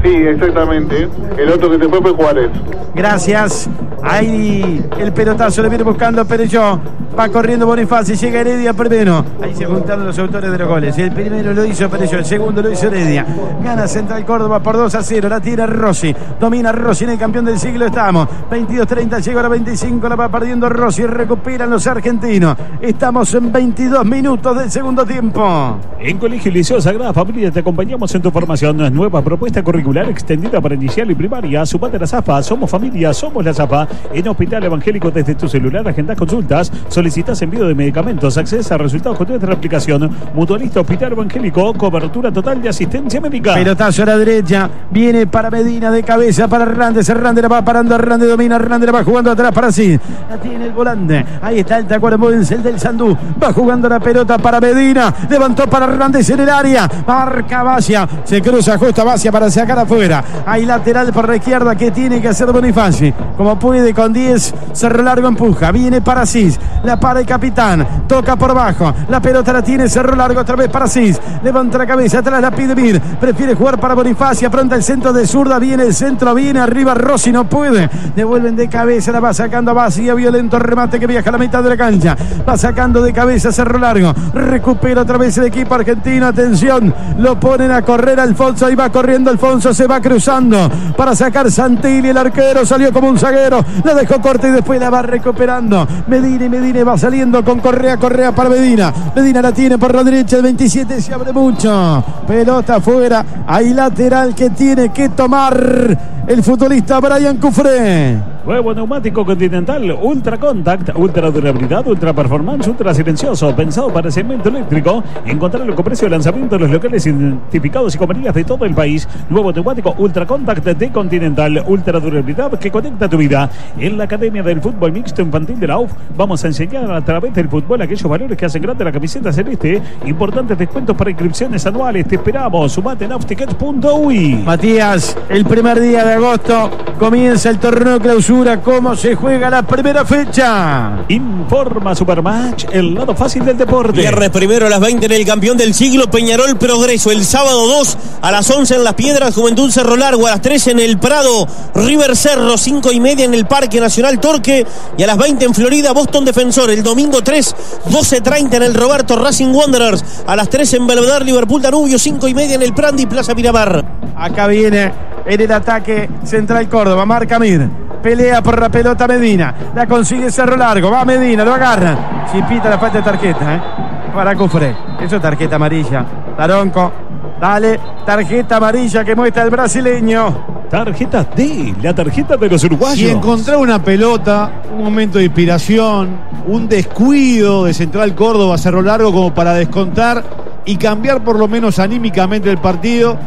Sí, exactamente. El otro que se fue Juárez. Gracias. Ahí el pelotazo le viene buscando Perelló. Va corriendo Bonifaci, llega Heredia primero. Ahí se juntaron los autores de los goles. El primero lo hizo Perelló, el segundo lo hizo Heredia. Gana Central Córdoba por 2-0. La tira Rossi. Domina Rossi, en el campeón del siglo estamos. 22-30, llega a la 25, la va perdiendo Rossi. Recuperan los argentinos. Estamos en 22 minutos del segundo tiempo. En Colegio y Liceo Sagrada Familia te acompañamos en tu formación. Nueva propuesta curricular extendida para inicial y primaria. Sumate a la ZAPA. Somos familia, somos la ZAPA. En Hospital Evangélico, desde tu celular agendás consultas, solicitas envío de medicamentos, accedes a resultados con nuestra aplicación. Mutualista Hospital Evangélico, cobertura total de asistencia médica. Pelotazo a la derecha, viene para Medina de cabeza para Hernández. Hernández la va parando, Hernández domina, Hernández la va jugando atrás para sí. La tiene el volante, ahí está el Tacuarembóense, el del Sandú. Va jugando la pelota para Medina, levantó para Hernández en el área, marca Bacia, se cruza justo Bacia para sacar afuera. Hay lateral por la izquierda que tiene que hacer Bonifaci. Como puede con 10, Cerro Largo empuja, viene para Cis, la para el capitán, toca por bajo, la pelota la tiene Cerro Largo otra vez para Cis, levanta la cabeza, atrás la pide Mir, prefiere jugar para Bonifaci, afronta el centro de zurda, viene el centro, viene arriba Rossi, no puede, devuelven de cabeza, la va sacando a Bacia, violento remate que viaja a la mitad de la cancha, va sacando de cabeza Cerro Largo, recupera otra vez el equipo argentino, atención, lo ponen a correr Alfonso, ahí va corriendo Alfonso, se va cruzando para sacar Santilli, el arquero salió como un zaguero, la dejó corta y después la va recuperando Medina va saliendo con Correa para Medina la tiene por la derecha, el 27 se abre mucho, pelota afuera, hay lateral que tiene que tomar el futbolista Brian Cufré. Nuevo neumático Continental, Ultra Contact, ultra durabilidad, ultra performance, ultra silencioso, pensado para el segmento eléctrico. Encontrarlo con precio de lanzamiento en los locales identificados y comerías de todo el país. Nuevo neumático Ultra Contact de Continental, ultra durabilidad que conecta tu vida. En la Academia del Fútbol Mixto Infantil de la UF vamos a enseñar a través del fútbol aquellos valores que hacen grande la camiseta celeste. Importantes descuentos para inscripciones anuales. Te esperamos. Sumate en auftickets.uy. Matías, el primer día de agosto comienza el torneo clausura clausura, cómo se juega la primera fecha. Informa Supermatch, el lado fácil del deporte. Viernes primero a las 20 en el campeón del siglo, Peñarol Progreso. El sábado 2 a las 11 en Las Piedras, Juventud Cerro Largo. A las 3 en el Prado, River Cerro. 5:30 en el Parque Nacional Torque. Y a las 20 en Florida, Boston Defensor. El domingo 3, 12:30 en el Roberto, Racing Wanderers. A las 3 en Belvedere, Liverpool Danubio. 5:30 en el Prandi, Plaza Miramar. Acá viene en el ataque Central Córdoba, marca Mir. Pelea por la pelota Medina. La consigue Cerro Largo. Va Medina, lo agarra. Si pita la falta de tarjeta, para Cufré. Eso es tarjeta amarilla. Taronco. Dale, tarjeta amarilla que muestra el brasileño. Tarjeta D, la tarjeta de los uruguayos. Si encontrar una pelota, un momento de inspiración, un descuido de Central Córdoba, Cerro Largo, como para descontar y cambiar por lo menos anímicamente el partido.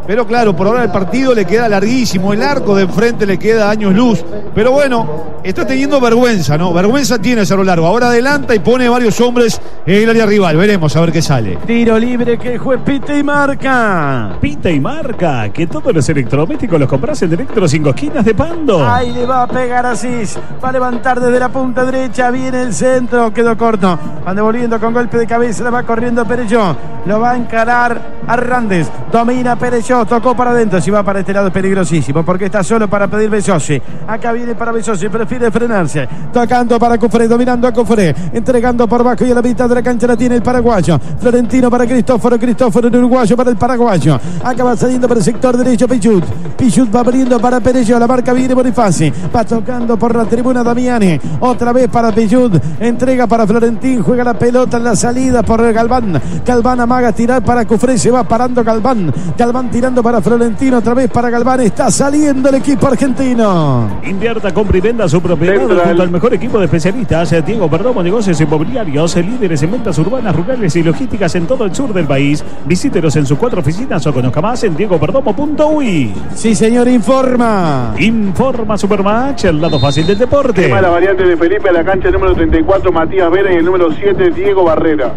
Pero claro, por ahora el partido le queda larguísimo, el arco de enfrente le queda años luz. Pero bueno, está teniendo vergüenza, ¿no? Vergüenza tiene Cerro Largo. Ahora adelanta y pone varios hombres en el área rival. Veremos a ver qué sale. Tiro libre que el juez pita y marca. Pita y marca, que todos los electrodomésticos los compras en Electro 5 Esquinas de Pando. Ahí le va a pegar Asís. Va a levantar desde la punta derecha. Viene el centro, quedó corto. Van devolviendo con golpe de cabeza. La va corriendo Perelló. Lo va a encarar Arrandes. Domina Perelló. Tocó para adentro. Si va para este lado es peligrosísimo porque está solo para pedir Besosi. Acá viene para Besosi. Prefiere frenarse. Tocando para Cufré. Dominando a Cufré. Entregando por bajo y a la mitad de la cancha la tiene el paraguayo. Florentino para Cristóforo. Cristóforo el uruguayo para el paraguayo. Acaba saliendo por el sector derecho Pichut. Pichut va abriendo para Perelló. La marca viene Bonifaci. Va tocando por la tribuna Damiani. Otra vez para Pichut. Entrega para Florentín. Juega la pelota en la salida por Galván. Galván amaga tirar para Cufré. Se va parando Galván. Galván tirando para Florentino, otra vez para Galván. Está saliendo el equipo argentino. Invierta, compra y venda su propiedad junto al mejor equipo de especialistas. Diego Perdomo, negocios inmobiliarios, líderes en ventas urbanas, rurales y logísticas en todo el sur del país. Visítelos en sus 4 oficinas o conozca más en diegoperdomo.uy. Sí, señor, informa. Informa Supermatch, el lado fácil del deporte. Tema la variante de Felipe a la cancha número 34, Matías Vera, y el número 7, Diego Barrera.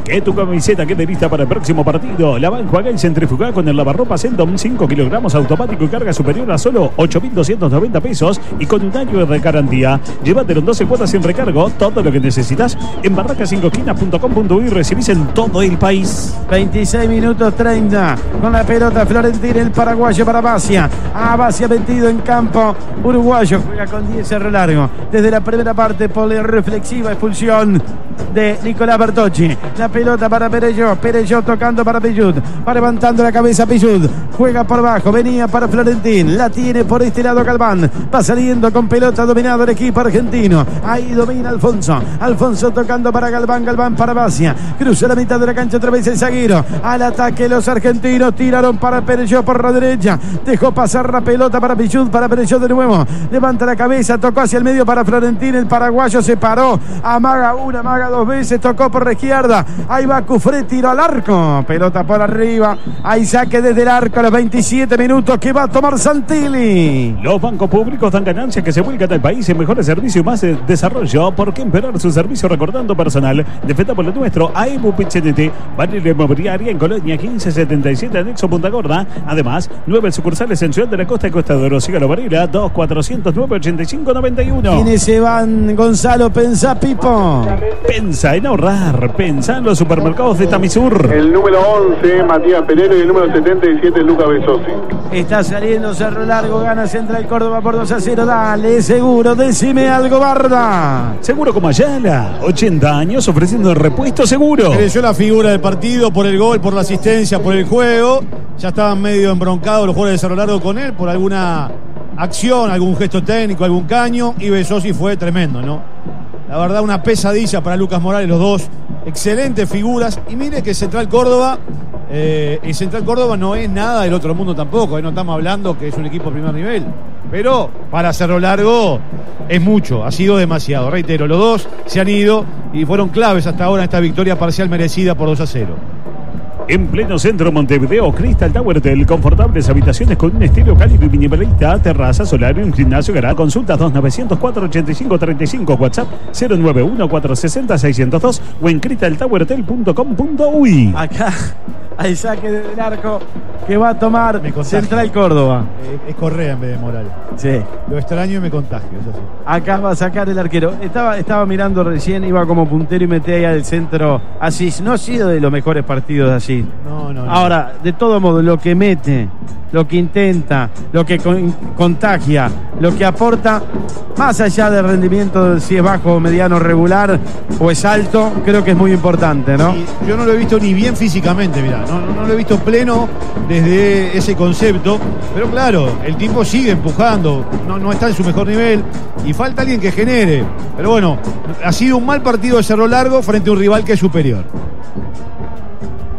Que tu camiseta quede lista para el próximo partido. La va a enjuagar y centrifugar con el lavarropas Eldon, 5 kilogramos automático y carga superior a solo 8.290 pesos y con un año de garantía. Llévatelo en 12 cuotas sin recargo. Todo lo que necesitas en barracas5esquinas.com.uy. Recibís en todo el país. 26 minutos 30. Con la pelota Florentín, el paraguayo para Basia. Basia metido en campo uruguayo. Juega con 10 Cerro Largo. Desde la primera parte, reflexiva expulsión de Nicolás Bertocci. La pelota para Perelló. Perelló tocando para Pichut. Va levantando la cabeza Pichut. Juega por abajo. Venía para Florentín. La tiene por este lado Galván. Va saliendo con pelota dominado el equipo argentino. Ahí domina Alfonso. Alfonso tocando para Galván. Galván para Basia. Cruza la mitad de la cancha otra vez el zaguero. Al ataque los argentinos. Tiraron para Perelló por la derecha. Dejó pasar la pelota para Pichut. Para Perelló de nuevo. Levanta la cabeza. Tocó hacia el medio para Florentín. El paraguayo se paró. Amaga una, amaga dos veces. Tocó por la izquierda. Ahí va Cufré, tiro al arco. Pelota por arriba. Ahí saque desde el arco a los 27 minutos que va a tomar Santilli. Los bancos públicos dan ganancias que se vuelcan al país en mejores servicios y más desarrollo. ¿Por qué empeorar su servicio recordando personal? Defenda por lo nuestro. AEBU Pichinete. Barrio Inmobiliaria en Colonia 1577, anexo Punta Gorda. Además, 9 sucursales en Ciudad de la Costa y Costa de Oro. Sígalo Varela, 2409-8591. ¿Quiénes se van, Gonzalo? Pensá, Pipo. Pensa en ahorrar. Pensa en los supermercados de Tamisur. El número 11, Matías Pereira, y el número 77, Lucas Besosi. Está saliendo Cerro Largo, gana Central Córdoba por 2-0. Dale, seguro, decime algo, Barda. Seguro como Ayala, 80 años ofreciendo el repuesto seguro. Creció la figura del partido por el gol, por la asistencia, por el juego. Ya estaban medio embroncados los jugadores de Cerro Largo con él por alguna acción, algún gesto técnico, algún caño. Y Besosi fue tremendo, ¿no? La verdad, una pesadilla para Lucas Morales, los dos excelentes figuras. Y mire que Central Córdoba no es nada del otro mundo tampoco. No estamos hablando que es un equipo de primer nivel. Pero para Cerro Largo es mucho, ha sido demasiado. Reitero, los dos se han ido y fueron claves hasta ahora en esta victoria parcial merecida por 2-0. En pleno centro Montevideo, Crystal Tower Hotel, confortables habitaciones con un estilo cálido y minimalista, terraza, solario, un gimnasio, garage. Consultas 2900-485-35, WhatsApp 091-460-602 o en crystaltowerhotel.com.uy. Acá al saque del arco que va a tomar Central Córdoba. Es Correa en vez de Morales. Sí. Lo extraño y me contagio, eso sí. Acá va a sacar el arquero. Estaba mirando recién, iba como puntero y metía ahí al centro Asís. No ha sido de los mejores partidos de Asís. No. Ahora, de todo modo, lo que mete, lo que intenta, lo que contagia, lo que aporta, más allá del rendimiento, si es bajo, mediano, regular o es alto, creo que es muy importante, ¿no? Sí, yo no lo he visto ni bien físicamente, mirá. No lo he visto pleno desde ese concepto. Pero claro, el tipo sigue empujando. No está en su mejor nivel. Y falta alguien que genere. Pero bueno, ha sido un mal partido de Cerro Largo frente a un rival que es superior.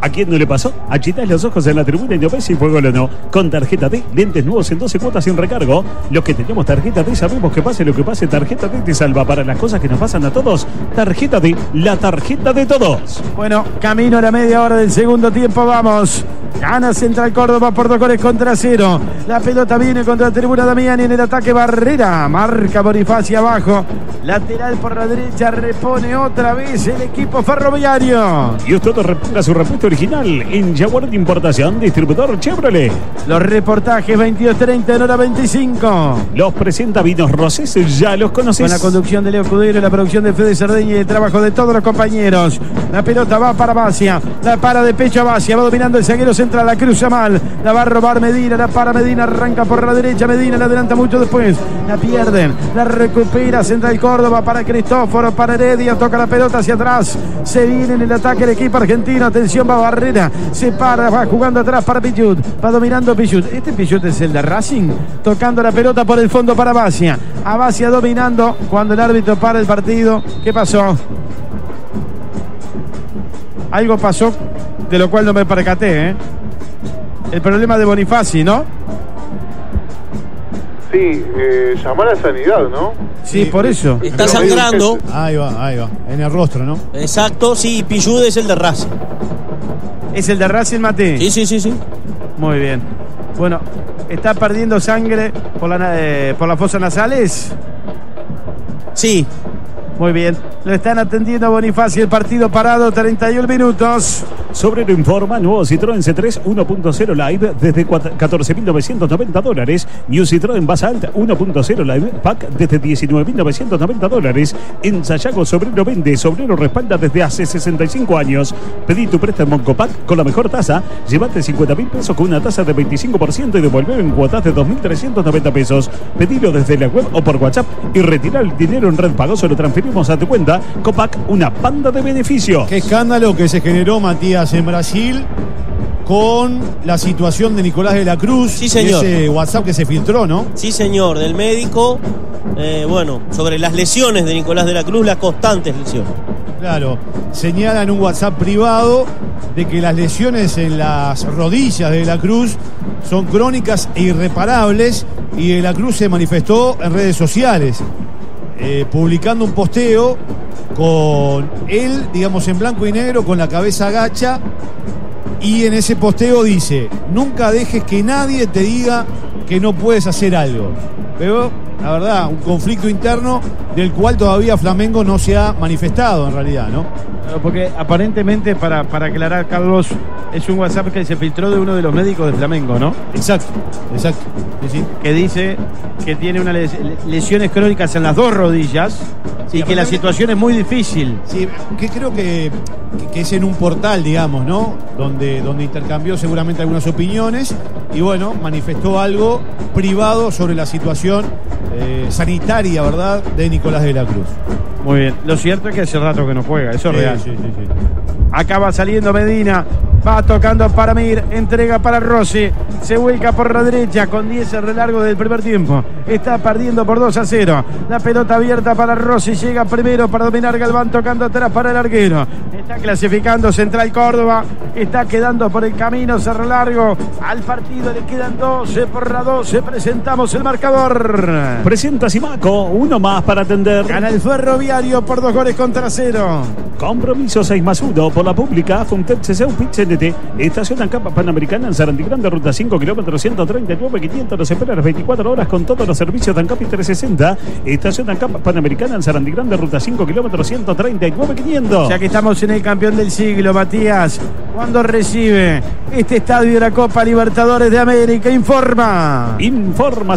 ¿A quién no le pasó? Achitás los ojos en la tribuna y no ves si fue gol o no. Con tarjeta T, lentes nuevos en 12 cuotas sin recargo. Los que tenemos tarjeta T sabemos que pase lo que pase, tarjeta T te salva para las cosas que nos pasan a todos. Tarjeta T, la tarjeta de todos. Bueno, camino a la media hora del segundo tiempo, vamos. Gana Central Córdoba por 2-0. La pelota viene contra la tribuna Damiani en el ataque Barrera. Marca Bonifacio abajo. Lateral por la derecha, repone otra vez el equipo ferroviario. Y usted reponga su repuesto original en Jaguar de Importación, distribuidor Chevrolet. Los reportajes 22:30 en hora 25. Los presenta Vinos Rosés, ya los conoces. Con la conducción de Leo Escudero, la producción de Fede Cerdeña y el trabajo de todos los compañeros. La pelota va para Bacia, la para de pecho a Bacia, va dominando el zaguero central, la cruza mal, la va a robar Medina, la para Medina, arranca por la derecha, Medina la adelanta mucho después, la pierden, la recupera Central Córdoba para Cristóforo, para Heredia, toca la pelota hacia atrás, se viene en el ataque el equipo argentino, atención, va Barrera, se para, va jugando atrás para Pichut, va dominando Pichut, este Pichut es el de Racing, tocando la pelota por el fondo para Bacia, a Bacia dominando, cuando el árbitro para el partido, ¿qué pasó? Algo pasó de lo cual no me percaté, ¿eh? El problema de Bonifaci, ¿no? Sí, llamar a sanidad, ¿no? Sí, por eso. Está sangrando. Ahí va, en el rostro, ¿no? Exacto, sí, Pichud es el de Racing. ¿Es el de Racing, Mate? Sí. Muy bien. Bueno, ¿está perdiendo sangre por las fosas nasales? Sí. Muy bien. Lo están atendiendo a Bonifacio, el partido parado, 31 minutos. Sobrero informa, nuevo Citroën C3 1.0 Live desde $14.990. New Citroën Basalt 1.0 Live Pack desde $19.990. En Sayago Sobrero vende, Sobrero respalda desde hace 65 años. Pedí tu préstamo en Copac con la mejor tasa. Llévate 50.000 pesos con una tasa de 25% y devolver en cuotas de 2.390 pesos. Pedilo desde la web o por WhatsApp y retira el dinero en Red Pagoso, lo transferimos a tu cuenta. Copac, una banda de beneficios. Qué escándalo que se generó, Matías, en Brasil con la situación de Nicolás de la Cruz. Sí, señor. Y ese WhatsApp que se filtró, ¿no? Sí, señor, del médico. Sobre las lesiones de Nicolás de la Cruz, las constantes lesiones. Claro, señala en un WhatsApp privado de que las lesiones en las rodillas de la Cruz son crónicas e irreparables, y de la Cruz se manifestó en redes sociales, publicando un posteo con él, digamos, en blanco y negro, con la cabeza agacha, y en ese posteo dice: nunca dejes que nadie te diga que no puedes hacer algo. Pero la verdad, un conflicto interno del cual todavía Flamengo no se ha manifestado en realidad, ¿no? Porque aparentemente, para aclarar, Carlos, es un WhatsApp que se filtró de uno de los médicos de Flamengo, ¿no? Exacto. Sí. Que dice que tiene unas lesiones crónicas en las dos rodillas, sí, y que la situación es muy difícil. Sí, que creo que es en un portal, digamos, ¿no? Donde intercambió seguramente algunas opiniones y, bueno, manifestó algo privado sobre la situación sanitaria, ¿verdad?, de Nicolás de la Cruz. Muy bien. Lo cierto es que hace rato que no juega, eso es real. Sí. Acaba saliendo Medina, va tocando para Mir, entrega para Rossi, se vuelca por la derecha con 10 el relargo del primer tiempo. Está perdiendo por 2-0. La pelota abierta para Rossi, llega primero para dominar Galván, tocando atrás para el arquero. Está clasificando Central Córdoba, está quedando por el camino Cerro Largo. Al partido le quedan 12 por la 12. Presentamos el marcador. Presenta Simaco, uno más para atender. Gana el Ferroviario por 2-0. Compromiso 6+1 por la pública. Funtec CCU Pitchen CNT. Estación ANCAP Panamericana en Sarandí Grande, ruta 5, kilómetros 139, 500. Nos espera las 24 horas con todos los servicios de ANCAP y 360. Estación ANCAP Panamericana en Sarandí Grande, ruta 5, kilómetros 139, 500. Ya que estamos en el campeón del siglo, Matías, cuando recibe este estadio de la Copa Libertadores de América, informa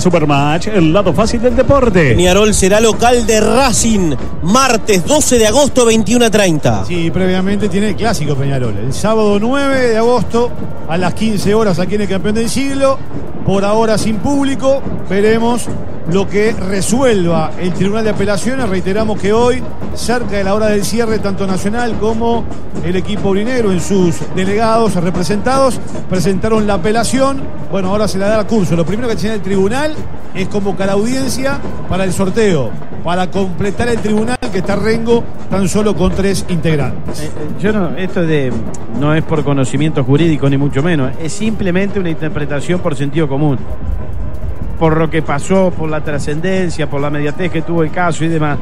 Supermatch, el lado fácil del deporte. Peñarol será local de Racing, martes 12 de agosto, 21:30. Sí, previamente tiene el clásico Peñarol. El sábado 9 de agosto a las 15 horas aquí en el campeón del siglo. Por ahora sin público. Veremos lo que resuelva el Tribunal de Apelaciones. Reiteramos que hoy, cerca de la hora del cierre, tanto Nacional como el equipo urinero en sus delegados representados presentaron la apelación. Bueno, ahora se la da curso. Lo primero que tiene el tribunal es convocar audiencia para el sorteo, para completar el tribunal, que está rengo tan solo con 3 integrantes. Esto no es por conocimiento jurídico ni mucho menos, es simplemente una interpretación por sentido común. Por lo que pasó, por la trascendencia, por la mediatez que tuvo el caso y demás.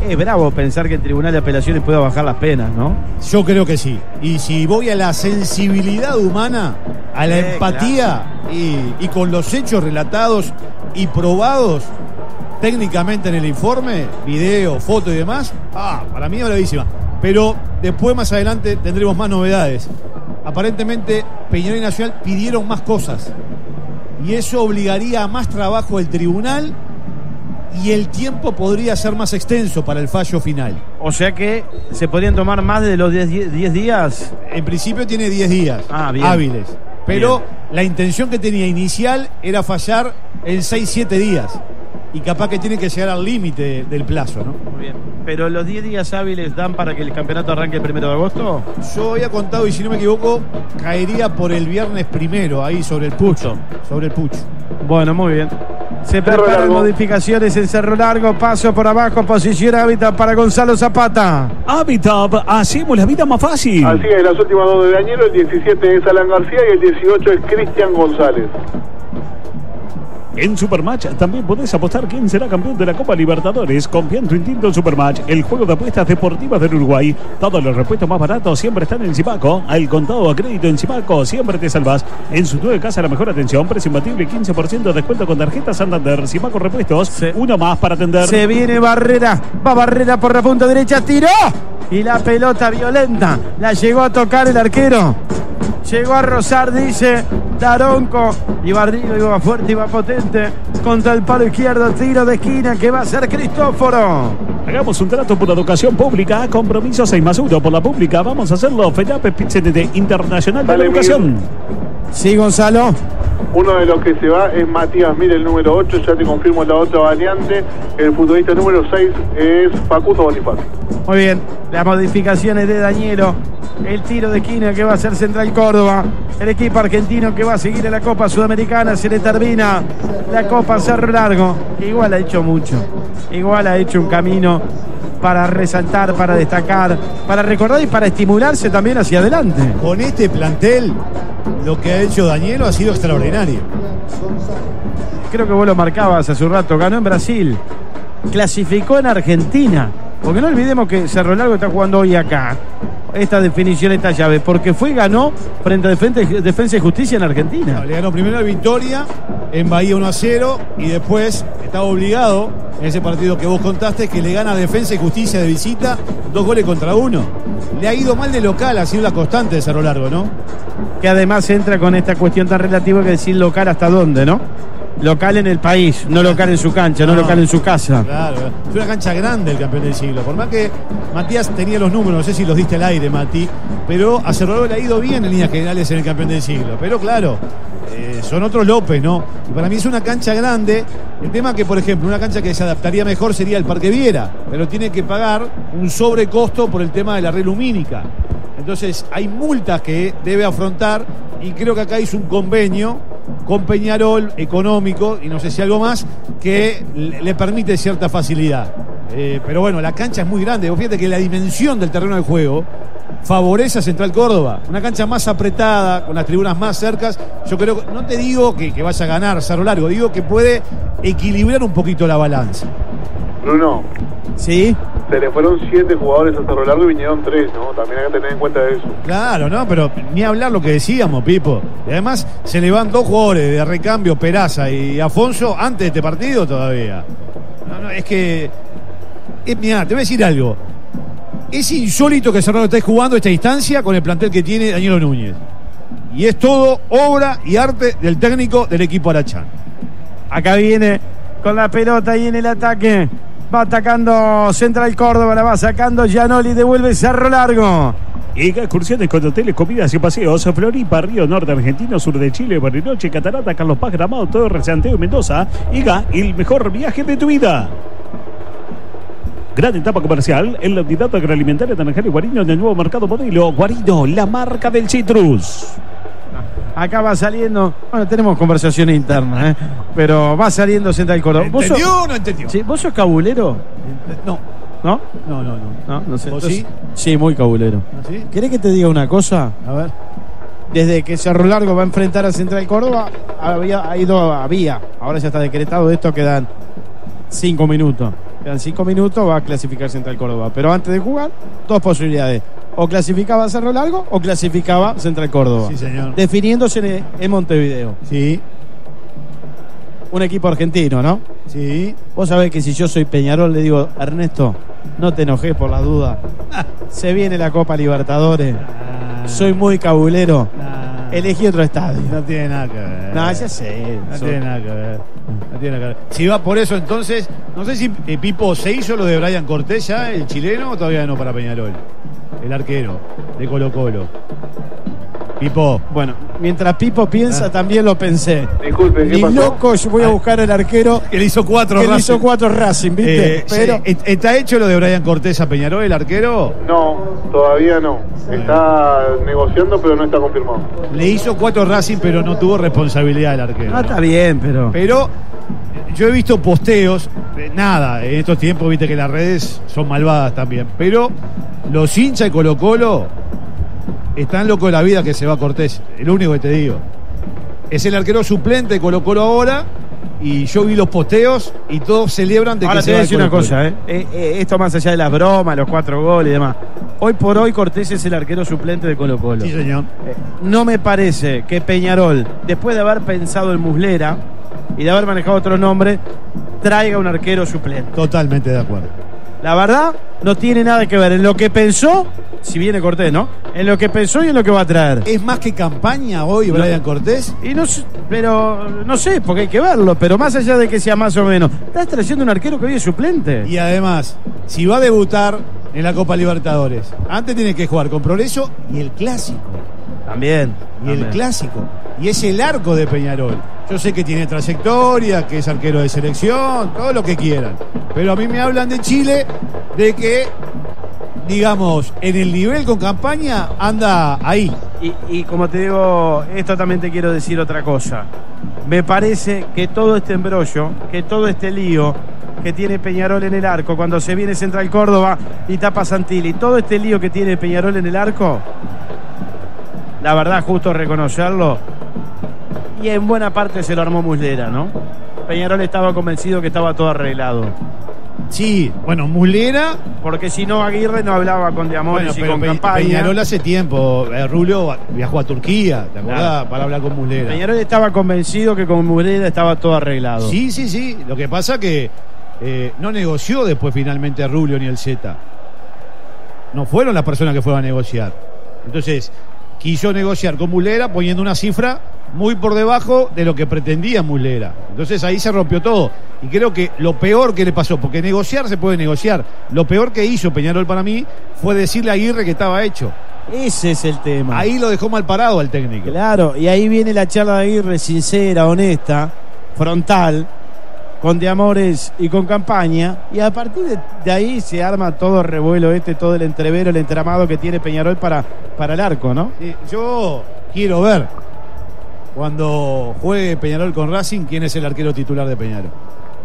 Es bravo pensar que el Tribunal de Apelaciones pueda bajar las penas, ¿no? Yo creo que sí. Y si voy a la sensibilidad humana, a la empatía, claro, y con los hechos relatados y probados técnicamente en el informe, video, foto y demás, para mí es bravísima. Pero después, más adelante, tendremos más novedades. Aparentemente, Peñarol y Nacional pidieron más cosas. Y eso obligaría a más trabajo del tribunal y el tiempo podría ser más extenso para el fallo final. O sea que se podrían tomar más de los 10 días. En principio tiene 10 días bien, hábiles. Pero bien, la intención que tenía inicial era fallar en 6-7 días. Y capaz que tiene que llegar al límite del plazo, ¿no? Muy bien. ¿Pero los 10 días hábiles dan para que el campeonato arranque el 1 de agosto? Yo había contado, y si no me equivoco, caería por el viernes 1, ahí sobre el Pucho. Sobre el Pucho. Bueno, muy bien. Se preparan modificaciones en Cerro Largo, paso por abajo, posición Hábitat para Gonzalo Zapata. Hábitat, hacemos la vida más fácil. Así es, las últimas 2 de Dañero, el 17 es Alan García y el 18 es Cristian González. En Supermatch también podés apostar quién será campeón de la Copa Libertadores. Confía en tu instinto Supermatch, el juego de apuestas deportivas del Uruguay. Todos los repuestos más baratos siempre están en Sipaco. Al contado a crédito en Sipaco siempre te salvas. En su 9 casa la mejor atención, precio imbatible, 15% de descuento con tarjeta Santander. Sipaco Repuestos, uno más para atender. Se viene Barrera, va Barrera por la punta derecha, tiró. Y la pelota violenta, la llegó a tocar el arquero. Llegó a rozar, dice Daronco. Y Barrillo iba fuerte, iba potente. Contra el palo izquierdo, tiro de esquina que va a ser Cristóforo. Hagamos un trato por la educación pública. Compromiso 6+1 por la pública. Vamos a hacerlo. FEDAP PCNT Internacional de la Educación. Sí, Gonzalo. Uno de los que se va es Matías Mir, el número 8. Ya te confirmo la otra variante. El futbolista número 6 es Facundo Bonifacio. Muy bien. Las modificaciones de Dañero. El tiro de esquina que va a ser Central Córdoba. El equipo argentino que va a seguir en la Copa Sudamericana. Se le termina la Copa Cerro Largo. Igual ha hecho mucho. Igual ha hecho un camino para resaltar, para destacar, para recordar y para estimularse también hacia adelante. Con este plantel, lo que ha hecho Dañero ha sido extraordinario. Creo que vos lo marcabas hace un rato. Ganó en Brasil. Clasificó en Argentina. Porque no olvidemos que Cerro Largo está jugando hoy acá. Esta definición, esta llave, porque fue y ganó frente a Defensa y Justicia en Argentina. No, le ganó primero a Victoria en Bahía 1-0 y después estaba obligado en ese partido que vos contaste, que le gana a Defensa y Justicia de visita 2-1. Le ha ido mal de local, ha sido la constante de Cerro Largo, ¿no? Que además entra con esta cuestión tan relativa que decir local hasta dónde, ¿no? Local en el país, no local en su cancha, no local en su casa. Claro, es una cancha grande el campeón del siglo. Por más que Matías tenía los números, no sé si los diste al aire, Mati, pero a Cerro Largo le ha ido bien en líneas generales en el campeón del siglo. Pero claro, son otros López, ¿no? Y para mí es una cancha grande. El tema que, por ejemplo, una cancha que se adaptaría mejor sería el Parque Viera, pero tiene que pagar un sobrecosto por el tema de la red lumínica. Entonces hay multas que debe afrontar y creo que acá hizo un convenio con Peñarol económico y no sé si algo más que le permite cierta facilidad. Pero bueno, la cancha es muy grande. Fíjate que la dimensión del terreno de juego favorece a Central Córdoba. Una cancha más apretada, con las tribunas más cercas. Yo creo, no te digo que vaya a ganar Cerro Largo, digo que puede equilibrar un poquito la balanza. Bruno. Sí. se le fueron 7 jugadores a Cerro Largo y vinieron 3, ¿no? También hay que tener en cuenta eso. Claro, ¿no? Pero ni hablar lo que decíamos, Pipo. Y además se le van 2 jugadores de recambio, Peraza y Afonso, antes de este partido todavía. No, es que... Mirá, te voy a decir algo. Es insólito que Cerro esté jugando esta instancia con el plantel que tiene Daniel Núñez. Y es todo obra y arte del técnico del equipo Arachán. Acá viene con la pelota ahí en el ataque. Va atacando Central Córdoba, la va sacando Gianoli, devuelve Cerro Largo. IGA Excursiones con hoteles, comidas y paseos, Floripa, Río Norte Argentino, sur de Chile, Bariloche, Catarata, Carlos Paz, Gramado, Torres, Santiago y Mendoza. IGA, el mejor viaje de tu vida. Gran etapa comercial en la unidad agroalimentaria de Naranjal y Guarino en el nuevo mercado modelo. Guarino, la marca del citrus. Acá va saliendo, bueno, tenemos conversación interna, pero va saliendo Central Córdoba. ¿Entendió o no entendió? ¿Sí? ¿Vos sos cabulero? No. ¿No? No. No sé. ¿Vos sí? Sí, muy cabulero. ¿Sí? ¿Querés que te diga una cosa? A ver. Desde que Cerro Largo va a enfrentar a Central Córdoba, había, ahora ya está decretado esto, quedan 5 minutos. Quedan 5 minutos, va a clasificar Central Córdoba. Pero antes de jugar, 2 posibilidades. O clasificaba Cerro Largo o clasificaba Central Córdoba. Sí, señor. Definiéndose en Montevideo. Sí. Un equipo argentino, ¿no? Sí. Vos sabés que si yo soy Peñarol, le digo, Ernesto, no te enojes por la duda. Se viene la Copa Libertadores. Soy muy cabulero. Elegí otro estadio. No tiene nada que ver. No, ya sé. No tiene nada que ver. No tiene nada que ver. Si va por eso, entonces, no sé si Pipo se hizo lo de Brian Cortés ya, el chileno, o todavía no para Peñarol. El arquero de Colo-Colo. Pipo. Bueno, mientras Pipo piensa, también lo pensé. Disculpe, ¿qué Ni pasó? loco, yo voy a buscar al arquero que le hizo 4 Racing. Le hizo 4 Racing, ¿viste? Pero ¿está hecho lo de Brian Cortés a Peñarol, el arquero? No, todavía no. Está negociando, pero no está confirmado. Le hizo 4 Racing, pero no tuvo responsabilidad el arquero. No, está bien, pero... Pero yo he visto posteos, nada, en estos tiempos viste que las redes son malvadas también, pero los hinchas de Colo-Colo están locos de la vida que se va Cortés, es lo único que te digo. Es el arquero suplente de Colo-Colo ahora y yo vi los posteos y todos celebran de ahora que se va. Ahora te voy a decir una cosa, esto más allá de las bromas, los 4 goles y demás. Hoy por hoy Cortés es el arquero suplente de Colo-Colo. Sí, señor. No me parece que Peñarol, después de haber pensado en Muslera y de haber manejado otro nombre, traiga un arquero suplente. Totalmente de acuerdo. La verdad, no tiene nada que ver en lo que pensó, si viene Cortés, ¿no? En lo que pensó y en lo que va a traer. ¿Es más que campaña hoy Brian Cortés? Y no, pero no sé, porque hay que verlo, pero más allá de que sea más o menos, estás trayendo un arquero que hoy es suplente. Y además, si va a debutar en la Copa Libertadores, antes tiene que jugar con Progreso y el Clásico. También. El Clásico. Y es el arco de Peñarol. Yo sé que tiene trayectoria, que es arquero de selección, todo lo que quieran. Pero a mí me hablan de Chile, de que, digamos, en el nivel con campaña anda ahí. Y como te digo, esto también te quiero decir otra cosa. Me parece que todo este embrollo, que todo este lío que tiene Peñarol en el arco, cuando se viene Central Córdoba y tapa Santilli, todo este lío que tiene Peñarol en el arco, la verdad, justo reconocerlo, y en buena parte se lo armó Muslera, ¿no? Peñarol estaba convencido que estaba todo arreglado. Sí, bueno, Muslera... Porque si no, Aguirre no hablaba con De Amores y con Campaña. Peñarol hace tiempo, Rulio viajó a Turquía, ¿te acordás? Claro. Para hablar con Muslera. Peñarol estaba convencido que con Muslera estaba todo arreglado. Sí. Lo que pasa que no negoció después finalmente a Rulio ni el Z. No fueron las personas que fueron a negociar. Entonces, quiso negociar con Muslera poniendo una cifra muy por debajo de lo que pretendía Muslera. Entonces ahí se rompió todo. Y creo que lo peor que le pasó, porque negociar se puede negociar, lo peor que hizo Peñarol para mí fue decirle a Aguirre que estaba hecho. Ese es el tema. Ahí lo dejó mal parado al técnico. Claro, y ahí viene la charla de Aguirre sincera, honesta, frontal, con De Amores y con Campaña, y a partir de ahí se arma todo el revuelo todo el entrevero, el entramado que tiene Peñarol para el arco, ¿no? Sí, yo quiero ver cuando juegue Peñarol con Racing quién es el arquero titular de Peñarol.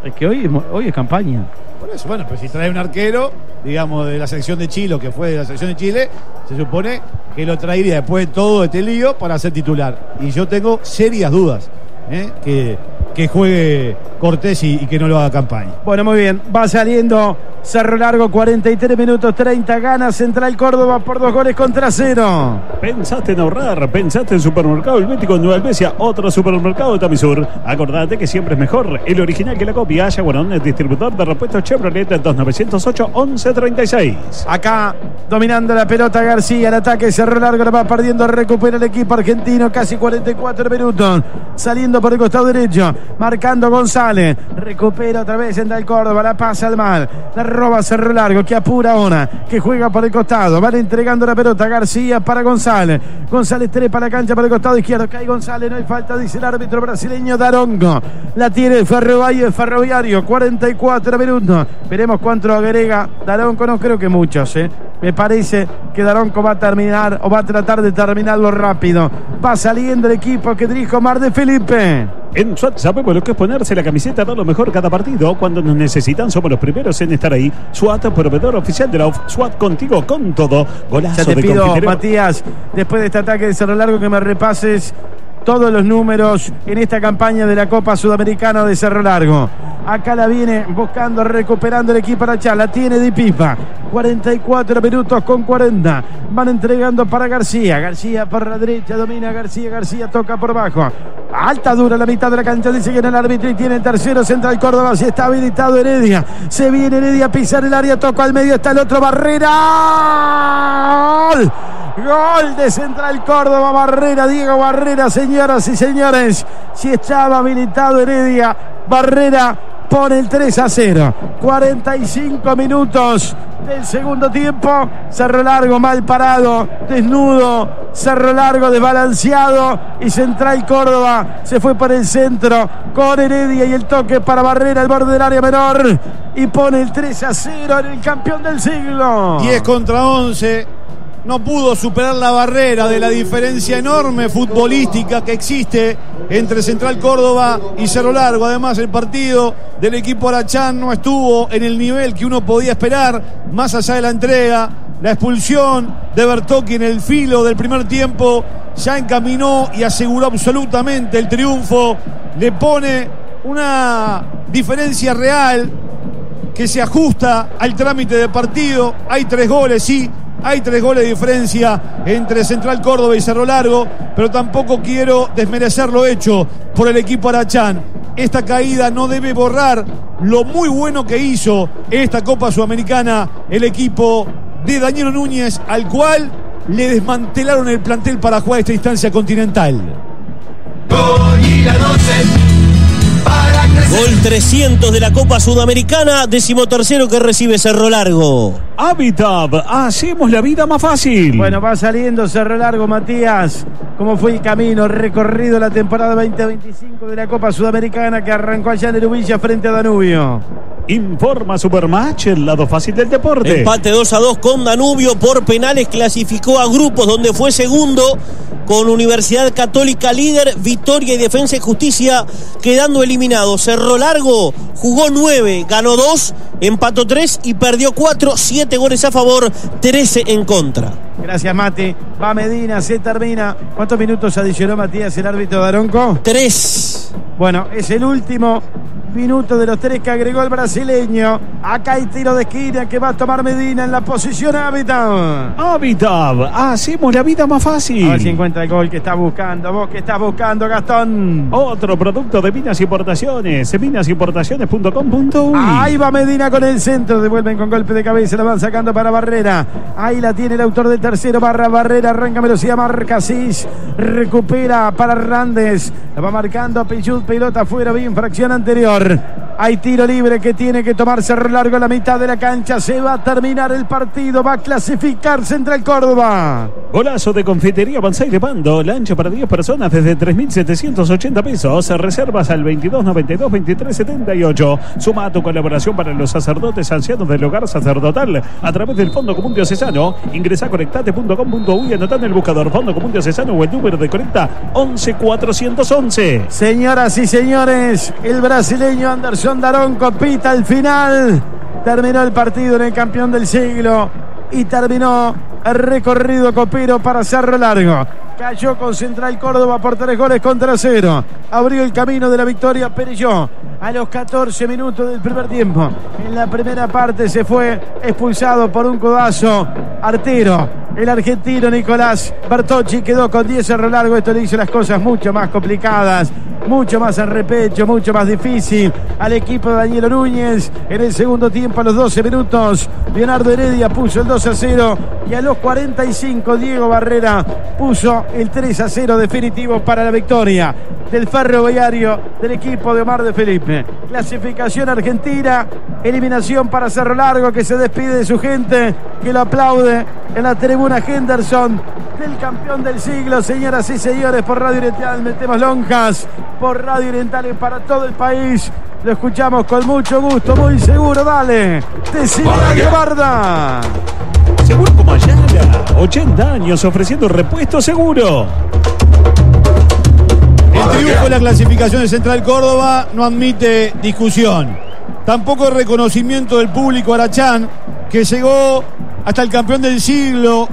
Es que hoy es Campaña. Por eso, bueno, pero si trae un arquero, digamos, de la selección de Chile, o que fue de la selección de Chile, se supone que lo traería después de todo este lío para ser titular. Y yo tengo serias dudas que juegue Cortés y que no lo haga Campaña. Bueno, muy bien. Va saliendo Cerro Largo, 43 minutos 30. Gana Central Córdoba por 2-0. Pensaste en ahorrar, pensaste en Supermercado Helvético en Nueva Albesia, otro supermercado de Tamisur. Acordate que siempre es mejor el original que la copia. Yaguarón es distribuidor de repuestos Chevrolet 2908-1136. Acá dominando la pelota García, el ataque Cerro Largo, la va perdiendo, recupera el equipo argentino, casi 44 minutos. Saliendo por el costado derecho, marcando González, recupera otra vez Central Córdoba, la pasa al mal, la roba Cerro Largo, que apura ahora, que juega por el costado, van entregando la pelota García para González, González trepa la cancha por el costado izquierdo, cae González, no hay falta, dice el árbitro brasileño Daronco, la tiene el Ferroviario, 44 minutos, veremos cuánto agrega Daronco, no creo que muchos, me parece que Daronco va a terminar o va a tratar de terminarlo rápido, va saliendo el equipo que dirige Omar de Felipe. En SWAT sabemos lo que es ponerse la camiseta, dar lo mejor cada partido. Cuando nos necesitan somos los primeros en estar ahí. SWAT, proveedor oficial de la UF. SWAT, contigo con todo. Golazo ya te de pido, confitería. Matías, después de este ataque de Cerro Largo, que me repases todos los números en esta campaña de la Copa Sudamericana de Cerro Largo. Acá la viene buscando, recuperando el equipo Arachá, la tiene Di Pipa, 44 minutos con 40, van entregando para García, García por la derecha, domina García, García toca por abajo, alta dura la mitad de la cancha, dice que en el árbitro y tiene el tercero Central Córdoba, si está habilitado Heredia, se viene Heredia a pisar el área, toca al medio, está el otro, Barrera, gol de Central Córdoba, Barrera, Diego Barrera, señoras y señores, si estaba habilitado Heredia, Barrera pone el 3-0, 45 minutos del segundo tiempo, Cerro Largo mal parado, desnudo, Cerro Largo desbalanceado y Central Córdoba se fue por el centro con Heredia y el toque para Barrera al borde del área menor y pone el 3-0 en el campeón del siglo. 10 contra 11. No pudo superar la barrera de la diferencia enorme futbolística que existe entre Central Córdoba y Cerro Largo. Además, el partido del equipo Arachán no estuvo en el nivel que uno podía esperar, más allá de la entrega. La expulsión de Bertocchi en el filo del primer tiempo ya encaminó y aseguró absolutamente el triunfo. Le pone una diferencia real que se ajusta al trámite de partido. Hay 3 goles, sí. Hay 3 goles de diferencia entre Central Córdoba y Cerro Largo, pero tampoco quiero desmerecer lo hecho por el equipo Arachán. Esta caída no debe borrar lo muy bueno que hizo en esta Copa Sudamericana el equipo de Daniel Núñez, al cual le desmantelaron el plantel para jugar esta instancia continental. Gol 300 de la Copa Sudamericana, 13º que recibe Cerro Largo. Habitat, hacemos la vida más fácil. Bueno, va saliendo Cerro Largo, Matías. ¿Cómo fue el camino recorrido la temporada 2025 de la Copa Sudamericana que arrancó allá en Erubilla frente a Danubio? Informa Supermatch, el lado fácil del deporte. Empate 2-2 con Danubio por penales, clasificó a grupos donde fue segundo con Universidad Católica líder, Victoria y Defensa y Justicia quedando eliminados. Cerro Largo jugó 9, ganó 2, empató 3 y perdió 4, 7 goles a favor, 13 en contra. Gracias, Mati. Va Medina, se termina. ¿Cuántos minutos adicionó Matías el árbitro Daronco? 3. Bueno, es el último minuto de los 3 que agregó el brasileño. Acá hay tiro de esquina que va a tomar Medina en la posición Habitat. Habitat, hacemos la vida más fácil. A ver si encuentra el gol que está buscando. Vos que estás buscando, Gastón. Otro producto de Minas Importaciones. Minasimportaciones.com.uy. Ahí va Medina con el centro. Devuelven con golpe de cabeza. La van sacando para Barrera. Ahí la tiene el autor del tercero. Barrera. Arranca velocidad. Marca Cis. Recupera para Hernández. La va marcando Pichut. Pelota afuera. Bien, infracción anterior. Hay tiro libre que tiene que tomar Cerro Largo a la mitad de la cancha. Se va a terminar el partido. Va a clasificar Central Córdoba. Golazo de Confitería Banzai de Pando. Lancha para 10 personas desde 3.780 pesos. Reservas al 2292-2378. Suma a tu colaboración para los sacerdotes ancianos del hogar sacerdotal a través del Fondo Común Diocesano. Ingresa a conectate.com.uy y anotá en el buscador Fondo Común Diocesano o el número de Conecta 11411. Señoras y señores, el brasileño Anderson Daronco pita al final. Terminó el partido en el campeón del siglo y terminó recorrido copero para Cerro Largo. Cayó con Central Córdoba por 3-0. Abrió el camino de la victoria Perelló a los 14 minutos del primer tiempo. En la primera parte se fue expulsado por un codazo Artero. El argentino Nicolás Bertocci quedó con 10 Cerro Largo. Esto le hizo las cosas mucho más complicadas, mucho más al repecho, mucho más difícil al equipo de Daniel Núñez. En el segundo tiempo, a los 12 minutos, Leonardo Heredia puso el 2-0 y a los 45 Diego Barrera puso el 3-0 definitivo para la victoria del Ferroviario del equipo de Omar de Felipe. Clasificación argentina, eliminación para Cerro Largo, que se despide de su gente, que lo aplaude en la tribuna Henderson del campeón del siglo. Señoras y señores, por Radio Oriental metemos lonjas, por Radio Oriental y para todo el país. Lo escuchamos con mucho gusto, muy seguro. Dale, te sigue la guarda. Seguro como Ayala, 80 años ofreciendo repuesto seguro. El triunfo en la clasificación de Central Córdoba no admite discusión. Tampoco el reconocimiento del público arachán, que llegó hasta el campeón del siglo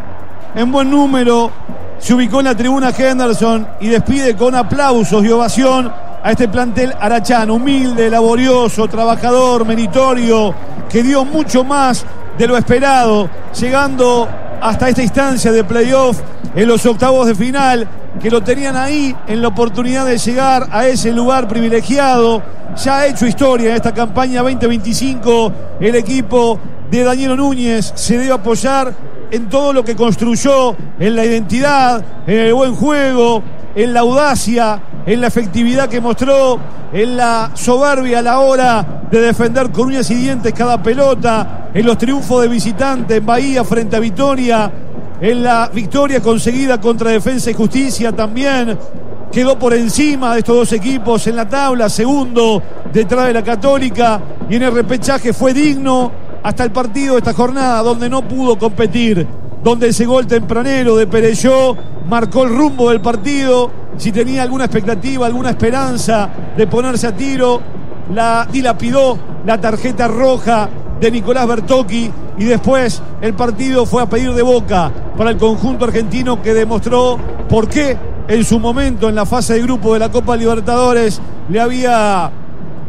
en buen número, se ubicó en la tribuna Henderson y despide con aplausos y ovación a este plantel arachán, humilde, laborioso, trabajador, meritorio, que dio mucho más de lo esperado, llegando hasta esta instancia de playoff en los octavos de final, que lo tenían ahí en la oportunidad de llegar a ese lugar privilegiado. Ya ha hecho historia en esta campaña 2025 el equipo de Daniel Núñez. Se debe apoyar en todo lo que construyó, en la identidad, en el buen juego, en la audacia, en la efectividad que mostró, en la soberbia a la hora de defender con uñas y dientes cada pelota, en los triunfos de visitante en Bahía frente a Vitoria, en la victoria conseguida contra Defensa y Justicia también. Quedó por encima de estos dos equipos en la tabla, segundo detrás de la Católica, y en el repechaje fue digno hasta el partido de esta jornada, donde no pudo competir, donde ese gol tempranero de Perelló marcó el rumbo del partido. Si tenía alguna expectativa, alguna esperanza de ponerse a tiro, la dilapidó la tarjeta roja de Nicolás Bertocchi, y después el partido fue a pedir de boca para el conjunto argentino, que demostró por qué en su momento en la fase de grupo de la Copa Libertadores le había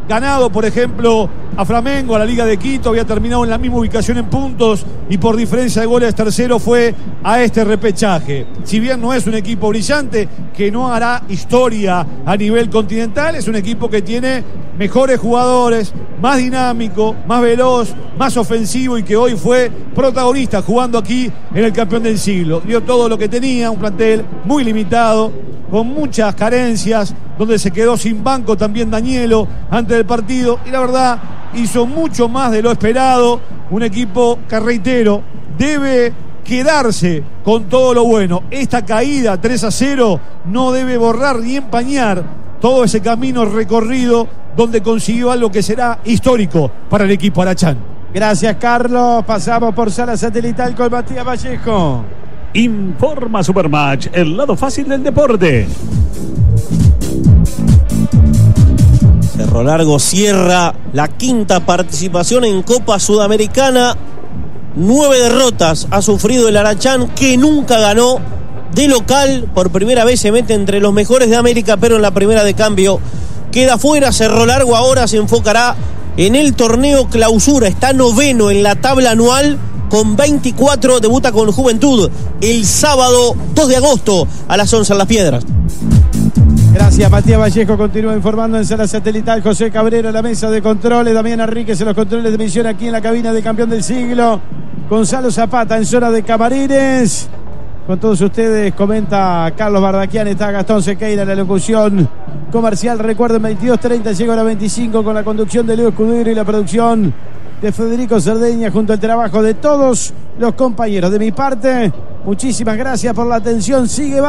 ganado, por ejemplo, a Flamengo, a la Liga de Quito, había terminado en la misma ubicación en puntos y por diferencia de goles tercero fue a este repechaje. Si bien no es un equipo brillante, que no hará historia a nivel continental, es un equipo que tiene mejores jugadores, más dinámico, más veloz, más ofensivo, y que hoy fue protagonista jugando aquí en el campeón del siglo. Dio todo lo que tenía, un plantel muy limitado, con muchas carencias, donde se quedó sin banco también Danielo antes del partido, y la verdad hizo mucho más de lo esperado. Un equipo que, reitero, debe quedarse con todo lo bueno. Esta caída 3-0 no debe borrar ni empañar todo ese camino recorrido donde consiguió algo que será histórico para el equipo arachán. Gracias, Carlos. Pasamos por Sala Satelital con Matías Vallejo. Informa Supermatch, el lado fácil del deporte. Cerro Largo cierra la quinta participación en Copa Sudamericana. 9 derrotas ha sufrido el Arachán, que nunca ganó de local. Por primera vez se mete entre los mejores de América, pero en la primera de cambio queda fuera. Cerro Largo ahora se enfocará en el torneo Clausura. Está noveno en la tabla anual con 24. Debuta con Juventud el sábado 2 de agosto a las 11 en Las Piedras. Gracias, Matías Vallejo. Continúa informando en Sala Satelital José Cabrera, la mesa de controles. Damián Enríquez en los controles de emisión aquí en la cabina de Campeón del Siglo. Gonzalo Zapata en zona de camarines. Con todos ustedes comenta Carlos Bardaquian, está Gastón Sequeira en la locución comercial. Recuerden, 22:30 llega a la 25 con la conducción de Leo Escudero y la producción de Federico Cerdeña, junto al trabajo de todos los compañeros. De mi parte, muchísimas gracias por la atención. Sigue